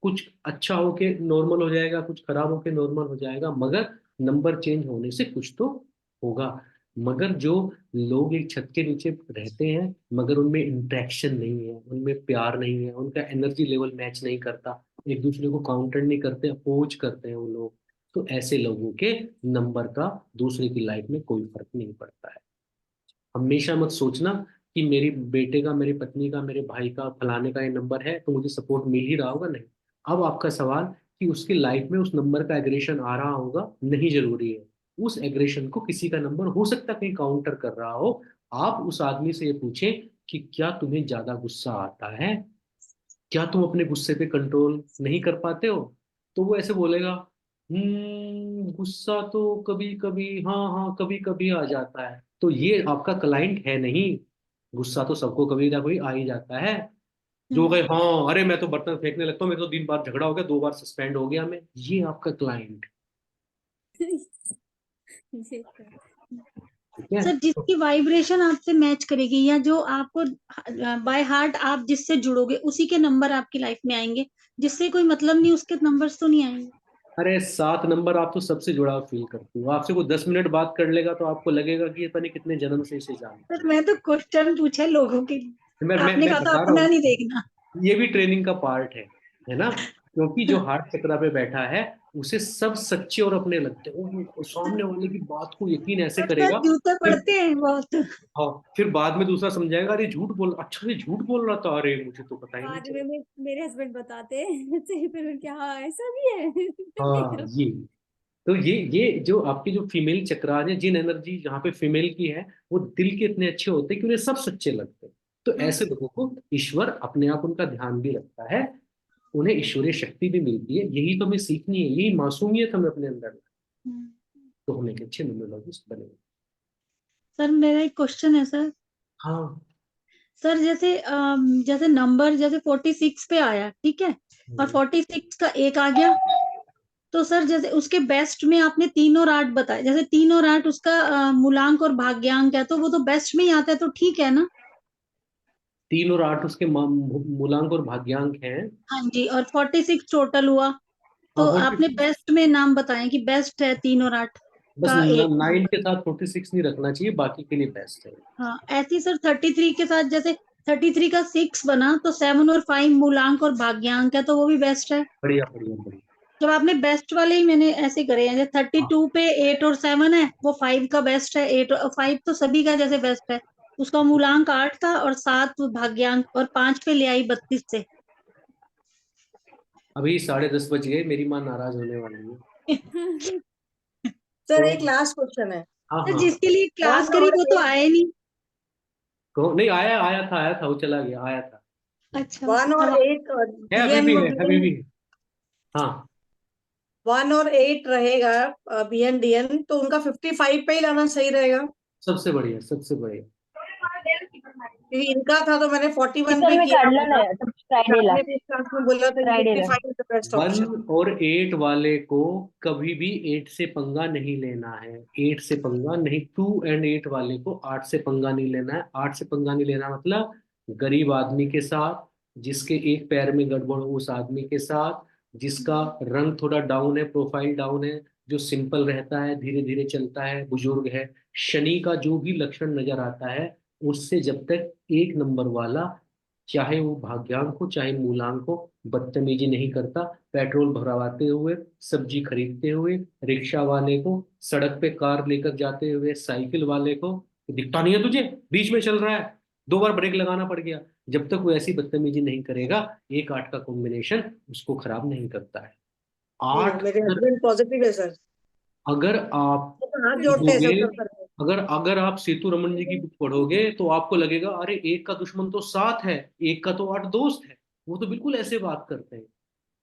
C: कुछ अच्छा होके नॉर्मल हो जाएगा, कुछ खराब होके नॉर्मल हो जाएगा, मगर नंबर चेंज होने से कुछ तो होगा। मगर जो लोग एक छत के नीचे रहते हैं मगर उनमें इंटरेक्शन नहीं है, उनमें प्यार नहीं है, उनका एनर्जी लेवल मैच नहीं करता, एक दूसरे को काउंटर नहीं करते, अपोज करते हैं वो लोग, तो ऐसे लोगों के नंबर का दूसरे की लाइफ में कोई फर्क नहीं पड़ता है। हमेशा मत सोचना कि मेरी बेटे का, मेरी पत्नी का, मेरे भाई का, फलाने का ये नंबर है तो मुझे सपोर्ट मिल ही रहा होगा, नहीं। अब आपका सवाल कि उसकी लाइफ में उस नंबर का एग्रेशन आ रहा होगा, नहीं जरूरी है। उस एग्रेशन को किसी का नंबर हो सकता है कहीं काउंटर कर रहा हो। आप उस आदमी से ये पूछें कि क्या तुम्हें ज्यादा गुस्सा आता है, क्या तुम अपने गुस्से पे कंट्रोल नहीं कर पाते हो? तो वो ऐसे बोलेगा, गुस्सा तो कभी कभी, हाँ हाँ कभी कभी आ जाता है। तो ये आपका क्लाइंट है नहीं। गुस्सा तो सबको कभी ना कभी आ ही जाता है। जो गए, हाँ अरे मैं तो बर्तन फेंकने लगता हूँ, मेरे तो 3 बार झगड़ा हो गया, 2 बार सस्पेंड हो गया मैं, ये आपका क्लाइंट।
J: ये तो।
C: ठीक है।
I: सर जिसकी वाइब्रेशन आपसे मैच करेगी या जो आपको बाय हार्ट आप जिससे जुड़ोगे उसी के नंबर आपकी लाइफ में आएंगे। जिससे कोई मतलब नहीं उसके नंबर्स तो नहीं आएंगे।
C: अरे 7 नंबर, आप तो सबसे जुड़ाव फील करती हो। आपसे कोई 10 मिनट बात कर लेगा तो आपको लगेगा कि ये पता नहीं कितने जन्म से इसे जान।
I: सर मैं तो क्वेश्चन पूछा लोगों के लिए। आपने
C: मैं
I: कहा था
C: बता रहा
I: अपना
C: हूँ,
I: नहीं देखना।
C: ये भी ट्रेनिंग का पार्ट है ना? क्योंकि जो हार्ट चक्रा पे बैठा है उसे सब सच्चे और अपने लगते हैं। वो सामने वाले की बात को यकीन ऐसे
I: सर सर
C: करेगा।
I: जूते
C: फिर,
I: पड़ते हैं बहुत।
C: हाँ, फिर बाद में दूसरा समझाएगा, अरे झूठ बोल, अच्छा ये झूठ बोल रहा था, अरे मुझे तो पता ही नहीं
J: बाद
C: चला।
J: में मेरे हस्बैंड बताते हैं तो फिर मैं क्या, हाँ ऐसा भी
C: हाँ,
J: है।
C: ये तो ये जो आपकी जो फीमेल चक्रार है, जिन एनर्जी जहाँ पे फीमेल की है, वो दिल के इतने अच्छे होते हैं कि उन्हें सब सच्चे लगते हैं। तो ऐसे लोगों को ईश्वर अपने आप उनका ध्यान भी रखता है, उन्हें ईश्वरीय शक्ति भी मिलती है। यही तो हमें सीखनी है, यही मासूमियत हमें अपने अंदर है। तो हम एक अच्छे न्यूमरोलॉजिस्ट बने।
I: सर मेरा एक क्वेश्चन है सर।
C: हाँ।
I: सर जैसे नंबर जैसे 46 पे आया ठीक है। और 46 का एक आ गया। तो सर जैसे उसके बेस्ट में आपने 3 और 8 बताया। जैसे 3 और 8 उसका मूलांक और भाग्यांक है तो वो तो बेस्ट में ही आता है तो ठीक है ना।
C: 3 और 8 उसके मूलांक और भाग्यांक हैं।
I: हाँ जी और 46 टोटल हुआ।
C: हाँ,
I: तो आपने
C: 46।
I: बेस्ट में नाम बताए कि बेस्ट है 3 और 8
C: बस
I: का एक
C: 9
I: नंबर।
C: के साथ 46 नहीं रखना चाहिए, बाकी के लिए बेस्ट है।
I: हाँ ऐसी सर 33 के साथ जैसे 33 का 6 बना तो 7 और 5 मूलांक और भाग्यांक है तो वो भी बेस्ट है।
C: बढ़िया बढ़िया बढ़िया।
I: जब आपने बेस्ट वाले ही मैंने ऐसे करे हैं जैसे 32 पे 8 और 7 है वो 5 का बेस्ट है। 8 और 5 तो सभी का जैसे बेस्ट है। उसका मूलांक 8 था और 7 भाग्यांक और 5 पे ले आई 32 से।
C: अभी 10:30 बज गए, मेरी माँ नाराज होने वाली है।
B: सर
C: तो
B: एक लास्ट क्वेश्चन है।
C: हाँ
I: सर
C: हाँ।
I: जिसके लिए क्लास
B: वन
I: करी
B: और
I: वो तो आया ही नहीं।
C: नहीं, आया आया था, वो चला गया, आया था।
I: अच्छा
B: वन और
I: अब
B: 8
C: है, अभी
B: बीएन
C: भी है, अभी
B: बीएन
C: भी है। हाँ।
B: 1 और 8 रहेगा बीएन डीएन तो उनका 55 पे ही लाना सही रहेगा।
C: सबसे बढ़िया, सबसे बढ़िया।
B: क्योंकि इनका था तो मैंने 41
F: इतर
B: भी
F: में
B: किया
F: काढलं
B: था।
F: नाही फ्रायडेला
B: आपने भी इस क्लास में बोला था कि
F: फ्रायडेला
B: 55 इज द बेस्ट ऑप्शन।
C: 1 और 8 वाले को कभी भी 8 से पंगा नहीं लेना है। 8 से पंगा नहीं, 2 एंड 8 वाले को 8 से पंगा नहीं लेना है। 8 से पंगा नहीं लेना मतलब गरीब आदमी के साथ, जिसके एक पैर में गड़बड़ हो उस आदमी के साथ, जिसका रंग थोड़ा डाउन है, प्रोफाइल डाउन है, जो सिंपल रहता है, धीरे धीरे चलता है, बुजुर्ग है, शनि का जो भी लक्षण नजर आता है, उससे जब तक 1 नंबर वाला, चाहे वो भाग्यांक हो चाहे मूलांक हो, बदतमीजी नहीं करता, पेट्रोल भरवाते हुए, सब्जी खरीदते हुए, रिक्शा वाले को, सड़क पे कार लेकर जाते हुए, साइकिल वाले को, दिखता नहीं है तुझे बीच में चल रहा है, 2 बार ब्रेक लगाना पड़ गया, जब तक वो ऐसी बदतमीजी नहीं करेगा, 1-8 का कॉम्बिनेशन उसको खराब नहीं करता है। 8
B: मेरे हस्बैंड पॉजिटिव है सर,
C: अगर आप
B: वो तो हाथ जोड़ते हैं
C: पढ़ोगे,
B: सब करते हैं।
C: अगर अगर आप सेतु रमन जी की बुक पढ़ोगे तो आपको लगेगा अरे 1 का दुश्मन तो 7 है, 1 का तो 8 दोस्त है। वो तो बिल्कुल ऐसे बात करते हैं।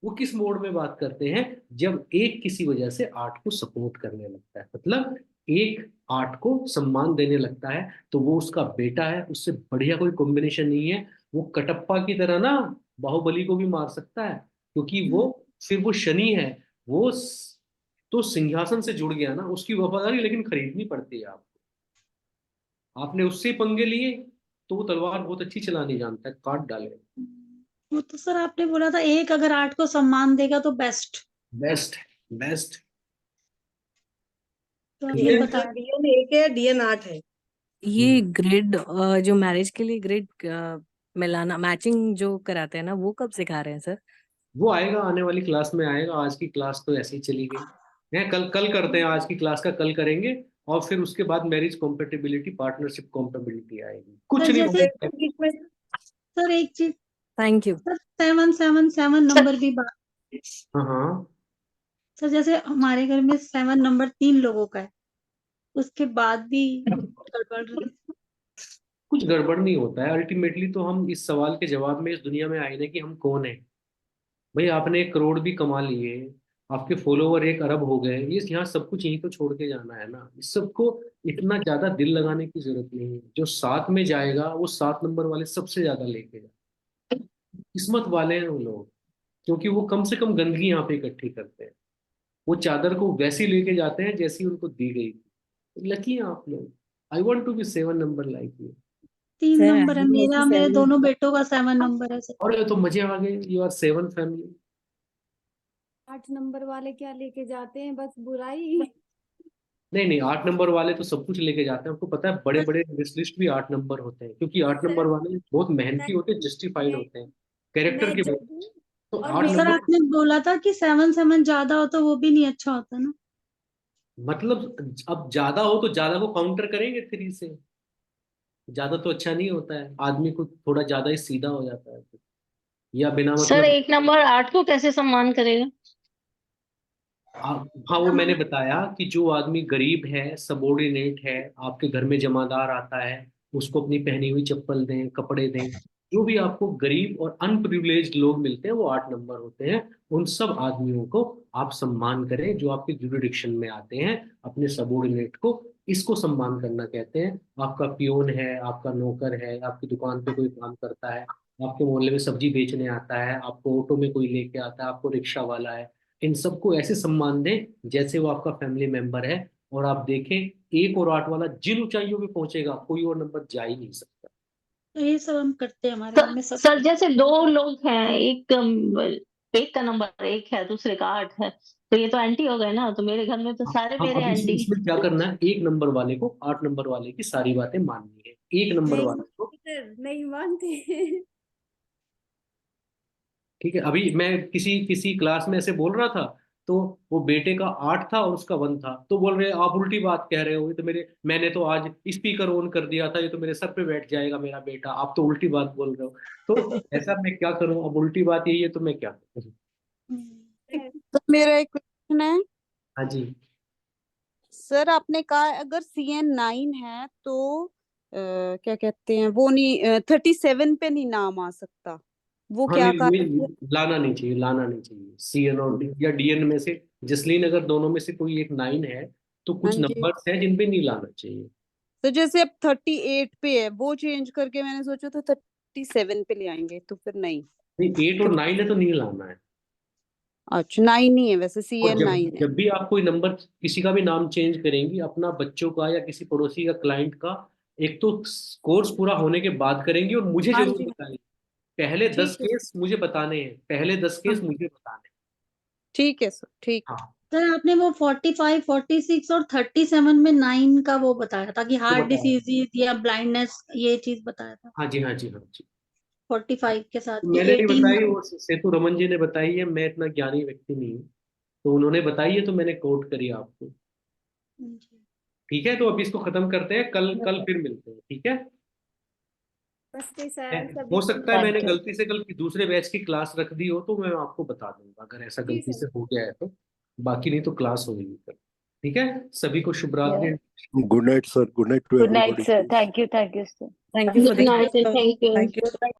C: वो किस मोड में बात करते हैं? जब 1 किसी वजह से 8 को सपोर्ट करने लगता है, मतलब 1 8 को सम्मान देने लगता है, तो वो उसका बेटा है, उससे बढ़िया कोई कॉम्बिनेशन नहीं है। वो कटप्पा की तरह ना बाहुबली को भी मार सकता है, क्योंकि वो फिर वो शनि है, वो तो सिंहासन से जुड़ गया ना, उसकी वफादारी लेकिन खरीदनी पड़ती है आपको। आपने उससे पंगे लिए तो वो तलवार बहुत अच्छी चलानी जानता है, काट डाले।
I: वो तो सर आपने बोला था एक अगर 8 को सम्मान देगा तो बेस्ट,
C: बेस्ट बेस्ट।
I: तो
C: ठीक
I: आपने
C: है,
I: बताया।
B: डीएन 1 है, डीएन 8 है।
A: ये ग्रिड जो मैरिज के लिए ग्रिड मिलाना मैचिंग जो कराते हैं ना, वो कब सिखा रहे हैं सर?
C: वो आएगा, आने वाली क्लास में आएगा। आज की क्लास तो ऐसे ही चली गई है, कल कल करते हैं, आज की क्लास का कल करेंगे, और फिर उसके बाद मैरिज कॉम्पेटिबिलिटी, पार्टनरशिप कॉम्पेटिबिलिटी आएगी। कुछ
I: सर
C: नहीं
I: जैसे
C: बोलते।
I: सर एक चीज,
A: थैंक यू।
I: सर 777 नंबर भी बात,
C: हाँ हाँ,
I: सर जैसे हमारे घर में 7 नंबर 3 लोगों का है, उसके बाद भी गड़बड़ रही।
C: कुछ गड़बड़ नहीं होता है। अल्टीमेटली तो हम इस सवाल के जवाब में इस दुनिया में आए ना कि हम कौन है। भाई आपने 1 करोड़ भी कमा लिए, आपके फॉलोवर 1 अरब हो गए, ये यहाँ सब कुछ यहीं तो छोड़ के जाना है ना। इस सबको इतना ज्यादा दिल लगाने की जरूरत नहीं है। जो 7 में जाएगा वो 7 नंबर वाले सबसे ज्यादा लेके जाए। किस्मत वाले हैं वो लोग, क्योंकि वो कम से कम गंदगी यहाँ पे इकट्ठी करते हैं। वो चादर को वैसी लेके जाते हैं जैसी उनको दी गई थी। लकी हैं आप लोग। I want to be 7 number like you.
I: 3
A: sir
I: number है मेरा, मेरे दोनों बेटों का 7 नंबर है सर।
C: और तो मजे आ गए, यू आर 7 फैमिली।
J: 8 नंबर वाले क्या लेके जाते हैं, बस बुराई।
C: नहीं नहीं, 8 नंबर वाले तो सब कुछ लेके जाते हैं। आपको पता है बड़े बड़े लिस्ट भी 8 नंबर होते हैं, क्योंकि 8 नंबर
J: सर
C: वाले बहुत मेहनती होते हैं, जस्टिफाइड
J: मैं
C: होते हैं कैरेक्टर
J: मैं
C: के
J: जब
C: बेस।
J: हूँ
C: तो
J: और
C: 8
I: सर
J: मेरे
C: नंबर
I: आपने बोला था कि 7 ज्यादा हो तो वो भी नहीं अच्छा होता ना।
C: मतलब अब ज्यादा हो तो ज्यादा को काउंटर करेंगे 3 से। ज्यादा तो अच्छा नहीं होता है, आदमी को थोड़ा ज्यादा ही सीधा हो जाता है फिर। या बिना
K: सर
C: मतलब
K: 1 नंबर 8 को कैसे सम्मान करेगा?
C: हाँ, वो मैंने बताया कि जो आदमी गरीब है, सबॉर्डिनेट है, आपके घर में जमादार आता है, उसको अपनी पहनी हुई चप्पल दें, कपड़े दें। जो भी आपको गरीब और अनप्रिविलेज्ड लोग मिलते हैं वो 8 नंबर होते हैं। उन सब आदमियों को आप सम्मान करें जो आपके जुरिडिक्शन में आते हैं, अपने सबॉर्डिनेट को। इसको सम्मान करना कहते हैं। आपका पियोन है, आपका नौकर है, आपकी दुकान पे कोई काम करता है, आपके मोहल्ले में सब्जी बेचने आता है, आपको ऑटो में कोई लेके आता है, आपको रिक्शा वाला है, इन सबको ऐसे सम्मान दें जैसे वो आपका फैमिली मेंबर है। और आप देखें 1 और 8 वाला जिन ऊंचाइयों पे पहुंचेगा कोई और नंबर जा ही नहीं सकता।
I: तो ये सब हम करते हैं हमारे घर में सब।
K: सर जैसे 2 लोग हैं, एक का नंबर 1 है, दूसरे का 8 है, तो ये तो एंटी हो गए ना। तो मेरे घर में तो सारे
C: हाँ,
K: मेरे
C: अब
K: एंटी।
C: इसमें क्या करना है, 1 नंबर वाले को 8 नंबर वाले की सारी बातें माननी है। 1 नंबर
J: नहीं
C: वाले को,
J: सर नहीं मानते।
C: ठीक है। अभी मैं किसी किसी क्लास में ऐसे बोल रहा था, तो वो बेटे का 8 था और उसका 1 था, तो बोल रहे आप उल्टी बात कह रहे हो, ये तो मैंने तो आज स्पीकर ऑन कर दिया था, ये तो मेरे सर पे बैठ जाएगा मेरा बेटा, आप तो उल्टी बात बोल रहे हो। तो ऐसा मैं क्या करूं, अब उल्टी बात यही है तो मैं क्या करूं।
N: तो मेरा एक क्वेश्चन है
C: हाँ जी।
N: सर, आपने कहा अगर CN9 है तो क्या कहते हैं वो नहीं 37 पे नहीं नाम आ सकता, वो
C: हाँ
N: क्या
C: नहीं,
N: कारण है?
C: लाना नहीं चाहिए, लाना नहीं चाहिए। CN और या DN में से, जसलीन अगर दोनों में से कोई एक 9 है तो
N: हाँ
C: कुछ
N: जी,
C: नंबर्स हैं जिन पे नहीं लाना चाहिए।
N: तो जैसे अब 38 पे है, वो चेंज करके मैंने सोचा था 37 पे ले आएंगे, तो फिर नहीं।
C: नहीं, 8 और 9 है तो नहीं लाना है।
N: अच्छा 9 ही है वैसे,
C: और
N: CN
C: जब
N: 9 है।
C: जब भी आप कोई नंबर किसी का भी नाम चेंज करेंगी, अपना बच्चों का या किसी पड़ोसी का, क्लाइंट का, एक तो कोर्स पूरा होने के बाद करेंगी, और मुझे
N: हाँ
C: जरूर
N: जी,
C: बताएंगे। पहले 10
N: ठीक है,
C: केस मुझे बताने हैं, पहले 10 केस
I: हाँ।
C: मुझे बताने हैं।
N: ठीक है सर, ठीक है।
C: हाँ,
I: सर आपने वो 45, 46 और 37 में 9 का वो बताया था कि
C: वो
I: हार्ट
C: बताया।
I: डिसीज या ब्लाइंडनेस, ये चीज बताया था
C: हाँ जी, हाँ जी, हाँ जी।
I: 45 के साथ कि
C: मैंने नहीं
I: 18।
C: बताई, वो सेतु रमन जी ने बताई है, मैं इतना ज्ञानी व्यक्ति नहीं हूँ, तो उन्होंने बताई है तो मैंने कोट करी आपको। ठीक है, तो अभी इसको खत्म करते हैं, कल कल फिर मिलते हैं, ठीक है।
J: नमस्ते सर सभी
C: हो
J: को।
C: सकता है मैंने
E: थैंक यू।
C: गलती से कल की दूसरे बैच की क्लास रख दी हो, तो मैं आपको बता दूंगा अगर ऐसा
J: जी
C: गलती
J: सर।
C: से हो गया है तो। बाकी नहीं तो क्लास होगी कल। ठीक है, सभी को शुभ रात्रि।
G: Good night sir, good night to
E: good night
G: everybody.
E: Sir, thank you sir.
A: Thank you for
D: Good night and thank you.
A: Thank you.